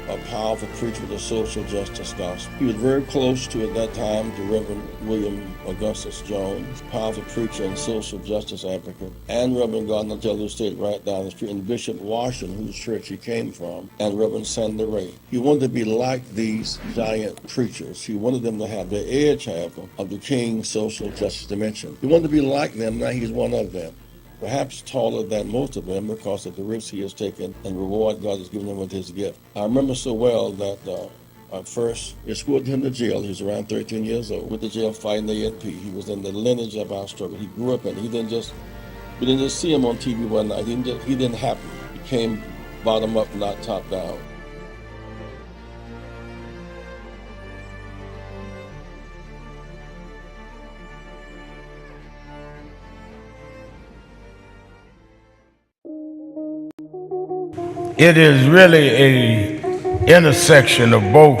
Speaker 22: a powerful preacher with a social justice gospel. He was very close to, at that time, to Reverend William Augustus Jones, powerful preacher and social justice advocate, and Reverend Gardner Taylor State right down the street, and Bishop Washington, whose church he came from, and Reverend Sandy Ray. He wanted to be like these giant preachers. He wanted them to have the edge, however, of the King's social justice dimension. He wanted to be like them, now he's one of them. Perhaps taller than most of them because of the risks he has taken and the reward God has given him with his gift. I remember so well that first escorted him to jail. He was around 13 years old with the jail fighting the ANP. He was in the lineage of our struggle. He grew up in it. We didn't just see him on TV one night. He didn't happen. He came bottom up, not top down.
Speaker 18: It is really a intersection of both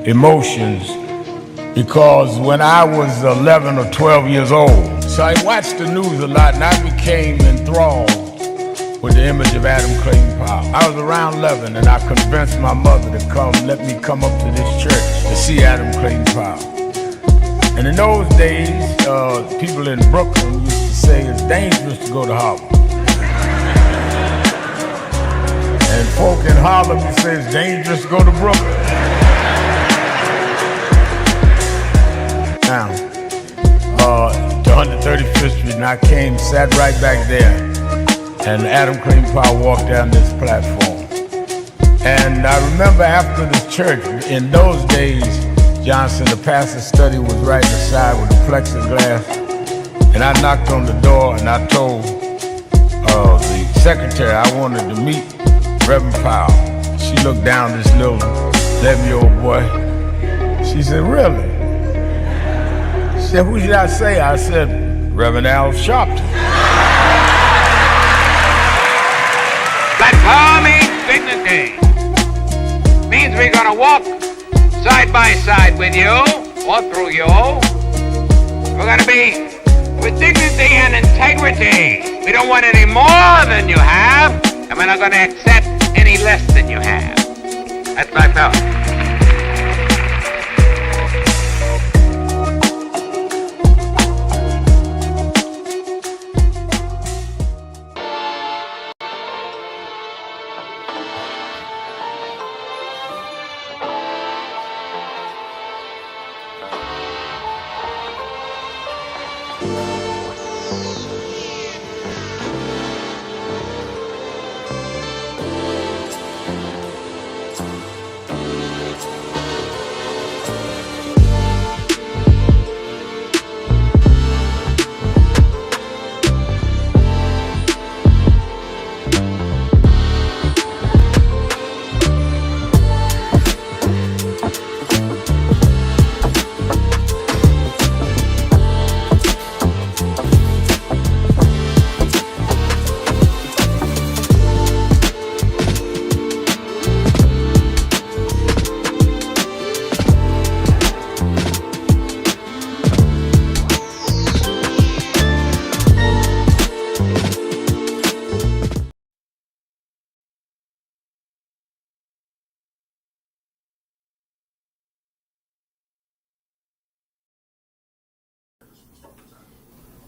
Speaker 18: emotions, because when I was 11 or 12 years old, so I watched the news a lot and I became enthralled with the image of Adam Clayton Powell. I was around 11 and I convinced my mother to let me come up to this church to see Adam Clayton Powell. And in those days, people in Brooklyn used to say it's dangerous to go to Harlem. And folk in Harlem used to say it's dangerous to go to Brooklyn. Now, to 135th Street, and I sat right back there, and Adam Clayton Powell walked down this platform. And I remember after the church, in those days, Johnson, the pastor's study was right inside with the plexiglass, and I knocked on the door and I told the secretary I wanted to meet Reverend Powell. She looked down this little 11-year-old boy. She said, "Really?" She said, "Who did I say?" I said, "Reverend Al Sharpton."
Speaker 3: Platform means dignity. Means we're gonna walk side by side with you or through you. We're gonna be with dignity and integrity. We don't want any more than you have, and we're not gonna accept any less than you have. That's my thought.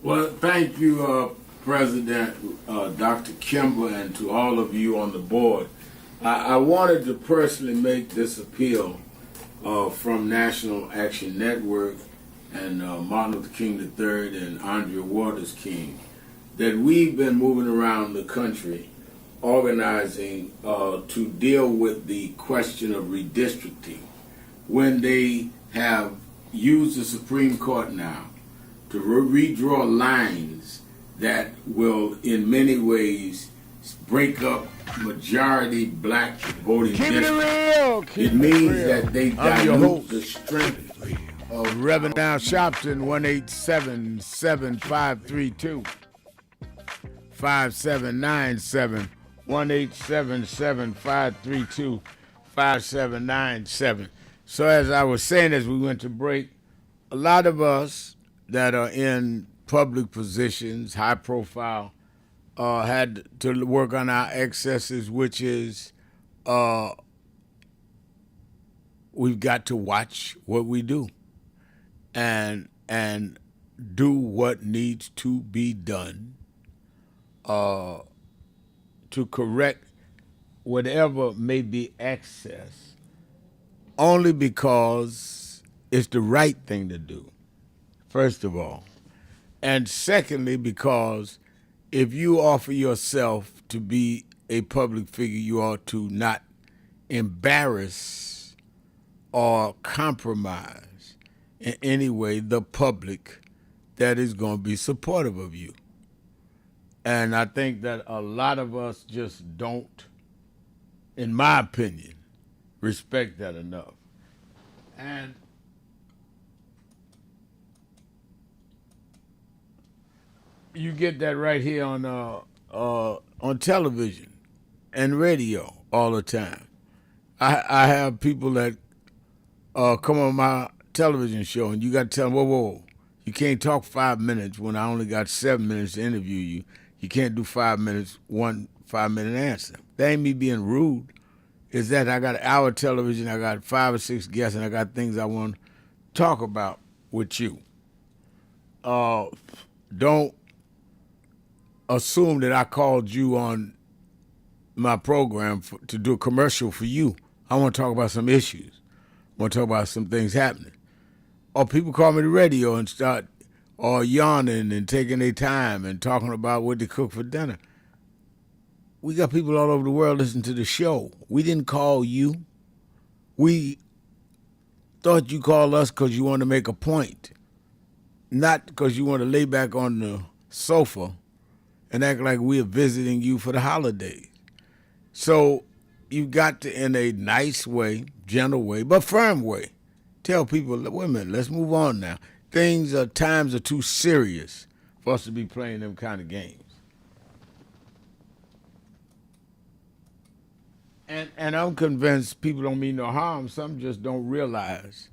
Speaker 18: Well, thank you, President Dr. Kimball, and to all of you on the board. I wanted to personally make this appeal from National Action Network and Martin Luther King III and Andrea Waters King, that we've been moving around the country organizing to deal with the question of redistricting when they have used the Supreme Court now to redraw lines that will in many ways break up majority black voting districts. It means that they dilute the strength of Reverend Al Sharpton. 1-877-532-5797 1-877-532-5797. So as I was saying as we went to break, a lot of us that are in public positions, high profile, had to work on our excesses, which is we've got to watch what we do and do what needs to be done to correct whatever may be excess, only because it's the right thing to do, first of all. And secondly, because if you offer yourself to be a public figure, you ought to not embarrass or compromise in any way the public that is going to be supportive of you. And I think that a lot of us just don't, in my opinion, respect that enough. And you get that right here on television and radio all the time. I have people that come on my television show, and you got to tell them, whoa, you can't talk 5 minutes when I only got 7 minutes to interview you. You can't do 5 minutes, 1 5-minute answer. That ain't me being rude. It's that I got an hour television, I got 5 or 6 guests, and I got things I want to talk about with you. Don't assume that I called you on my program to do a commercial for you. I want to talk about some issues. I want to talk about some things happening. Or people call me the radio and start yawning and taking their time and talking about what they cook for dinner. We got people all over the world listening to the show. We didn't call you. We thought you called us because you want to make a point, not because you want to lay back on the sofa and act like we're visiting you for the holidays. So you got to, in a nice way, gentle way, but firm way, tell people, wait a minute, let's move on now. Times are too serious for us to be playing them kind of games. And I'm convinced people don't mean no harm. Some just don't realize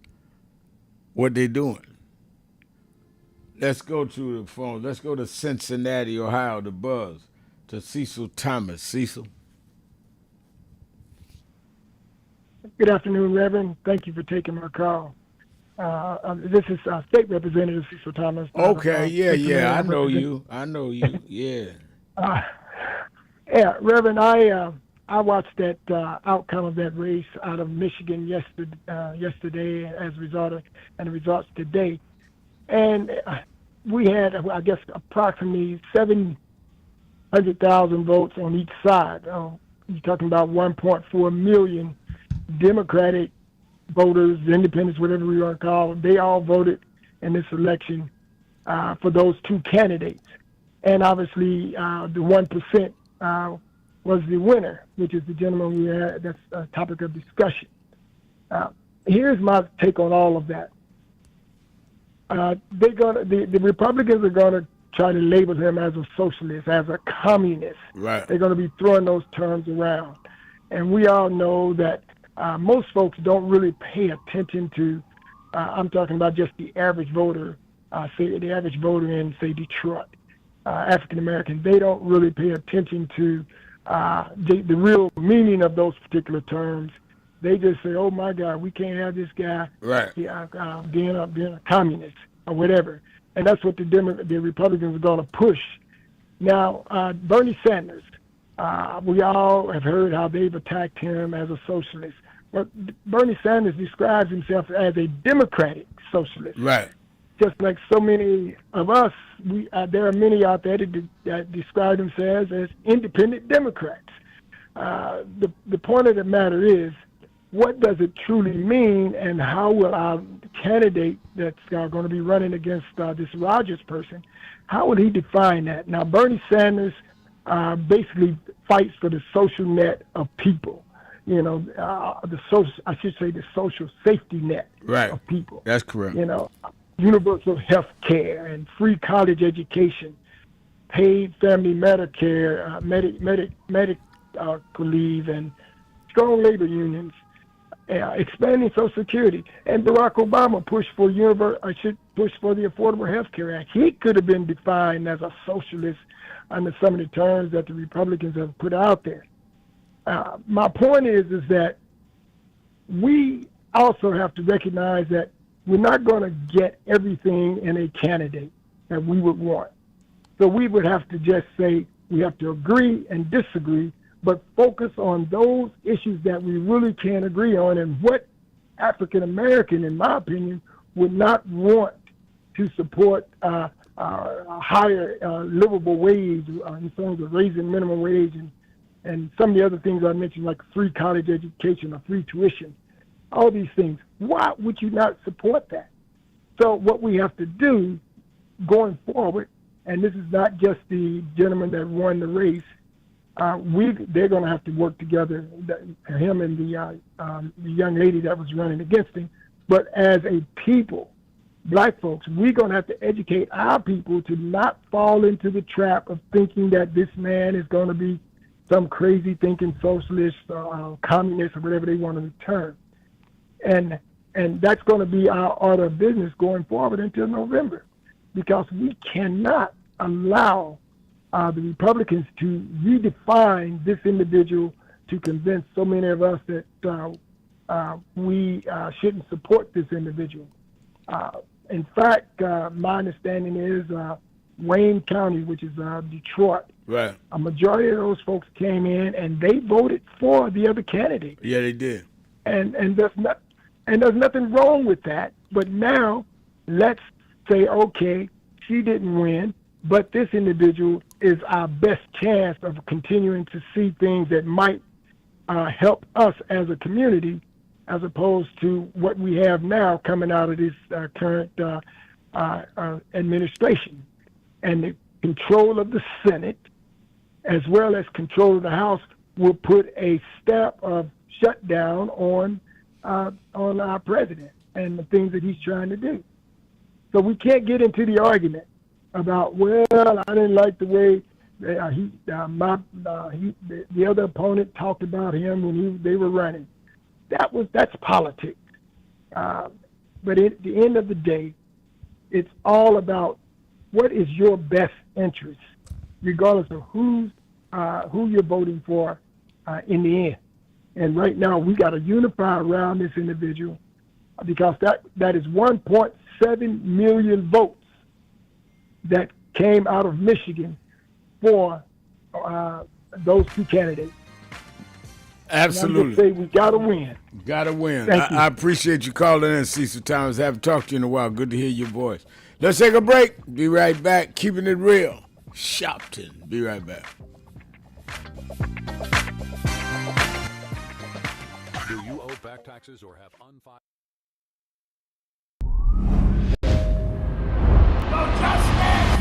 Speaker 18: what they're doing. Let's go to the phone. Let's go to Cincinnati, Ohio, the buzz, to Cecil Thomas. Cecil.
Speaker 4: Good afternoon, Reverend. Thank you for taking my call. This is State Representative Cecil Thomas.
Speaker 18: Okay, yeah, I know you, yeah.
Speaker 4: Yeah, Reverend, I watched that outcome of that race out of Michigan yesterday as a result of, and the results today. And we had, I guess, approximately 700,000 votes on each side. You're talking about 1.4 million Democratic voters, independents, whatever we want to call them. They all voted in this election for those two candidates. And obviously, the 1% was the winner, which is the gentleman we had. That's a topic of discussion. Here's my take on all of that. The Republicans are going to try to label him as a socialist, as a communist.
Speaker 18: Right.
Speaker 4: They're going to be throwing those terms around. And we all know that most folks don't really pay attention to, I'm talking about just the average voter, say the average voter in, say, Detroit, African-American. They don't really pay attention to the real meaning of those particular terms. They just say, oh, my God, we can't have this guy being a communist or whatever. And that's what the Republicans are going to push. Now, Bernie Sanders, we all have heard how they've attacked him as a socialist. But Bernie Sanders describes himself as a democratic socialist.
Speaker 18: Right.
Speaker 4: Just like so many of us, there are many out there that describe themselves as independent Democrats. The point of the matter is, what does it truly mean, and how will our candidate that's going to be running against this Rogers person, how will he define that? Now, Bernie Sanders basically fights for the social net of people. You know, the social safety net of people.
Speaker 18: That's correct.
Speaker 4: You know, universal health care and free college education, paid family Medicare, could leave, and strong labor unions, expanding Social Security, and Barack Obama pushed for the Affordable Health Care Act. He could have been defined as a socialist under some of the terms that the Republicans have put out there. My point is that we also have to recognize that we're not going to get everything in a candidate that we would want. So we would have to just say we have to agree and disagree, but focus on those issues that we really can agree on, and what African American, in my opinion, would not want to support a higher livable wage in terms of raising minimum wage and some of the other things I mentioned, like free college education or free tuition, all these things. Why would you not support that? So what we have to do going forward, and this is not just the gentleman that won the race, they're going to have to work together, him and the young lady that was running against him. But as a people, black folks, we're going to have to educate our people to not fall into the trap of thinking that this man is going to be some crazy thinking socialist or communist or whatever they want to return. And that's going to be our order of business going forward until November, because we cannot allow the Republicans to redefine this individual to convince so many of us that we shouldn't support this individual. In fact, my understanding is Wayne County, which is Detroit,
Speaker 18: right,
Speaker 4: a majority of those folks came in and they voted for the other candidate.
Speaker 18: Yeah, they did.
Speaker 4: And there's nothing wrong with that. But now let's say, okay, she didn't win, but this individual is our best chance of continuing to see things that might help us as a community, as opposed to what we have now coming out of this current administration. And the control of the Senate, as well as control of the House, will put a stamp of shutdown on our president and the things that he's trying to do. So we can't get into the argument about, well, I didn't like the way the other opponent talked about him when they were running. That's politics. But at the end of the day, it's all about what is your best interest, regardless of who you're voting for in the end. And right now, we got to unify around this individual, because that is 1.7 million votes that came out of Michigan for those two candidates.
Speaker 18: Absolutely.
Speaker 4: And I'm just saying we got to win.
Speaker 18: Got to win.
Speaker 4: Thank you.
Speaker 18: I appreciate you calling in, Cecil Thomas. I haven't talked to you in a while. Good to hear your voice. Let's take a break. Be right back. Keeping it real. Shopton. Be right back.
Speaker 10: Do you owe back taxes or have unfiled?
Speaker 6: No justice!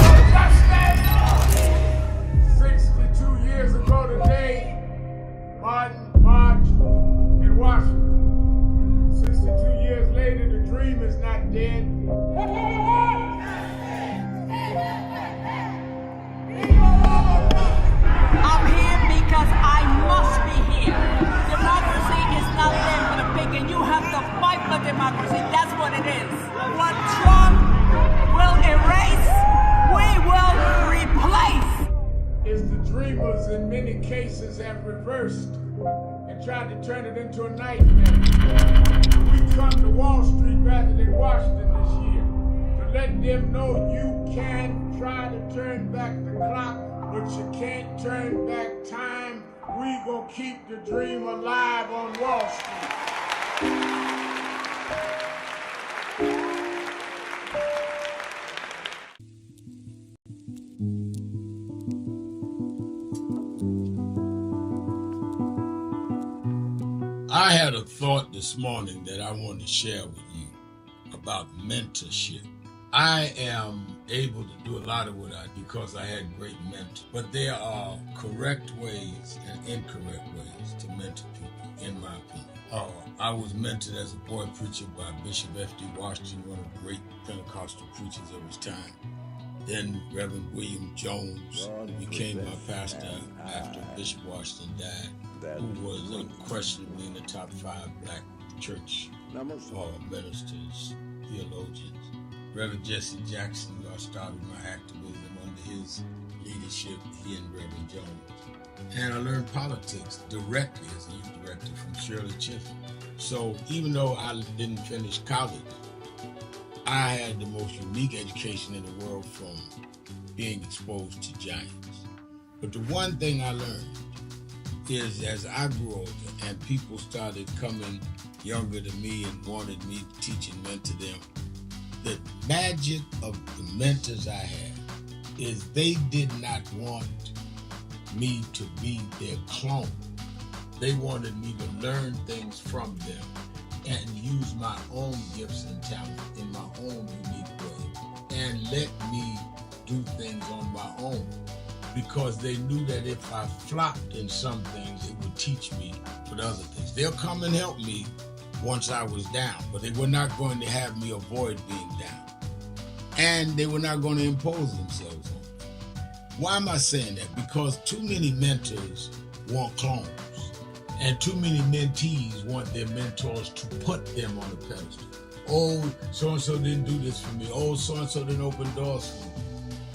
Speaker 6: No justice! 62 years ago today, Martin marched in Washington. 62 years later, the dream is not dead.
Speaker 13: I'm here because I must be here. Democracy is not there for the pig, and you have to fight for democracy. That's what it is. What Trump will erase, we will replace.
Speaker 6: Is the dreamers in many cases have reversed and tried to turn it into a nightmare. We come to Wall Street rather than Washington this year to let them know you can try to turn back the clock, but you can't turn back time. We gonna keep the dream alive on Wall Street.
Speaker 1: I had a thought this morning that I wanted to share with you about mentorship. I am able to do a lot of what I do because I had great mentors, but there are correct ways and incorrect ways to mentor people, in my opinion. I was mentored as a boy preacher by Bishop F.D. Washington, one of the great Pentecostal preachers of his time. Then Reverend William Jones, who became my pastor after Bishop Washington died, who was unquestionably in the top 5 black church ministers, theologians. Reverend Jesse Jackson, who I started my activism under his leadership, he and Reverend Jones. And I learned politics directly as a youth director from Shirley Chisholm. So even though I didn't finish college, I had the most unique education in the world from being exposed to giants. But the one thing I learned is as I grew older and people started coming younger than me and wanted me to teach and mentor them, the magic of the mentors I had is they did not want me to be their clone. They wanted me to learn things from them and use my own gifts and talents in my own unique way and let me do things on my own, because they knew that if I flopped in some things, it would teach me for the other things. They'll come and help me once I was down, but they were not going to have me avoid being down. And they were not going to impose themselves on me. Why am I saying that? Because too many mentors want clones, and too many mentees want their mentors to put them on a pedestal. Oh, so-and-so didn't do this for me. Oh, so-and-so didn't open doors for me.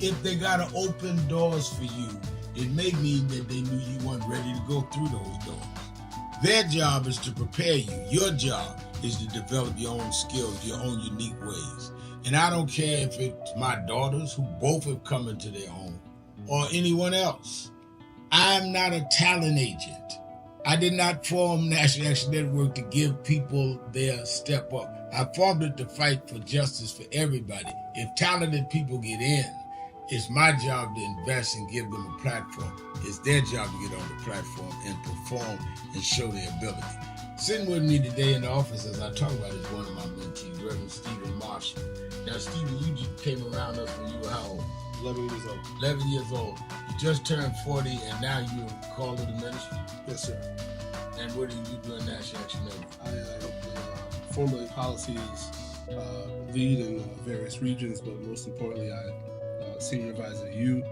Speaker 1: If they got to open doors for you, it may mean that they knew you weren't ready to go through those doors. Their job is to prepare you. Your job is to develop your own skills, your own unique ways. And I don't care if it's my daughters, who both have come into their own, or anyone else. I'm not a talent agent. I did not form National Action Network to give people their step up. I formed it to fight for justice for everybody. If talented people get in, it's my job to invest and give them a platform. It's their job to get on the platform and perform and show their ability. Sitting with me today in the office as I talk about it is one of my mentees, Reverend Stephen Marshall. Now, Stephen, you just came around us when you were how old?
Speaker 5: 11 years old.
Speaker 1: 11 years old. You just turned 40 and now you're called to the ministry?
Speaker 5: Yes, sir.
Speaker 1: And what do you do in National Action Network?
Speaker 5: I help formulate policies, lead in various regions, but most importantly, I senior advisor to you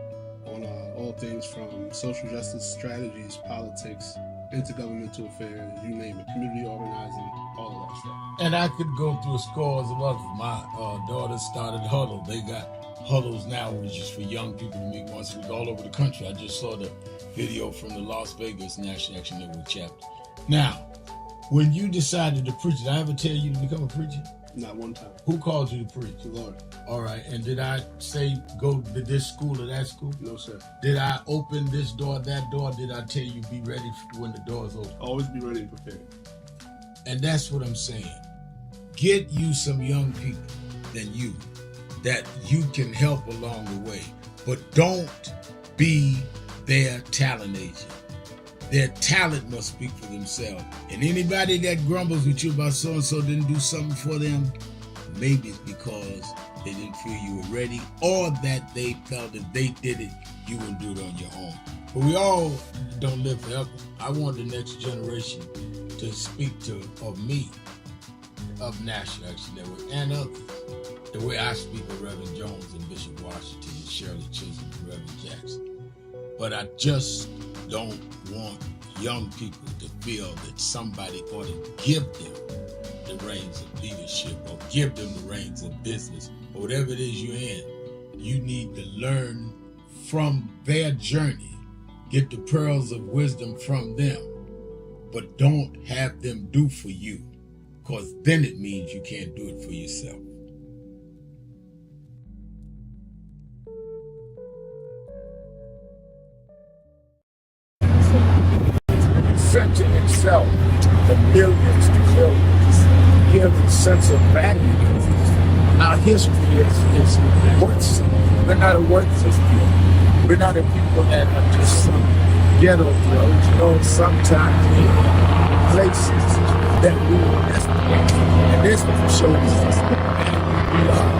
Speaker 5: on all things from social justice strategies, politics, intergovernmental affairs, you name it, community organizing, all of that stuff.
Speaker 1: And I could go through scores of others. My daughters started Huddle. They got Huddles now, which is for young people to meet once a week all over the country. I just saw the video from the Las Vegas National Action Network chapter. Now, when you decided to preach, did I ever tell you to become a preacher?
Speaker 5: Not one time.
Speaker 1: Who called you to preach?
Speaker 5: The Lord.
Speaker 1: All right. And did I say go to this school or that school?
Speaker 5: No, sir.
Speaker 1: Did I open this door, that door? Did I tell you be ready when the doors open?
Speaker 5: Always be ready and prepared.
Speaker 1: And that's what I'm saying. Get you some young people than you that you can help along the way. But don't be their talent agent. Their talent must speak for themselves. And anybody that grumbles with you about so-and-so didn't do something for them, maybe it's because they didn't feel you were ready, or that they felt if they did it, you wouldn't do it on your own. But we all don't live forever. I want the next generation to speak of me, of National Action Network, and others, the way I speak of Reverend Jones and Bishop Washington and Shirley Chisholm and Reverend Jackson. But I just don't want young people to feel that somebody ought to give them the reins of leadership or give them the reins of business or whatever it is you're in. You need to learn from their journey, get the pearls of wisdom from them, but don't have them do for you, because then it means you can't do it for yourself.
Speaker 6: Center itself, the millions to billions, give a sense of value. Our history is worthless. We're not a worthless people. We're not a people that are just some ghetto drugs. You know, sometimes in places that we were desperate. And this one shows us that we are.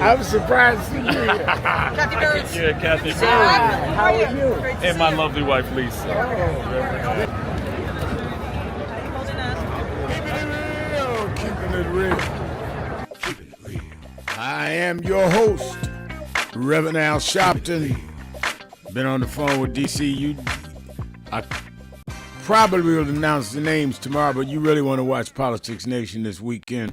Speaker 18: I'm surprised to see you here.
Speaker 2: Kathy Burns.
Speaker 9: Yeah, Kathy Burns.
Speaker 2: How are you?
Speaker 9: And my lovely wife, Lisa.
Speaker 18: Keeping it real. I am your host, Reverend Al Sharpton. Been on the phone with DC. I probably will announce the names tomorrow, but you really want to watch Politics Nation this weekend.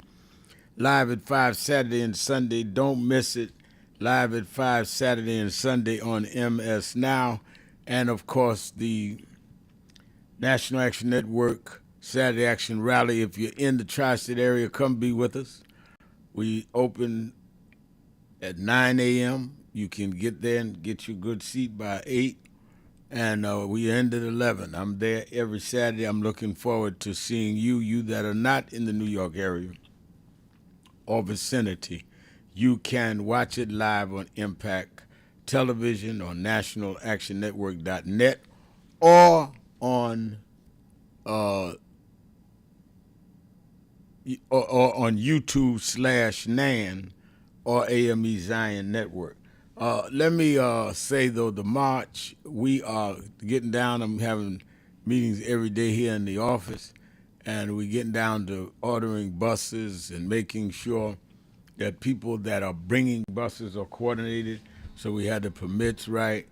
Speaker 18: Live at 5 Saturday and Sunday. Don't miss it. Live at 5 Saturday and Sunday on MS Now. And, of course, the National Action Network Saturday Action Rally. If you're in the tri-state area, come be with us. We open at 9 a.m. You can get there and get your good seat by 8. And we end at 11. I'm there every Saturday. I'm looking forward to seeing you that are not in the New York area or vicinity. You can watch it live on Impact Television or nationalactionnetwork.net or on or on YouTube/NAN or AME Zion Network. Let me say, though, the march, we are getting down. I'm having meetings every day here in the office, and we're getting down to ordering buses and making sure that people that are bringing buses are coordinated, so we had the permits right.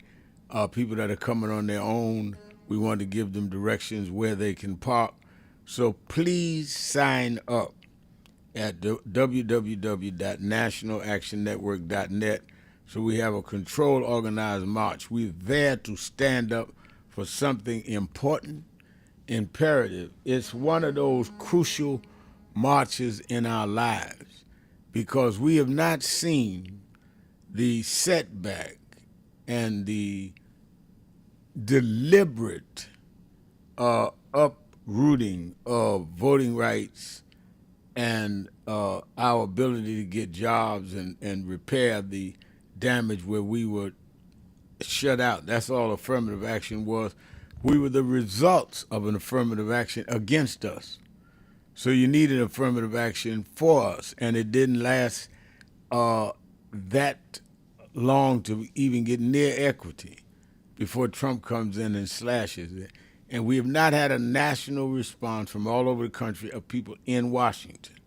Speaker 18: People that are coming on their own, we want to give them directions where they can park. So please sign up at www.nationalactionnetwork.net. So we have a controlled, organized march. We're there to stand up for something important, imperative. It's one of those crucial marches in our lives because we have not seen the setback and the deliberate uprooting of voting rights and our ability to get jobs and repair the damage where we were shut out. That's all affirmative action was. We were the results of an affirmative action against us. So you needed affirmative action for us, and it didn't last that long to even get near equity before Trump comes in and slashes it. And we have not had a national response from all over the country of people in Washington.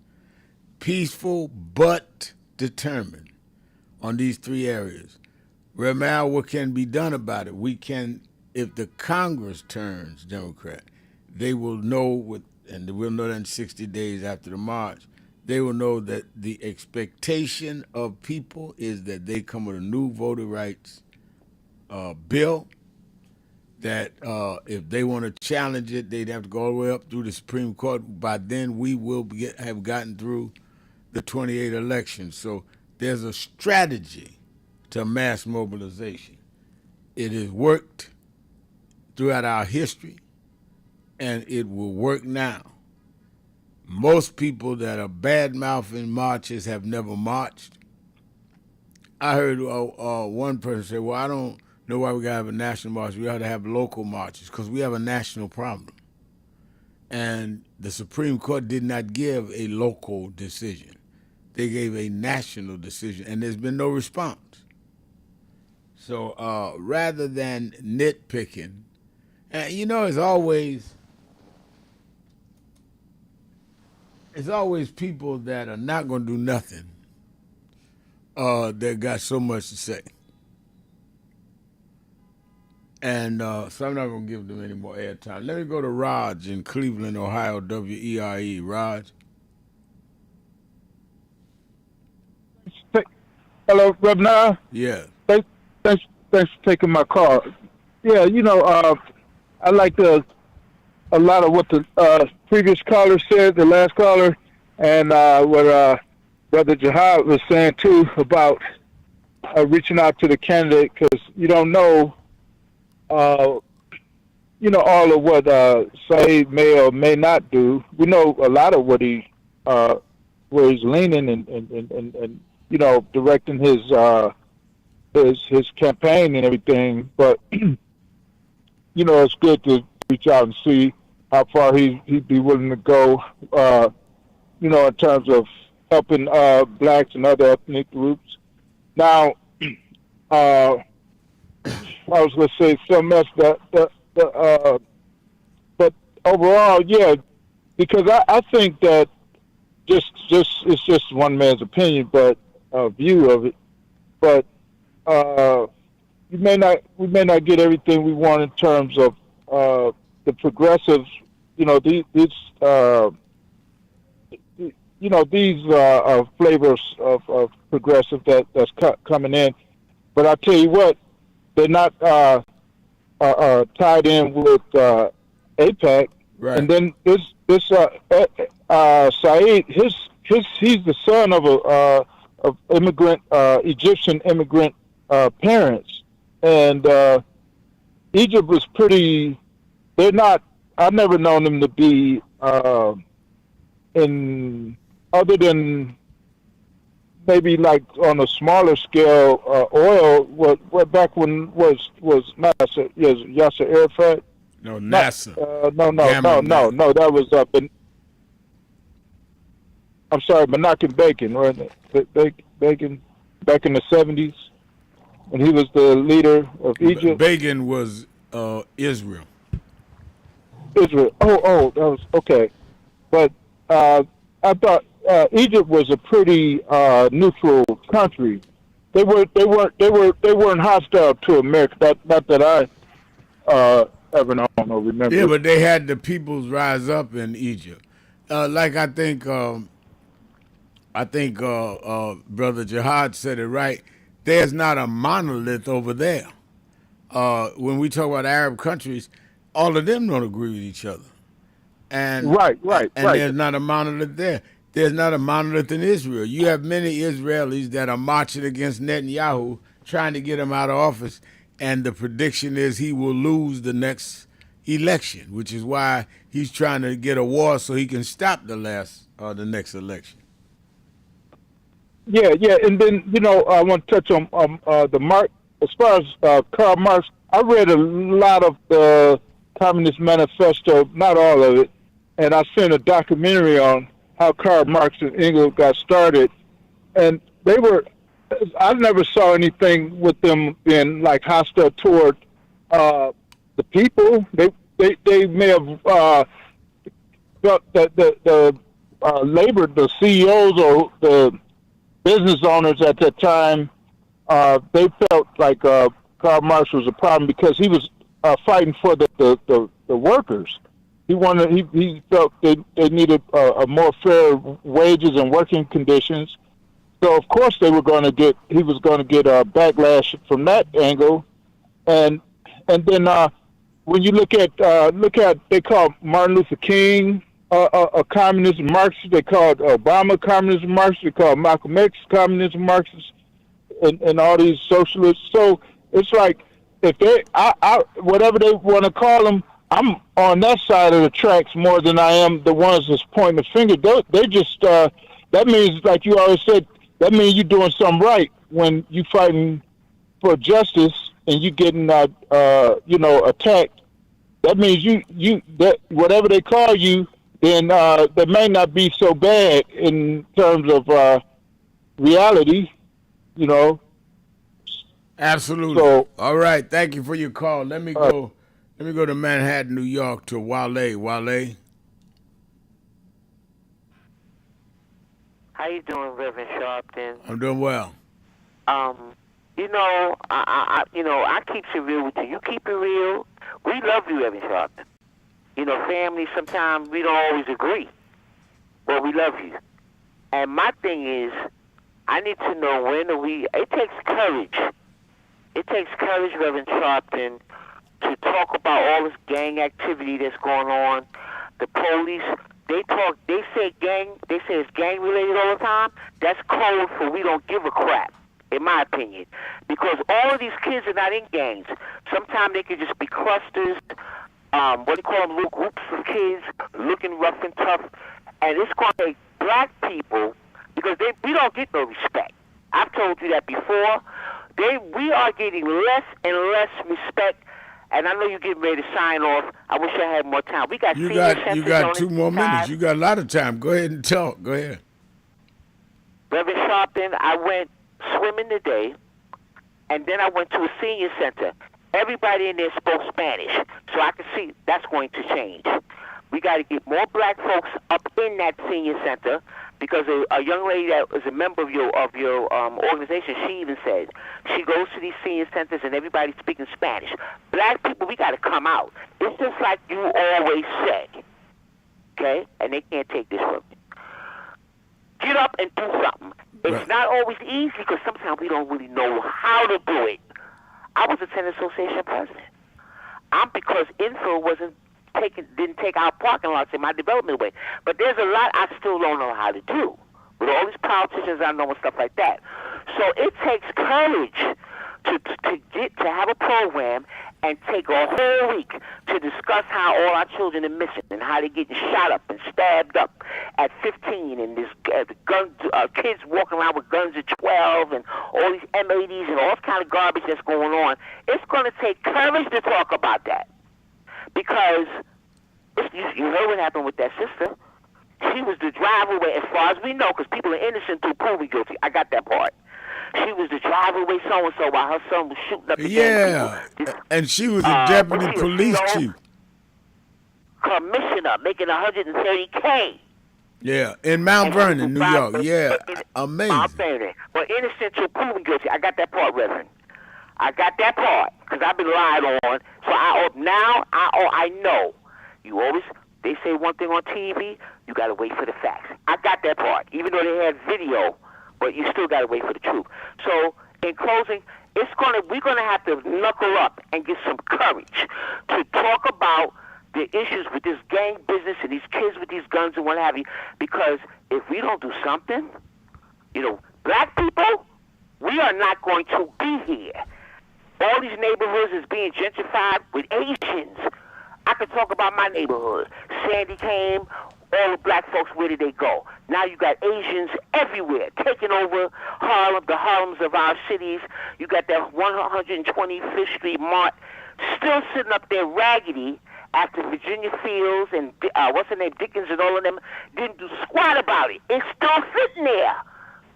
Speaker 18: Peaceful but determined on these three areas. Ramal, what can be done about it? We can, if the Congress turns Democrat, they will know, and we'll know that in 60 days after the march, they will know that the expectation of people is that they come with a new voting rights bill, that if they want to challenge it, they'd have to go all the way up through the Supreme Court. By then, we will have gotten through the 28 elections. So there's a strategy to mass mobilization. It has worked throughout our history, and it will work now. Most people that are bad-mouthing marches have never marched. I heard one person say, well, I don't know why we got to have a national march. We ought to have local marches because we have a national problem. And the Supreme Court did not give a local decision. They gave a national decision, and there's been no response. So rather than nitpicking, it's always people that are not going to do nothing that got so much to say. And so I'm not going to give them any more airtime. Let me go to Raj in Cleveland, Ohio, WERE. Raj.
Speaker 11: Hello, Reverend.
Speaker 18: Yeah.
Speaker 11: Thanks for taking my call. Yeah, I like a lot of what the previous caller said, the last caller, and what Brother Jihad was saying too about reaching out to the candidate, because you don't know, all of what Saeed may or may not do. We know a lot of what where he's leaning and directing his campaign and everything. But it's good to reach out and see how far he'd be willing to go. In terms of helping blacks and other ethnic groups. Now, I was going to say something else, but overall, yeah, because I think that it's just one man's opinion, but view of it. But we may not get everything we want in terms of the progressives. You know, these flavors of progressive that's coming in. But I tell you what, they're not tied in with APAC.
Speaker 18: Right.
Speaker 11: And then this Saeed, he's the son of of immigrant Egyptian immigrant parents, and Egypt was pretty. They're not. I've never known them to be in other than maybe like on a smaller scale, oil. What back when was Nasser? Yes, Yasser Arafat.
Speaker 18: No, NASA.
Speaker 11: No. That was up in. I'm sorry, Menachem Bacon, right? Bacon back in the 70s, when he was the leader of Egypt.
Speaker 18: Bacon was Israel.
Speaker 11: Israel. Oh, that was okay. But I thought Egypt was a pretty neutral country. They weren't hostile to America. Not that I ever known or remember.
Speaker 18: Yeah, but they had the peoples rise up in Egypt. Like I think Brother Jihad said it right. There's not a monolith over there. When we talk about Arab countries, all of them don't agree with each other. And
Speaker 11: right.
Speaker 18: There's not a monolith there. There's not a monolith in Israel. You have many Israelis that are marching against Netanyahu, trying to get him out of office, and the prediction is he will lose the next election, which is why he's trying to get a war so he can stop the next election.
Speaker 11: Yeah, and then I want to touch on the Marx. As far as Karl Marx, I read a lot of the Communist Manifesto, not all of it, and I seen a documentary on how Karl Marx and Engels got started, and I never saw anything with them being like hostile toward the people. They may have felt that the labor, the CEOs or the business owners at that time, they felt like Karl Marx was a problem because he was fighting for the workers. He felt they needed a more fair wages and working conditions. So of course he was going to get a backlash from that angle, and then when you look at they call Martin Luther King a communist Marxist, they called Obama communist Marxist, they called Malcolm X communist Marxist, and all these socialists. So it's like if they whatever they want to call them, I'm on that side of the tracks more than I am the ones that's pointing the finger. They just that means, like you always said, that means you're doing something right when you fighting for justice and you getting attacked. That means you that whatever they call you, then that may not be so bad in terms of reality,
Speaker 18: Absolutely.
Speaker 11: So,
Speaker 18: all right, thank you for your call. Let me go to Manhattan, New York, to Wale. Wale.
Speaker 7: How you doing, Reverend Sharpton?
Speaker 18: I'm doing well.
Speaker 7: I keep it real with you. You keep it real. We love you, Reverend Sharpton. Family, sometimes we don't always agree, but we love you. And my thing is, I need to know it takes courage. It takes courage, Reverend Sharpton, to talk about all this gang activity that's going on. The police, they say it's gang related all the time. That's code for we don't give a crap, in my opinion. Because all of these kids are not in gangs. Sometimes they could just be clusters, little groups of kids looking rough and tough. And it's going to take black people, because we don't get no respect. I've told you that before. We are getting less and less respect. And I know you're getting ready to sign off. I wish I had more time. You
Speaker 18: got 2 more minutes. You got a lot of time. Go ahead and talk. Go ahead.
Speaker 7: Reverend Sharpton, I went swimming today, and then I went to a senior center. Everybody in there spoke Spanish, so I could see that's going to change. We got to get more black folks up in that senior center, because a young lady that is a member of your organization, she even said she goes to these senior centers and everybody's speaking Spanish. Black people, we got to come out. It's just like you always say, okay? And they can't take this from you. Get up and do something. It's not always easy, because sometimes we don't really know how to do it. I was a tenant association president. Because infill didn't take our parking lots in my development way. But there's a lot I still don't know how to do with all these politicians I know and stuff like that. So it takes courage to have a program and take a whole week to discuss how all our children are missing and how they're getting shot up and stabbed up at 15, and this kids walking around with guns at 12, and all these M80s and all this kind of garbage that's going on. It's going to take courage to talk about that, because you heard what happened with that sister. She was the driver away, as far as we know, because people are innocent until proven guilty. I got that part. She was the driver away so-and-so while her son was shooting up the
Speaker 18: people. And she was a deputy police chief.
Speaker 7: Commissioner, making $130K.
Speaker 18: Yeah, in Mount Vernon, New York. Yeah, amazing.
Speaker 7: Mount Vernon. But innocent until proven guilty. I got that part, Reverend. I got that part, because I've been lied on. So I know. They say one thing on TV, you got to wait for the facts. I got that part, even though they had video, but you still got to wait for the truth. So, in closing, we're gonna have to knuckle up and get some courage to talk about the issues with this gang business and these kids with these guns and what have you. Because if we don't do something, black people, we are not going to be here. All these neighborhoods is being gentrified with Asians. I could talk about my neighborhood. Sandy came, all the black folks, where did they go? Now you got Asians everywhere, taking over Harlem, the Harlems of our cities. You got that 125th Street Mart still sitting up there raggedy after Virginia Fields and, Dickens and all of them didn't do squat about it. It's still sitting there,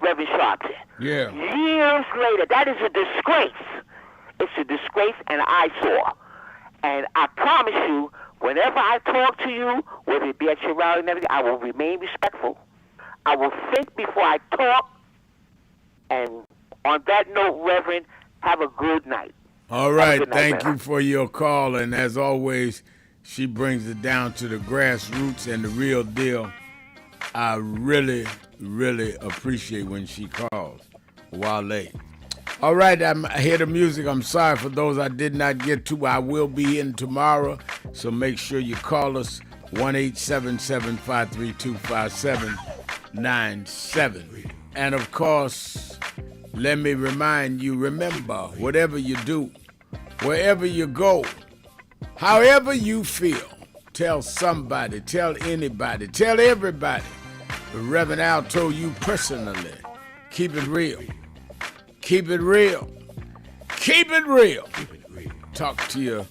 Speaker 7: Reverend Sharpton.
Speaker 18: Yeah.
Speaker 7: Years later, that is a disgrace. It's a disgrace and an eyesore. And I promise you, whenever I talk to you, whether it be at your rally and everything, I will remain respectful. I will think before I talk. And on that note, Reverend, have a good night.
Speaker 18: All right. Thank you for your call. And as always, she brings it down to the grassroots and the real deal. I really, really appreciate when she calls. Wale. All right, I hear the music. I'm sorry for those I did not get to. I will be in tomorrow, so make sure you call us 1-877-532-5797. And, of course, let me remind you, remember, whatever you do, wherever you go, however you feel, tell somebody, tell anybody, tell everybody. The Reverend Al told you personally, keep it real. Keep it real. Keep it real. Talk to you